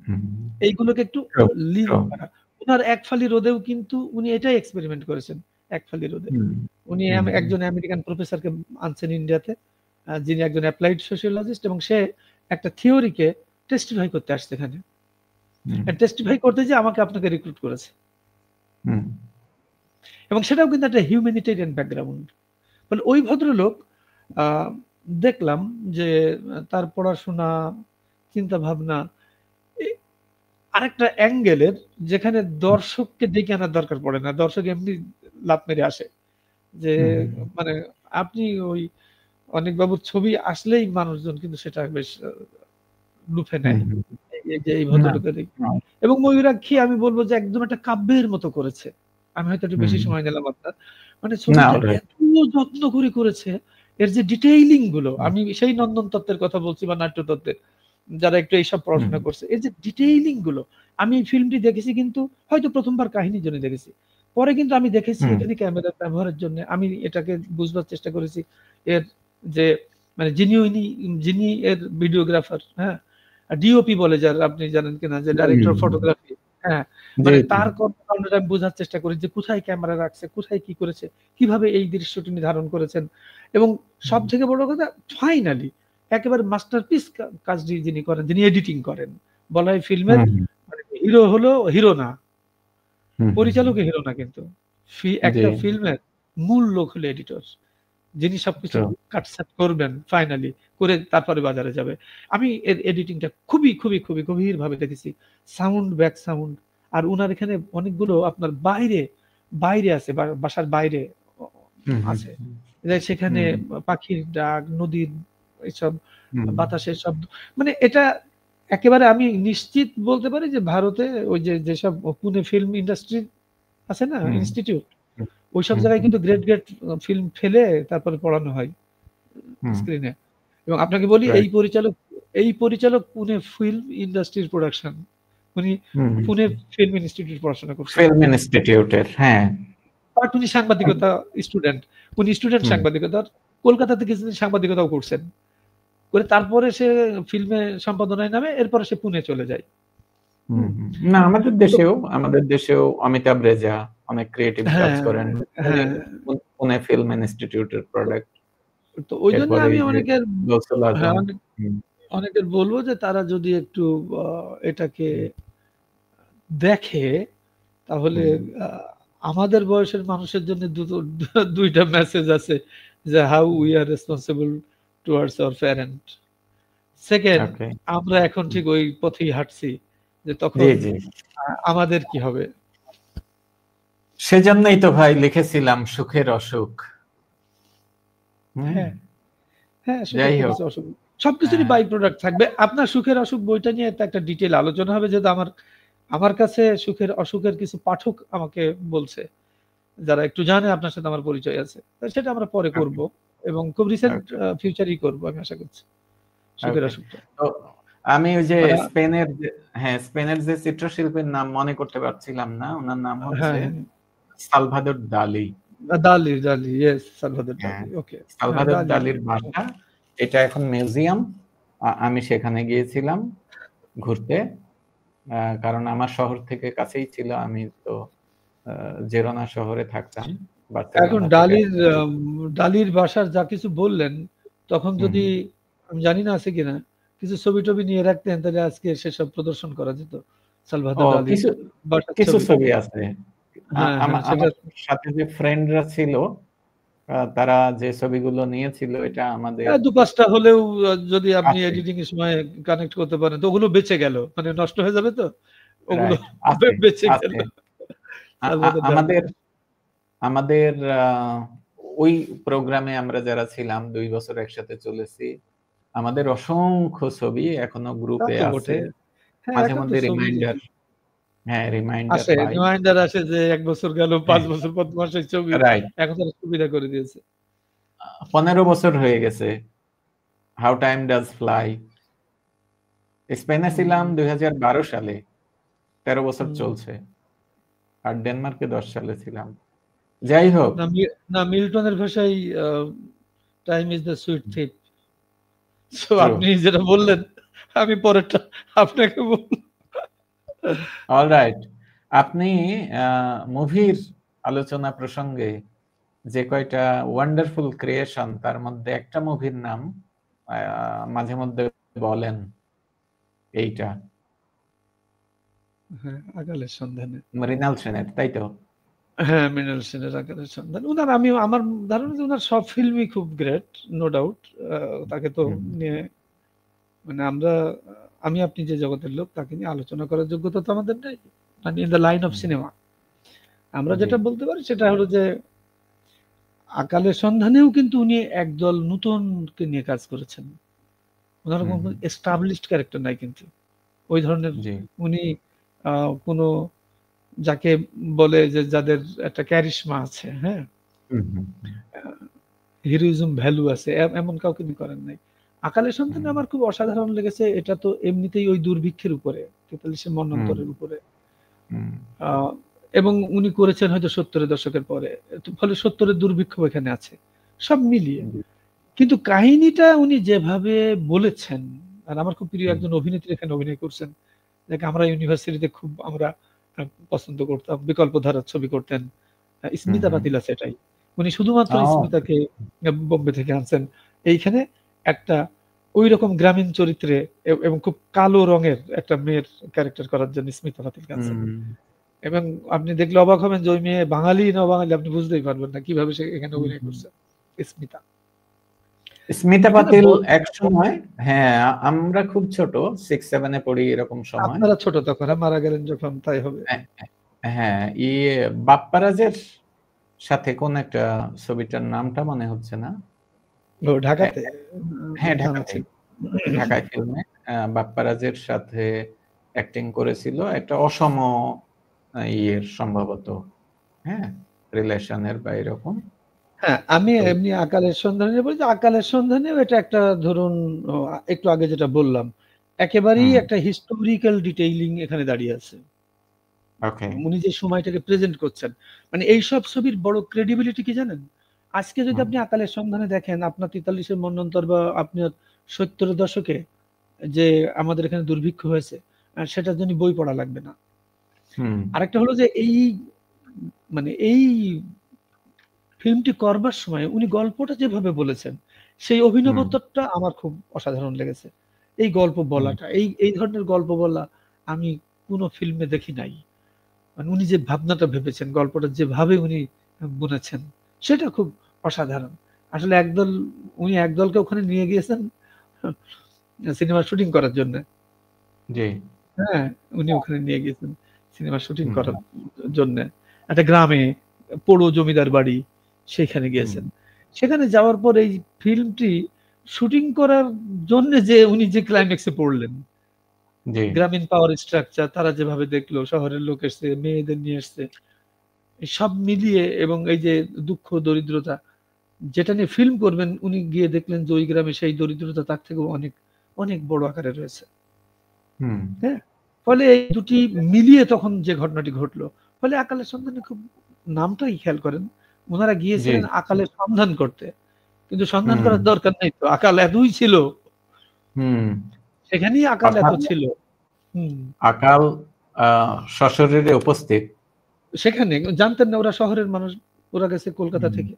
হুম, এইগুলোকে একটু ট্রু, লিঙ্ক ট্রু। করা। উনার 'এক ফালি রোদেও' কিন্তু উনি এটাই এক্সপেরিমেন্ট করেছেন। 'এক ফালি রোদে'। হুম, উনি হুম, একজন আমেরিকান প্রফেসরকে আনছেন ইন্ডিয়াতে। যিনি একজন অ্যাপ্লাইড সোশিওলজিস্ট এবং সে একটা থিওরিকে টেস্টিফাই করতে আসছে এখানে। হুম, টেস্টিফাই করতে যেয়ে আমাকে আপনাকে রিক্রুট করেছে। হুম, এবং সেটাও কিন্তু একটা হিউম্যানিটেরিয়ান ব্যাকগ্রাউন্ড। ফলে ওই ভদ্রলোক আ দেখলাম যে তার পড়াশোনা, চিন্তাভাবনা এ আরেকটা অ্যাঙ্গেলের, যেখানে দর্শককে ডেকে আনার দরকার পড়ে না। দর্শক এমনি লাফ মেরে আসে। যে হুম, মানে আপনি ওই অনিক বাবুর ছবি আসলেই মানুষজন কিন্তু সেটা বেশ লুফে হুম, নেয়। হুম, এই যে এই না, ভদ্রলোকের না, এবং ময়ূরাক্ষী আমি বলব যে একদম একটা কাব্যের মতো করেছে। আমি হয়তো একটু বেশি হুম, সময় নিলাম আপনার। মানে না, ছবিটা অলরাইট। এত যত্ন করে করেছে। এর যে ডিটেইলিং গুলো, হুম, আমি সেই নন্দন তত্ত্বের কথা বলছি বা নাট্যতত্ত্বের, যারা একটু এইসব হুম, পড়াশোনা করছে। এর যে ডিটেইলিং গুলো, আমি এই ফিল্মটি দেখেছি কিন্তু হয়তো ১ম বার কাহিনীর জন্য দেখেছি। পরে কিন্তু আমি দেখেছি হুম, এখানে ক্যামেরার ব্যবহারের জন্য আমি এটাকে বুঝবার চেষ্টা করেছি। এর যে মানে যিনি এর ভিডিওগ্রাফার, হ্যাঁ? ডিওপি বলে যার, আপনি জানেন কিনা, যে ডাইরেক্টর অফ হুম, ফটোগ্রাফি, হ্যাঁ? জি, মানে জি, তার কর্মকাণ্ডটা আমি বোঝার চেষ্টা করি যে কোথায় ক্যামেরা রাখছে, কোথায় কি করেছে, কিভাবে এই দৃশ্যটি উনি ধারণ করেছেন এবং হুম, সবথেকে বড় কথা ফাইনালি একেবারে মাস্টারপিস কাজটি যিনি করেন, যিনি এডিটিং করেন। বলা হয় ফিল্মের হুম, মানে হিরো হলো হিরো না, হুম, হুম, পরিচালকও হিরো না কিন্তু। জি, একটা ফিল্মের মূল লোক হলো এডিটর। যিনি সবকিছু ট্রু, কাটছাঁট করবেন ফাইনালি, করে তারপরে বাজারে যাবে। আমি এর এডিটিংটা খুবই গভীরভাবে দেখেছি। সাউন্ড, ব্যাক সাউন্ড আর উনার এখানে অনেকগুলো আপনার বাইরে বাইরে আছে, বাসার বাইরে আছে, সেখানে পাখির ডাক, নদীর এইসব, বাতাসের শব্দ, মানে এটা একেবারে আমি নিশ্চিত বলতে পারি যে ভারতে ওই যেসব পুনে ফিল্ম ইন্ডাস্ট্রি আছে না, ইনস্টিটিউট, ওইসব জায়গায় কিন্তু গ্রেট গ্রেট ফিল্ম ফেলে তারপরে পড়ানো হয় স্ক্রিনে। এবং আপনাকে বলি, এই পরিচালক পুনে ফিল্ম ইন্ডাস্ট্রির প্রোডাকশন, উনি পুনে ফিল্ম ইনস্টিটিউট পড়াশোনা করছেন, ফিল্ম ইনস্টিটিউটের। হ্যাঁ, বাট উনি সাংবাদিকতা স্টুডেন্ট, উনি স্টুডেন্ট সাংবাদিকতার, কলকাতাতে কিছুদিন সাংবাদিকতাও করছেন, করে তারপরে সে ফিল্মে সম্পাদনায় নামে, এরপরে সে পুনে চলে যায়। না, আমাদের দেশেও অমিতাভ রেজা অনেক ক্রিয়েটিভ কাজ করেন, পুনে ফিল্ম ইনস্টিটিউটের প্রোডাক্ট। তো ওই জন্য আমি অনেকের বলবো যে তারা যদি একটু এটাকে দেখে, তাহলে আমাদের বয়সের মানুষের জন্য দুইটা মেসেজ আছে, যে how we are responsible towards hour parent. Second, আমরা এখন ঠিক ওই পথেই হাঁটছি, যে তখন আমাদের কি হবে। সেজন্যই তো ভাই লিখেছিলাম সুখের অসুখ। হ্যাঁ, সবকিছুরই বাই প্রোডাক্ট থাকবে। আপনার সুখের অসুখ বইটা নিয়ে একটা ডিটেইল আলোচনা হবে, যেহেতু আমার কাছে সুখের অসুখের কিছু পাঠক আমাকে বলছে, যারা একটু জানে আপনার সাথে আমার পরিচয় আছে, সেটা আমরা পরে করব, এবং খুব রিসেন্ট ফিউচারই করব আমি আশা করছি সুখের অসুখটা। তো আমি ওই যে স্পেনের যে চিত্রশিল্পীর নাম মনে করতে পারছিলাম না, ওনার নাম হচ্ছে সালভাদর দালি। সালভাদর দালির বাসা, এটা এখন মিউজিয়াম। আমি সেখানে গিয়েছিলাম ঘুরতে, কারণ আমার শহর থেকে কাছেই ছিল, আমি তো জেরোনা শহরে থাকতাম। এখন ডালির বাসার যা কিছু বললেন, তখন যদি আমি জানি না আছে কিনা, কিছু ছবি টবি নিয়ে রাখতেন, তাহলে আজকে সেসব প্রদর্শন করা যেত। সালভাদর দালি কিছু ছবি আছে, আমার সাথে যে ফ্রেন্ডরা ছিল তারা যে ছবিগুলো নিয়েছিল, এটা আমাদের 2-5টা হলেও যদি আপনি এডিটিং এর সময় কানেক্ট করতে পারেন, তো ওগুলো বেঁচে গেল, মানে নষ্ট হয়ে যাবে তো, ওগুলো বেঁচে গেল। আমাদের ওই প্রোগ্রামে আমরা যারা ছিলাম 2 বছর একসাথে চলেছি, আমাদের অসংখ্য ছবি এখনো গ্রুপে আছে। মাঝে মধ্যে রিমাইন্ডার আসে যে 1 বছর গেল, 5 বছর পর মাসের ছবি, এখন তারা সুবিধা করে দিয়েছে। 15 বছর হয়ে গেছে। How time does fly. স্পেনে ছিলাম 2012 সালে, 13 বছর চলছে, আর ডেনমার্কে 10 সালে ছিলাম। যাই হোক, না, মিল্টনের ভাষায় time is the sweet থিপ। So আপনি যেটা বললেন, আমি পরেরটা আপনাকে বলবো। অলরাইট, আপনি মুভির আলোচনা প্রসঙ্গে যে কয়টা ওয়ান্ডারফুল ক্রিয়েশন, তার মধ্যে একটা মুভির নাম মাঝে মধ্যে বলেন, এইটা আকালের সন্ধানে, মৃণাল সেনের, তাই তো? হ্যাঁ, মৃণাল সেনের আকালের সন্ধান। আমার ধারণা যে ওনার সব ফিল্মই খুব গ্রেট, নো ডাউট। তাকে তো নিয়ে, মানে আমি আপনি যে জগতের লোক, তাকে নিয়ে আলোচনা করার যোগ্যতা তো আমাদের নেই, মানে in the line of cinema. আমরা যেটা বলতে পারি সেটা হলো যে আকালের সন্ধানেও কিন্তু উনি একদল নতুনকে নিয়ে কাজ করেছেন। ওনার কোনো এস্টাবলিশড ক্যারেক্টার নাই, কিন্তু ওই ধরনের উনি কোনো যাকে বলে যে যাদের একটা ক্যারিশমা আছে, হ্যাঁ, হিরোইজম ভ্যালু আছে, এমন কাউকে তিনি করেন নাই। আকালের সন্ধানে আমার খুব অসাধারণ লেগেছে, এটা তো এমনিতেই ওই দুর্ভিক্ষের উপরে, 43-এর মন্বন্তরের উপরে, এবং উনি করেছেন হয়তো 70-এর দশকের পরে, ফলে 70-এর দুর্ভিক্ষ এখানে আছে, সব মিলিয়ে। কিন্তু কাহিনীটা উনি যেভাবে বলেছেন, আর আমার খুব প্রিয় একজন অভিনেত্রী এখানে অভিনয় করছেন, যাকে আমরা ইউনিভার্সিটিতে খুব আমরা পছন্দ করতাম, বিকল্প ধারার ছবি করতেন, স্মিতা পাতিল আছে। এটাই উনি শুধুমাত্র স্মিতাকে বোম্বে থেকে আনছেন এইখানে একটা ওই রকম গ্রামীণ চরিত্রে, এবং খুব কালো রঙের একটা মেয়ের ক্যারেক্টার করার জন্য স্মিতা পাতিল আনছেন। এবং আপনি দেখলে অবাক হবেন যে ওই মেয়ে বাঙালি না বাঙালি আপনি বুঝতেই পারবেন না, কিভাবে সে এখানে অভিনয় করছে। স্মিতা পাতিল এক সময়, হ্যাঁ, আমরা খুব ছোট 6-7-এ পড়ি, এরকম সময়। আপনারা ছোট তখন, মারা গেলেন যখন, তাই হবে। হ্যাঁ, বাপ্পারাজের সাথে কোন একটা ছবিটার নামটা মনে হচ্ছে না। ও ঢাকাতে হ্যাঁ, থানা ঢাকাতে। ছিল। ঢাকায় ফিল্মে বাপ্পারাজের সাথে অ্যাক্টিং করেছিল একটা অসম ইয়ের সম্ভবত, হ্যাঁ, রিলেশনের বা এরকম। হ্যাঁ, আমি তো এমনি আকালের সন্ধানে বলি যে আকালের সন্ধানেও এটা একটা ধরুন একটু আগে যেটা বললাম, একেবারেই হুম, একটা হিস্টোরিক্যাল ডিটেইলিং এখানে দাঁড়িয়ে আছে। ওকে। উনি যে সময়টাকে প্রেজেন্ট করছেন। মানে এইসব ছবির বড় ক্রেডিবিলিটি কি জানেন? আজকে যদি হুম, আপনি আকালের সন্ধানে দেখেন আপনার ৪৩ এর মন্বন্তর বা আপনার ৭০ এর দশকে যে আমাদের এখানে দুর্ভিক্ষ হয়েছে, সেটার জন্য বই পড়া লাগবে না। হুম, আরেকটা হলো যে মানে এই ফিল্মটি করবার সময় উনি গল্পটা যেভাবে বলেছেন, সেই হুম, অভিনবত্বটা আমার খুব অসাধারণ লেগেছে। এই গল্প হুম, বলাটা, এই ধরনের গল্প বলা আমি কোনো ফিল্মে দেখি নাই। মানে উনি যে ভাবনাটা ভেবেছেন, গল্পটা যেভাবে উনি বুনেছেন, সেটা খুব অসাধারণ। আসলে উনি একদলকে ওখানে নিয়ে গিয়েছেন সিনেমা শুটিং করার জন্যে। জি, হ্যাঁ, উনি ওখানে নিয়ে গিয়েছেন সিনেমা শুটিং হুম, করার জন্যে। একটা গ্রামে, পোড়ো জমিদার বাড়ি, সেখানে হুম, গিয়েছেন। সেখানে যাওয়ার পর এই ফিল্মটি শুটিং করার জন্যে যে উনি যে ক্লাইম্যাক্স এ পড়লেন, জি, গ্রামীণ পাওয়ার স্ট্রাকচার তারা যেভাবে দেখলো, শহরের লোক এসছে, মেয়েদের নিয়ে এসছে। সব মিলিয়ে এবং এই যে দুঃখ দরিদ্রতা যেটা নিয়ে ফিল্ম করবেন উনি গিয়ে দেখলেন যে ওই গ্রামে সেই দরিদ্রতা তার থেকেও অনেক অনেক বড় আকারে রয়েছে। হুম, হ্যাঁ? ফলে এই দুটি মিলিয়ে তখন যে ঘটনাটি ঘটলো, ফলে আকালের সন্ধানে খুব নামটাই খেয়াল করেন। উনারা জি, গিয়েছিলেন আকালের সন্ধান করতে। কিন্তু সন্ধান হুম, করার দরকার নেই তো। আকাল এতই ছিল, হুম। সেখানেই আকাল এত অর্থাৎ ছিল। হুম। আকাল সশরীরে উপস্থিত। সেখানে জানতেন না ওরা শহরের মানুষ, ওরা গেছে কলকাতা হুম, থেকে।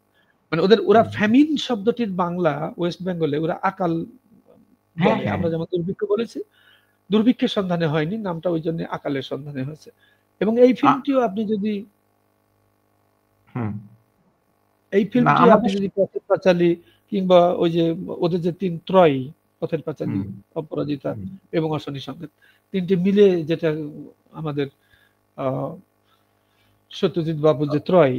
মানে ওরা হুম। ফ্যামিন শব্দটির বাংলা ওয়েস্ট বেঙ্গলে ওরা আকাল হ্যাঁ, বলে। হ্যাঁ। আমরা যেমন দুর্ভিক্ষ বলেছি, দুর্ভিক্ষের সন্ধানে হয়নি, নামটা ওইজন্য আকালের সন্ধানে হয়েছে। এবং আ হুম। এই না ফিল্মটিও আপনি আমাদের যদি পথের পাঁচালী কিংবা ওই যে ওদের যে ৩ ত্রয়ী, পথের পাঁচালী, হুম, অপরাজিতা হুম, এবং অশনি সংকেত, ৩ টে মিলে যেটা আমাদের আ সত্যজিৎ বাবুর যে ত্রয়ী,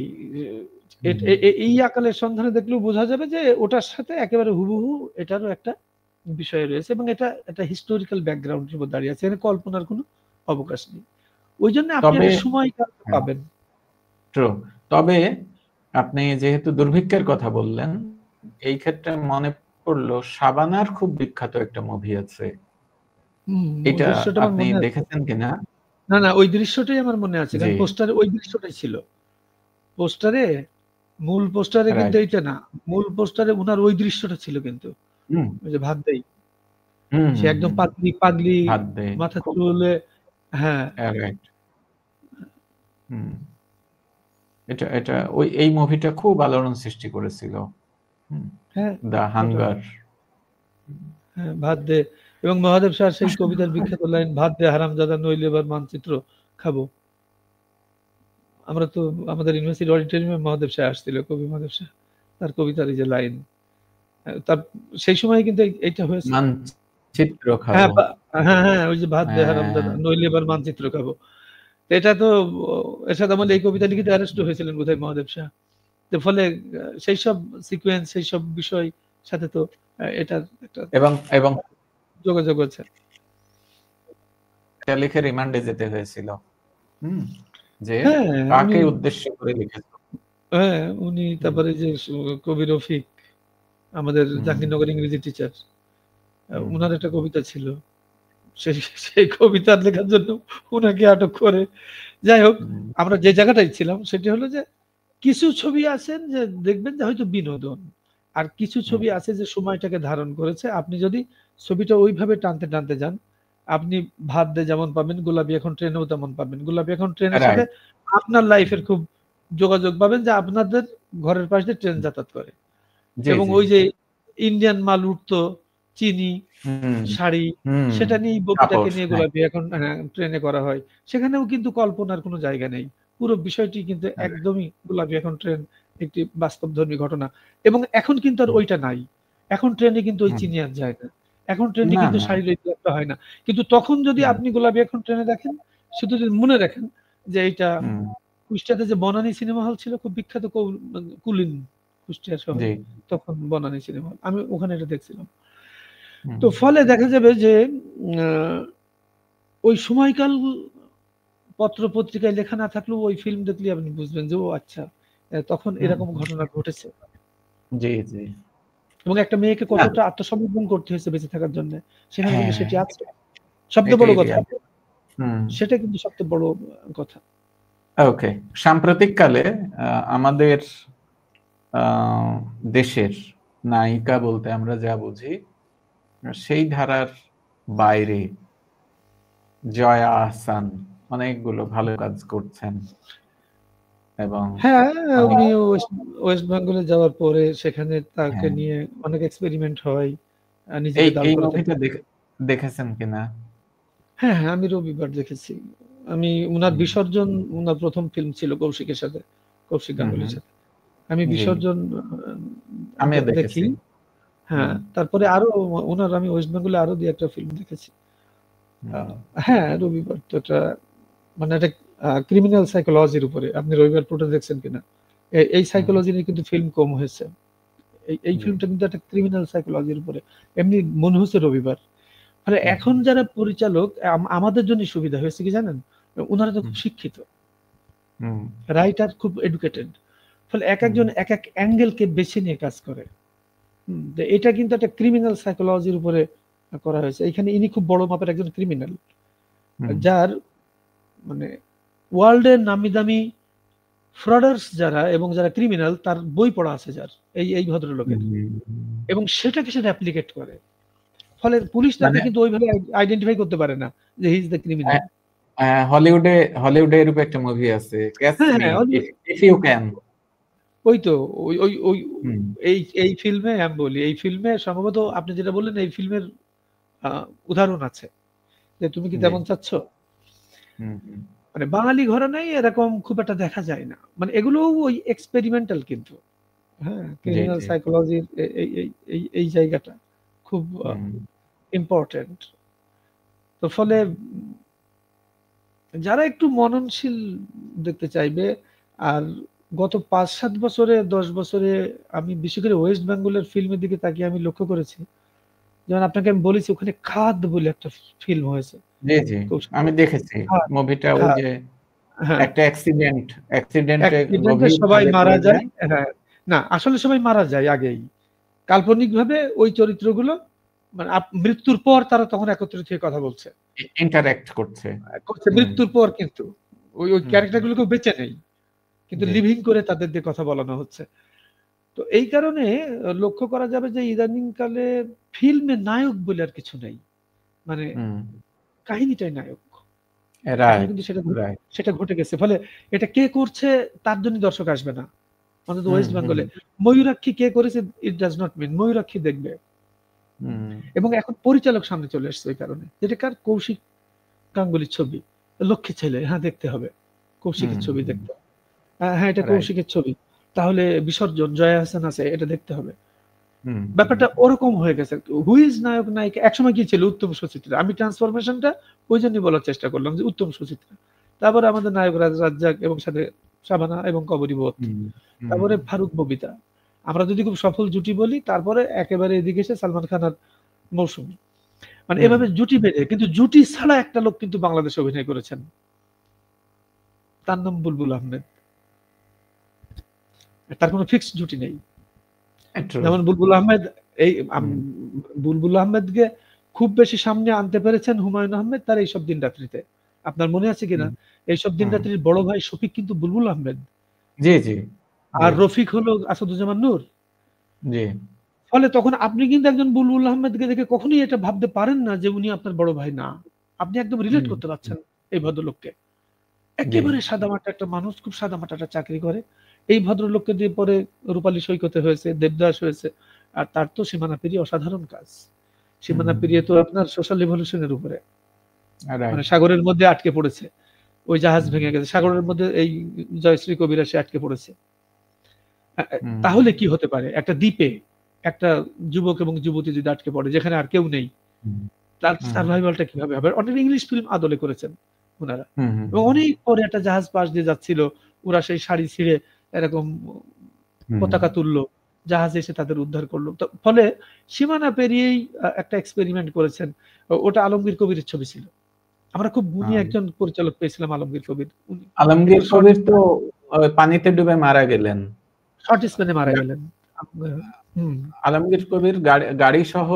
হুম, এই আকালের সন্ধানে দেখলেও বোঝা যাবে যে ওটার সাথে একেবারে হুবহু এটারও একটা বিষয় রয়েছে এবং এটা একটা হিস্টোরিক্যাল ব্যাকগ্রাউন্ড এর উপর দাঁড়িয়ে আছে। এখানে কল্পনার কোনো অবকাশ নেই। ওইজন্য আপনি তবে একটা সময়কাল হ্যাঁ, পাবেন। ট্রু। তবে আপনি যেহেতু দুর্ভিক্ষের কথা বললেন, এই ক্ষেত্রে মনে পড়লো শাবানার খুব বিখ্যাত একটা মুভি আছে। হুম, ওই এটা দৃশ্যটা আমার আপনি মনে আছে। দেখেছেন কিনা? না, ওই দৃশ্যটাই আমার মনে আছে। জি, কারণ পোস্টারে ওই দৃশ্যটাই ছিল। পোস্টারে মূল পোস্টারে কিন্তু রাইট। এইটা না। মূল পোস্টারে উনার ওই দৃশ্যটা ছিল কিন্তু। হুম, ওই যে ভাত দেই। হুম, সে হুম, একদম হুম। পাগলি, ভাত দে মাথার খুব চুলে হ্যাঁ, রাইট। হুম। এটা এটা এই মুভিটা খুব আলোড়ন সৃষ্টি করেছিল। হুম। হ্যাঁ, দ্য ওটা হাঙ্গার। হ্যাঁ, ভাত দে এবং মহাদেব শাহর সেই কবিতার বিখ্যাত লাইন, "ভাত দে হারামজাদা নইলে এবার মানচিত্র খাবো।" আমরা তো আমাদের ইউনিভার্সিটি অডিটোরিয়ামে মহাদেব শাহ আসছিল, কবি মহাদেব শাহ। তার কবিতার এই যে লাইন। তার সেই সময় কিন্তু এইটা হয়েছে। মানচিত্র হ্যাঁ, খাবো। ওই যে ভাত দে হ্যাঁ, হারামজাদা নইলে এবার মানচিত্র খাবো। তো এটা তো এরশাদ আমলে এই কবিতা লিখে অ্যারেস্ট হয়েছিলেন বোধহয় মহাদেব শাহ। তো ফলে সেইসব সিকোয়েন্স সেইসব বিষয় সাথে তো এটার একটা এবং যোগাযোগ আছে। এটা লিখে রিমান্ডে যেতে হয়েছিল। হুম? যে হ্যাঁ, উনি কাকে উদ্দেশ্য করে লিখেছ? হ্যাঁ, উনি হুম, তারপরে যে কবি রফিক আমাদের হুম, জাহাঙ্গীরনগর ইংরেজি টিচার। হুম, উনার একটা কবিতা ছিল। সেই সেই কবিতা লেখার জন্য উনাকে আটক করে। যাই হোক, হুম, আমরা যে জায়গাটায় ছিলাম সেটি হলো যে কিছু ছবি আছেন যে দেখবেন যে হয়তো বিনোদন। আর কিছু হুম, ছবি আছে যে সময়টাকে ধারণ করেছে। আপনি যদি ছবিটা ওইভাবে টানতে যান, আপনি ভাত দে যেমন পাবেন, গোলাপী এখন ট্রেনেও তেমন পাবেন। গোলাপী এখন ট্রেনের সাথে রাইট। আপনার লাইফের খুব যোগাযোগ পাবেন যে আপনাদের ঘরের পাশ দিয়ে ট্রেন যাতায়াত করে। জি, এবং জি। ওই যে ইন্ডিয়ান মাল উঠতো, চিনি, হুম, শাড়ি, হুম। সেটা নিয়েই বগিটাকে তাপস, নিয়ে হ্যাঁ, গোলাপী এখন ট্রেনে করা হয়। সেখানেও কিন্তু কল্পনার কোনো জায়গা নেই। পুরো বিষয়টি কিন্তু রাইট। একদমই গোলাপী এখন ট্রেন একটি বাস্তবধর্মী ঘটনা। এবং এখন কিন্তু আর হুম, ওইটা নাই। এখন ট্রেনে কিন্তু ওই হুম। চিনি আর যায় না। এখন ট্রেনে না, কিন্তু না। শাড়ির ওই ব্যাপারটা হয় না। কিন্তু তখন যদি হুম, আপনি গোলাপী এখন ট্রেনে দেখেন, শুধু যদি মনে রাখেন, যে এইটা হুম, কুষ্টিয়াতে যে বনানী সিনেমা হল ছিল খুব বিখ্যাত, কুলিন, কুষ্টিয়া শহরে জি, তখন বনানী সিনেমা হল, আমি ওখানে এটা দেখছিলাম। হুম, তো ফলে দেখা যাবে যে ওই সময়কাল পত্র পত্রিকায় লেখা না থাকলেও ওই ফিল্ম দেখলে আপনি বুঝবেন যে ও আচ্ছা, তখন হুম, এরকম ঘটনা ঘটেছে জি, জি। এবং একটা মেয়েকে না, কতটা আত্মসমর্পণ করতে হয়েছে বেঁচে থাকার জন্য, সেখানে কিন্তু হ্যাঁ, সেটি আছে। সবচেয়ে বড় এটাই কথা, রিয়ালিটি। হুম, সেটা কিন্তু সবচেয়ে বড় কথা। ওকে। সাম্প্রতিককালে আমাদের আহ, দেশের নায়িকা বলতে আমরা যা বুঝি সেই ধারার বাইরে জয়া আহসান অনেকগুলো ভালো কাজ করছেন এবং হ্যাঁ, অনেক, উনি ওয়েস্ট বেঙ্গলে যাওয়ার পরে সেখানে তাকে হ্যাঁ, নিয়ে অনেক এক্সপেরিমেন্ট হয়, এই নিজেকে দাঁড় এই করাতে। মুভিটা দেখেছেন কিনা? হ্যাঁ, হ্যাঁ, আমি রবিবার দেখেছি। আমি উনার হুম, বিসর্জন, উনার ১ম ফিল্ম ছিল কৌশিকের সাথে, কৌশিক হুম, গাঙ্গুলির হুম, সাথে। আমি জি, বিসর্জন আমিও দেখি। দেখেছি। হ্যাঁ, হুম, তারপরে আরো উনার আমি ওয়েস্ট বেঙ্গলে আরো ২-১ টা ফিল্ম দেখেছি। আ হুম, হ্যাঁ, রবিবার তো এটা মানে একটা ক্রিমিনাল সাইকোলজির উপরে। আপনি রবিবার টুটা দেখছেন কিনা? এই হুম, সাইকোলজি নিয়ে কিন্তু ফিল্ম কম হয়েছে। এই জি, ফিল্মটা কিন্তু একটা ক্রিমিনাল সাইকোলজির উপরে। এমনি মনে হচ্ছে রবিবার। মানে হুম, এখন যারা পরিচালক, আমাদের জন্য সুবিধা হয়েছে কি জানেন? উনারা তো হুম, খুব শিক্ষিত। হুম, রাইটার খুব এডুকেটেড। ফলে হুম, একেকজন একেক অ্যাঙ্গেল কে বেছে নিয়ে কাজ করে। যে এটা কিন্তু একটা ক্রিমিনাল সাইকোলজির উপরে করা হয়েছে। এখানে ইনি খুব বড় মাপের একজন ক্রিমিনাল। হুম, যার মানে ওয়ার্ল্ডের নামি-দামি ফ্রডার্স যারা এবং যারা ক্রিমিনাল তার বই পড়া আছে যার। এই ভদ্রলোকের। হুম, এবং সেটাকে সে রেপ্লিকেট করে। ফলে পুলিশ তাকে মানে কিন্তু ওইভাবে আইডেন্টিফাই করতে পারে না যে হি ইজ দ্য ক্রিমিনাল। আহ, হলিউডে হলিউডে এরকম একটা মুভি আছে, ক্যাচ হ্যাঁ, মি হ্যাঁ, ইফ ইউ ক্যান। ওই তো ওই ওই ওই হুম, এই ফিল্মে আমি বলি, এই ফিল্মে সম্ভবত আপনি যেটা বললেন এই ফিল্মের আ উদাহরণ আছে। যে তুমি কি জি, তেমন চাচ্ছ? হুম, হুম, মানে বাঙালি ঘরানায় এরকম খুব একটা দেখা যায় না। মানে এগুলোও ওই এক্সপেরিমেন্টাল কিন্তু। হ্যাঁ? জি, ক্রিমিনাল জি, সাইকোলজির এই জায়গাটা খুব হুম, ইম্পোর্টেন্ট। তো ফলে যারা একটু মননশীল দেখতে চাইবে, আর গত ৫-৭ বছরে ১০ বছরে আমি বিশেষ করে ওয়েস্ট বেঙ্গলের ফিল্মের দিকে তাকিয়ে আমি লক্ষ্য করেছি। যেমন আপনাকে আমি বলেছি ওখানে 'খাদ' বলে একটা ফিল্ম হয়েছে। জি, জি, আমি কৌশিকের। দেখেছি 'খাদ', মুভিটা। ওই 'খাদ', যে হ্যাঁ। একটা অ্যাক্সিডেন্টে অ্যাক্সিডেন্টে গভীর সবাই খাদে মারা পড়ে যায়। যায়, হ্যাঁ, না আসলে সবাই মারা যায় আগেই। কাল্পনিকভাবে ওই চরিত্রগুলো মানে মৃত্যুর পর তারা তখন একত্রিত হয়ে কথা বলছে। ইন্টারঅ্যাক্ট করছে। করছে হুম, মৃত্যুর পর কিন্তু। ওই হুম, ক্যারেক্টার গুলো কেউ বেঁচে নেই। কিন্তু জি, লিভিং করে তাদের দিয়ে কথা বলানো হচ্ছে। তো এই কারণে লক্ষ্য করা যাবে যে ইদানিং কালে ফিল্মে নায়ক বলে আর কিছু নেই। মানে হুম, কাহিনীটাই নায়ক। এখন রাইট, কিন্তু রাইট, সেটা ঘটে গেছে। ফলে এটা কে করছে তার জন্য দর্শক আসবে না। অন্তত হুম, ওয়েস্ট হুম, বেঙ্গলে। ময়ূরাক্ষী কে করেছে it does not mean Mayurakshi দেখবে। হুম, এবং এখন পরিচালক সামনে চলে এসছে ওই কারণে। যেটা কার? কৌশিক গাঙ্গুলির ছবি। লক্ষ্মী ছেলে, হ্যাঁ দেখতে হবে। কৌশিকের হুম, ছবি হুম, দেখতে হবে। হ্যাঁ, এটা রাইট, কৌশিকের ছবি। তাহলে বিসর্জন, জয়া আহসান আছে, এটা দেখতে হবে। হুম, হুম, ব্যাপারটা ওরকম হয়ে গেছে। হু ইজ নায়ক নায়িকা? একসময় কি ছিল? উত্তম সুচিত্রা। আমি ট্রান্সফরমেশনটা ওইজন্যই বলার চেষ্টা করলাম যে উত্তম সুচিত্রা। তারপরে আমাদের নায়ক রাজ্জাক এবং সাথে শাবানা এবং কবরী বোথ। হুম, হুম, তারপরে ফারুক ববিতা। আমরা যদি খুব সফল জুটি বলি, তারপরে একেবারে এদিকে এসে সালমান খান আর মৌসুমী। মানে হুম, এভাবে জুটি বেঁধে, কিন্তু জুটি ছাড়া একটা লোক কিন্তু বাংলাদেশে অভিনয় করেছেন। তার নাম বুলবুল আহমেদ। তার কোনো ফিক্সড জুটি নেই। ট্রু, যেমন বুলবুল আহমেদ এই হুম, বুলবুল আহমেদকে খুব বেশি সামনে আনতে পেরেছেন হুমায়ূন আহমেদ তার এইসব দিন রাত্রিতে। আপনার মনে আছে কিনা? হুম, এইসব দিন হুম, রাত্রির বড় ভাই শফিক কিন্তু বুলবুল আহমেদ। জি, জি, জি, আর রফিক হলো আসাদুজ্জামান নূর। জি, ফলে তখন আপনি কিন্তু একজন বুলবুল আহমেদকে দেখে কখনোই এটা ভাবতে পারেন না যে উনি আপনার বড় ভাই না। আপনি একদম রিলেট হুম, করতে হুম, পারছেন এই ভদ্রলোককে। জি, একেবারে সাদামাটা একটা মানুষ, খুব সাদামাটা একটা চাকরি করে। এই ভদ্রলোককে দিয়ে পরে রূপালী সৈকতে হয়েছে, দেবদাস হয়েছে। আর তার তো সীমানা পেরিয়ে অসাধারণ কাজ। হুম, সীমানা পেরিয়ে তো আপনার সোশ্যাল রিভলিউশন এর উপরে। মানে রাইট, সাগরের মধ্যে আটকে পড়েছে। ওই জাহাজ হুম, ভেঙে গেছে। সাগরের মধ্যে এই জয়শ্রী কবিরা সে আটকে পড়েছে। আ আ হুম, তাহলে কি হতে পারে? একটা দ্বীপে একটা যুবক এবং যুবতী যদি আটকে পড়ে যেখানে আর কেউ নেই, হুম, তার হুম, সারভাইভাল টা কিভাবে হবে? অনেক ইংলিশ ফিল্ম আদলে করেছেন। ওনারা। হুম, হুম, এবং অনেক পরে একটা জাহাজ পাশ দিয়ে যাচ্ছিল, ওরা সেই শাড়ি ছিঁড়ে এরকম হুম, পতাকা তুললো, জাহাজ এসে তাদের উদ্ধার করলো। তো ফলে সীমানা পেরিয়েই একটা এক্সপেরিমেন্ট করেছেন। ওটা আলমগীর কবিরের ছবি ছিল। আমরা খুব গুণী হুম। একজন পরিচালক পেয়েছিলাম আলমগীর কবির। উনি আলমগীর একটু কবির তো পানিতে ডুবে মারা গেলেন। শর্ট স্প্যানে মারা গেলেন। হুম, আলমগীর কবির গাড়ি সহ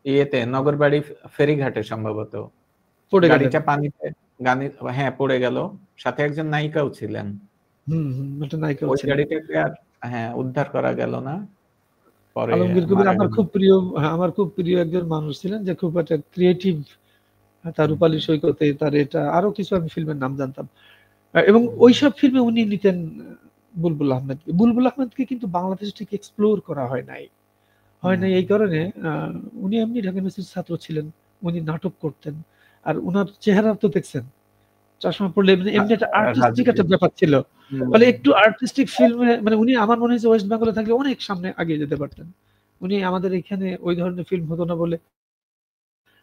ইয়েতে নগরবাড়ি ফেরিঘাটে সম্ভবত পড়ে গেলেন। গাড়িটা পানিতে হ্যাঁ পড়ে গেল, সাথে একজন নায়িকাও ছিলেন। একটা নায়িকাও ওই ছিলেন। গাড়িটাকে আর হ্যাঁ উদ্ধার করা গেল না, পরে আলমগীর কবির মারা আমার গেল। খুব প্রিয়, আমার খুব প্রিয় একজন মানুষ ছিলেন, যে খুব একটা ক্রিয়েটিভ। তার রূপালী সৈকতে, তার এটা আরো কিছু আমি ফিল্মের নাম জানতাম। এবং ওইসব ফিল্মে উনি নিতেন বুলবুল আহমেদকে। বুলবুল আহমেদকে কিন্তু বাংলাদেশে ঠিক এক্সপ্লোর করা হয় নাই। এই কারণে উনি এমনি ঢাকা ইউনিভার্সিটির ছাত্র ছিলেন। উনি নাটক করতেন। আর উনার চেহারা তো দেখছেন। চশমা পড়লে এমনি একটা আর্টিস্টিক একটা ব্যাপার ছিল। ফলে একটু আর্টিস্টিক ফিল্মে উনি আমার মনে হয়েছে ওয়েস্ট বেঙ্গলে থাকলে অনেক সামনে এগিয়ে যেতে পারতেন। উনি আমাদের এখানে ওই ধরনের ফিল্ম হতো না বলে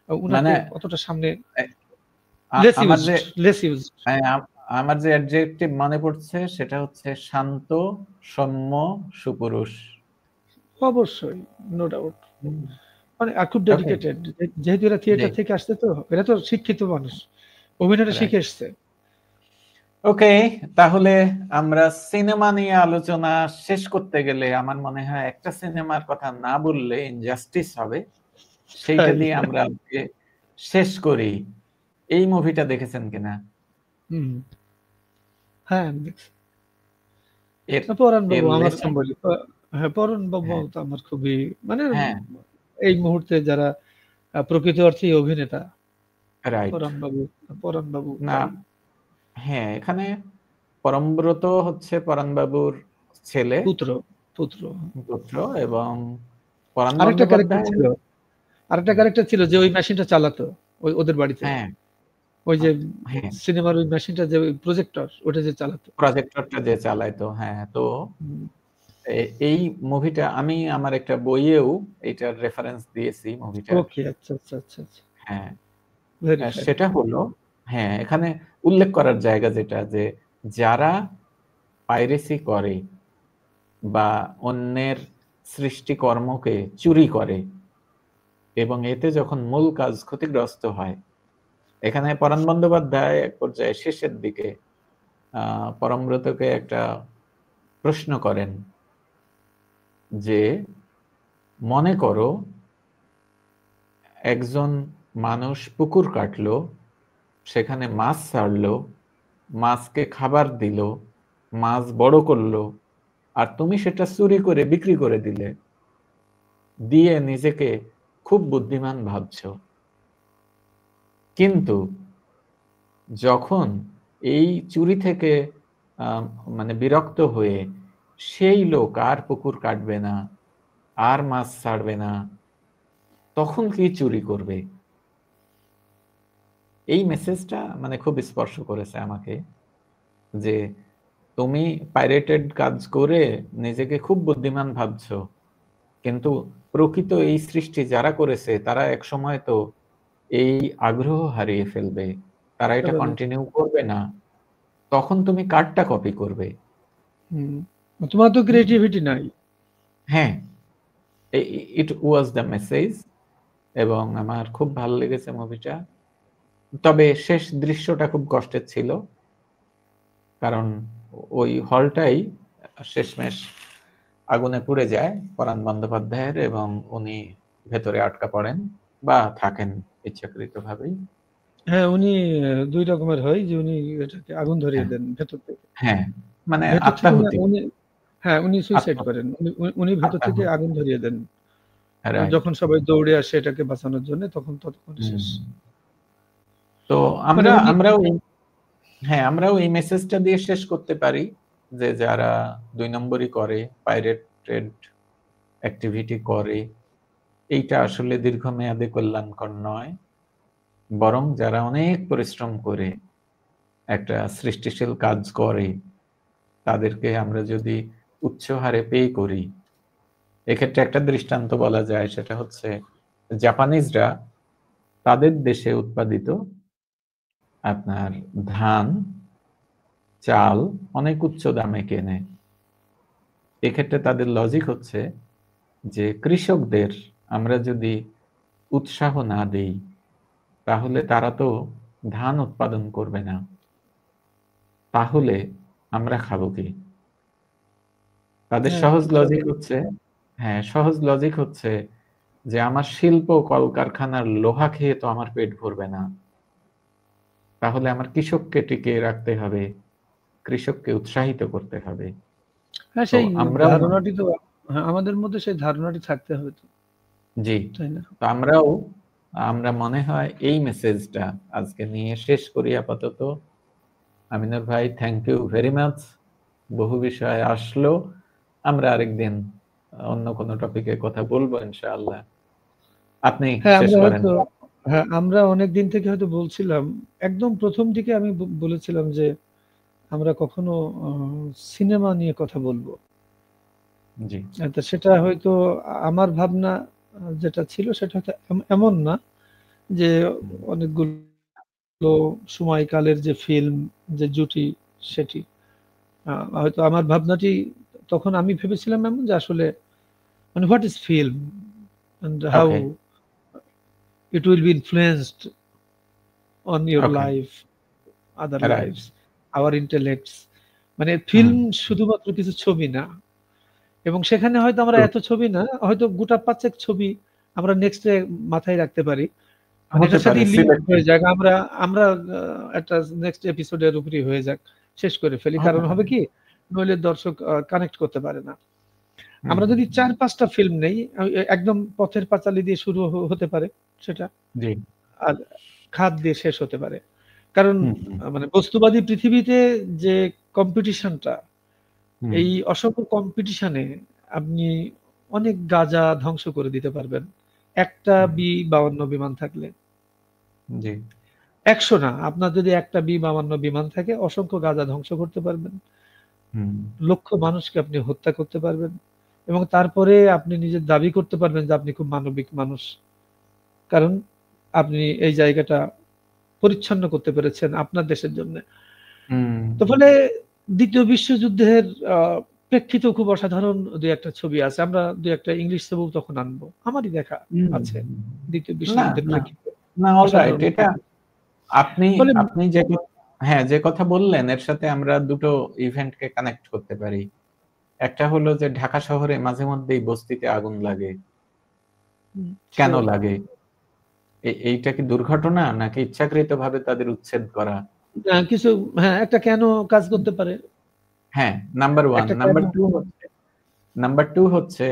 উনাকে মানে অতটা সামনে আমার যে লেস ইউজড। হ্যাঁ, আমার যে অ্যাডজেক্টিভ মনে পড়ছে সেটা হচ্ছে শান্ত, সৌম্য, সুপুরুষ। অবশ্যই, নো ডাউট। হুম, আর খুব ওকে, ডেডিকেটেড। যেহেতু এরা জি, থিয়েটার থেকে আসছে, তো এরা তো শিক্ষিত মানুষ। অভিনয়টা রাইট। শিখে এসছে। ওকে, তাহলে আমরা সিনেমা নিয়ে আলোচনা শেষ করতে গেলে আমার মনে হয় একটা সিনেমার কথা না বললে ইনজাস্টিস হবে। সেইটা তাই। দিয়ে আমরা আজকে শেষ করি। এই মুভিটা দেখেছেন কিনা? হুম। হ্যাঁ, আমি দেখছি। এর এর পরাণবাবু আমার লেখক, সম্বলি হ্যাঁ, পরাণবাবু হ্যাঁ, তো আমার খুবই মানে হ্যাঁ, এই মুহূর্তে যারা প্রকৃত অর্থেই অভিনেতা, রাইট। পরাণবাবু পরাণবাবু না, তাই। হ্যাঁ, এখানে পরমব্রত হচ্ছে পরাণবাবুর ছেলে, পুত্র, পুত্র। পুত্র, এবং পরাণ আরেকটা ক্যারেক্টার বন্দ্যোপাধ্যায়। ছিল। আরেকটা ক্যারেক্টার ছিল যে ওই মেশিনটা চালাতো ওদের বাড়িতে। হ্যাঁ, ওই যে হ্যাঁ, সিনেমার ওই মেশিনটা, যে প্রজেক্টর, ওটা যে চালাতো। প্রজেক্টরটা যে চালাইতো, হ্যাঁ। তো হুম, এই মুভিটা আমি আমার একটা বইয়েও এটার রেফারেন্স দিয়েছি মুভিটার। ওকে, আচ্ছা, আচ্ছা, আচ্ছা, আচ্ছা। হ্যাঁ, ভেরি ফাইন। সেটা হলো, হ্যাঁ, এখানে উল্লেখ করার জায়গা যেটা, যে যারা পাইরেসি করে বা অন্যের সৃষ্টিকর্মকে চুরি করে এবং এতে যখন মূল কাজ ক্ষতিগ্রস্ত হয়, এখানে পরাণ বন্দ্যোপাধ্যায় এক পর্যায়ে শেষের দিকে পরমব্রতকে একটা প্রশ্ন করেন যে, মনে করো একজন মানুষ পুকুর কাটলো, সেখানে মাছ ছাড়লো, মাছকে খাবার দিল, মাছ বড় করলো, আর তুমি সেটা চুরি করে বিক্রি করে দিলে, দিয়ে নিজেকে খুব বুদ্ধিমান ভাবছো। কিন্তু যখন এই চুরি থেকে আহ, মানে বিরক্ত হয়ে সেই লোক আর পুকুর কাটবে না, আর মাছ ছাড়বে না, তখন কি চুরি করবে? এই মেসেজটা মানে খুব স্পর্শ করেছে আমাকে, যে তুমি পাইরেটেড কাজ করে নিজেকে খুব বুদ্ধিমান ভাবছো, কিন্তু প্রকৃত এই সৃষ্টি যারা করেছে তারা এক সময় তো এই আগ্রহ হারিয়ে ফেলবে, তারা এটা কন্টিনিউ করবে না, তখন তুমি কারটা কপি করবে? হুম। তোমার তো হুম, ক্রিয়েটিভিটি নাই। হ্যাঁ, ইট ওয়াজ দ্য মেসেজ, এবং আমার খুব ভালো লেগেছে মুভিটা। তবে শেষ দৃশ্যটা খুব কষ্টের ছিল, কারণ ওই হলটাই শেষমেশ আগুনে পুড়ে যায় পরাণ বন্দ্যোপাধ্যায়ের, এবং উনি ভেতরে আটকা পড়েন বা থাকেন ইচ্ছাকৃত ভাবেই। হ্যাঁ, উনি ২ রকমের হয়, যে উনি এটাকে আগুন ধরিয়ে হ্যাঁ, দেন ভেতর থেকে। হ্যাঁ, মানে ভেতর থেকে না, আত্মাহুতি, উনি হ্যাঁ, উনি সুইসাইড আত্ম করেন। উনি ভেতর থেকে আত্মাহুতি, আগুন ধরিয়ে দেন। রাইট। যখন সবাই দৌড়ে আসে এটাকে বাঁচানোর জন্য, তখন ততক্ষণে শেষ। তো মানে উনি হ্যাঁ, আমরাও এই মেসেজটা দিয়ে শেষ করতে পারি, যে যারা ২ নম্বরই করে, পাইরেটেড অ্যাক্টিভিটি করে, এইটা আসলে দীর্ঘমেয়াদে কল্যাণকর নয়। বরং যারা অনেক পরিশ্রম করে একটা সৃষ্টিশীল কাজ করে, তাদেরকে আমরা যদি উচ্চ হারে পে করি, এক্ষেত্রে একটা দৃষ্টান্ত বলা যায়, সেটা হচ্ছে জাপানিজরা তাদের দেশে উৎপাদিত আপনার ধান, চাল অনেক উচ্চ দামে কেনে। এক্ষেত্রে তাদের লজিক হচ্ছে যে কৃষকদের আমরা যদি উৎসাহ না দেই, তাহলে তারা তো ধান উৎপাদন করবে না। তাহলে আমরা খাবো কি? তাদের হ্যাঁ, সহজ কথাটা লজিক ঠিক। হচ্ছে, হ্যাঁ, সহজ লজিক হচ্ছে যে আমার শিল্প কলকারখানার লোহা খেয়ে তো আমার পেট ভরবে না। তাহলে আমার কৃষককে টিকিয়ে রাখতে হবে, কৃষককে উৎসাহিত করতে হবে। হ্যাঁ, তো সেই আমরাও ধারণাটি তো, হ্যাঁ, আমাদের মধ্যে সেই ধারণাটি থাকতে হবে তো, জি, তাই না? তো আমরা মনে হয় এই মেসেজটা আজকে নিয়ে শেষ করি আপাতত। আমিনুর ভাই, থ্যাংক ইউ ভেরি মাচ। বহু বিষয় আসলো। আমরা আরেকদিন অন্য কোনো টপিকে কথা বলবো ইনশাআল্লাহ। আপনি হ্যাঁ, শেষ আমরা করেন। হয়তো, হ্যাঁ, আমরা অনেকদিন থেকে হয়তো বলছিলাম, একদম প্রথম দিকে আমি বলেছিলাম যে আমরা কখনো সিনেমা নিয়ে কথা বলবো। জি, তো সেটা হয়তো আমার ভাবনা যেটা ছিল সেটা হয়তো এমন না যে হুম, অনেকগুলো সময়কালের যে ফিল্ম, যে জুটি, সেটি হয়তো আমার ভাবনাটি তখন আমি ভেবেছিলাম এমন যে আসলে মানে what is film and how okay, it will be influenced on your okay, life, other right. lives, our intellects. মানে হুম, ফিল্ম শুধুমাত্র কিছু ছবি না, এবং সেখানে হয়তো আমরা ট্রু। এত ছবি না, হয়তো গোটা ৫ ছবি আমরা নেক্সট এ মাথায় রাখতে পারি। মানে হতে এটার পারে সাথেই লিঙ্ক সিলেক্টিভ, হয়ে যাক। আমরা আমরা একটা নেক্সট এপিসোডের উপরই হয়ে যাক। শেষ করে ফেলি। হতে কারণ হবে পারে। কি? নইলে দর্শক কানেক্ট করতে পারে না। হুম, আমরা হুম, যদি হুম, ৪-৫ টা ফিল্ম নেই, একদম পথের পাঁচালী দিয়ে শুরু হতে পারে সেটা। জি, আর খাদ দিয়ে শেষ হতে পারে। কারণ হুম, হুম, মানে বস্তুবাদী পৃথিবীতে যে কম্পিটিশনটা, হুম, এই অসংখ্য কম্পিটিশনে আপনি অনেক গাজা ধ্বংস করে দিতে পারবেন। একটা হুম, বি-৫২ বিমান থাকলে। জি, ১০০ না, আপনার যদি একটা বি-৫২ বিমান থাকে, অসংখ্য গাজা ধ্বংস করতে পারবেন। হুম, লক্ষ মানুষকে আপনি হত্যা করতে পারবেন। এবং তারপরে আপনি নিজের দাবি করতে পারবেন যে আপনি খুব মানবিক মানুষ। কারণ আপনি এই জায়গাটা পরিচ্ছন্ন করতে পেরেছেন আপনার দেশের জন্যে। হুম, তো ফলে ২য় বিশ্বযুদ্ধের আ প্রেক্ষিতেও খুব অসাধারণ ২-১ টা ছবি আছে। আমরা ২-১ টা ইংলিশ ছবিও তখন আনবো। আমারই দেখা হুম, আছে। হুম। ২য় না, বিশ্বযুদ্ধের না, প্রেক্ষিতে না, অলরাইট। অসাধারণ এটা ছবি। আপনি ফলে আপনি হ্যাঁ, যে কথা বললেন এর সাথে আমরা দুটো ইভেন্টকে কানেক্ট করতে পারি। একটা হলো যে ঢাকা শহরে মাঝে মধ্যেই বস্তিতে আগুন লাগে। কেন সিউর। লাগে? এইটা কি দুর্ঘটনা নাকি ইচ্ছাকৃতভাবে তাদের উচ্ছেদ করা? কিছু, হ্যাঁ, একটা কেন কাজ করতে পারে। হ্যাঁ, নাম্বার 1। একটা কেন, নাম্বার 2 হচ্ছে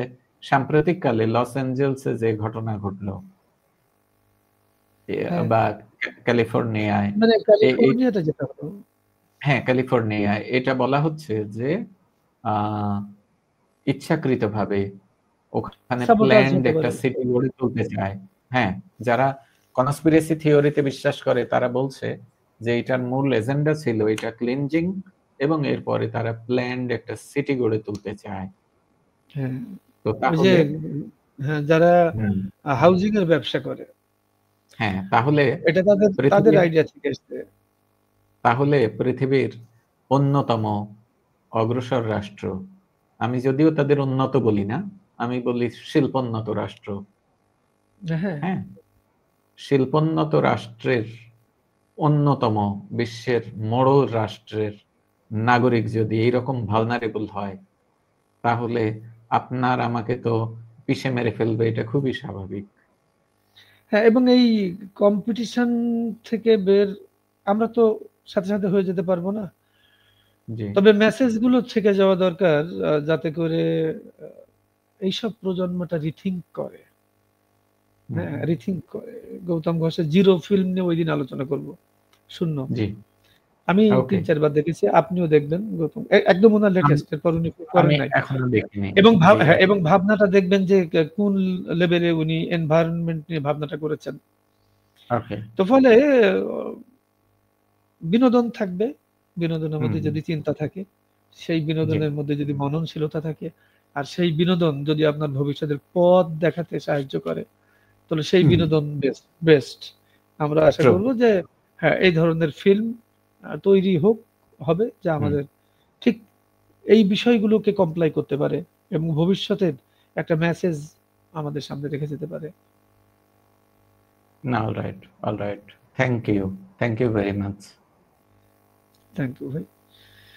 সাম্প্রতিককালে লস এঞ্জেলসে যে ঘটনা ঘটল হ্যাঁ, বা ক্যালিফোর্নিয়ায় মানে এই ক্যালিফোর্নিয়াতে যেটা হলো, হ্যাঁ, ক্যালিফোর্নিয়ায় এটা বলা হচ্ছে যে আ ইচ্ছাকৃতভাবে ওখানে সাবোটাজ প্ল্যান্ড হতে একটা পারে। সিটি গড়ে তুলতে চায়। হ্যাঁ, যারা কনস্পিরেসি থিওরিতে বিশ্বাস করে তারা বলছে যে এটার মূল এজেন্ডা ছিল এটা ক্লিনজিং এবং এরপরে তারা প্ল্যান্ড একটা সিটি গড়ে তুলতে চায়। হ্যাঁ, তো ওই যে, তাহলে হ্যাঁ, যারা হুম, হাউজিং এর ব্যবসা করে, হ্যাঁ, তাহলে এটা তাদের পৃথিবীর আইডিয়া থেকে এসছে। পৃথিবীর অন্যতম অগ্রসর রাষ্ট্র, আমি যদিও তাদের উন্নত বলি না, আমি বলি শিল্পোন্নত রাষ্ট্র। হ্যাঁ, হ্যাঁ? শিল্পোন্নত রাষ্ট্রের অন্যতম বিশ্বের মোড়ল রাষ্ট্রের নাগরিক যদি এইরকম ভালনারেবল হয়, তাহলে আপনার আমাকে তো পিষে মেরে ফেলবে এটা খুবই স্বাভাবিক। হ্যাঁ, এবং এই কম্পিটিশন থেকে আমরা তো সাথে হয়ে যেতে পারবো না। জি। তবে মেসেজ গুলো থেকে যাওয়া দরকার, যাতে করে আ এইসব প্রজন্মটা রিথিংক করে। হুম, হ্যাঁ, হুম। রিথিংক করে। গৌতম ঘোষের 'জিরো' ফিল্ম নিয়ে ঐদিন আলোচনা করব। শূন্য। জি, আমি ওকে। ৩-৪ বার দেখেছি। আপনিও দেখবেন গৌতম। একদম উনার আমি লেটেস্ট, এরপর উনি করেন আমি নাই। এখনো দেখিনি। এবং জি, হ্যাঁ, এবং ভাবনাটা দেখবেন যে কোন লেভেলে উনি এনভায়রনমেন্ট নিয়ে ভাবনাটা করেছেন। ওকে। তো ফলে বিনোদন থাকবে। বিনোদনের হুম, মধ্যে হুম। যদি চিন্তা থাকে, সেই জি, বিনোদনের মধ্যে যদি মননশীলতা থাকে, আর সেই বিনোদন যদি আপনার ভবিষ্যতের পথ দেখাতে সাহায্য করে, তাহলে সেই হুম, বিনোদন বেস্ট। আমরা আশা ট্রু। করব যে হ্যাঁ, এই ধরনের ফিল্ম তৈরি হবে যা আমাদের ঠিক এই বিষয়গুলোকে কমপ্লাই করতে পারে এবং ভবিষ্যতের একটা মেসেজ আমাদের সামনে রেখে যেতে পারে। All right. Thank you very much. Thank you ভাই।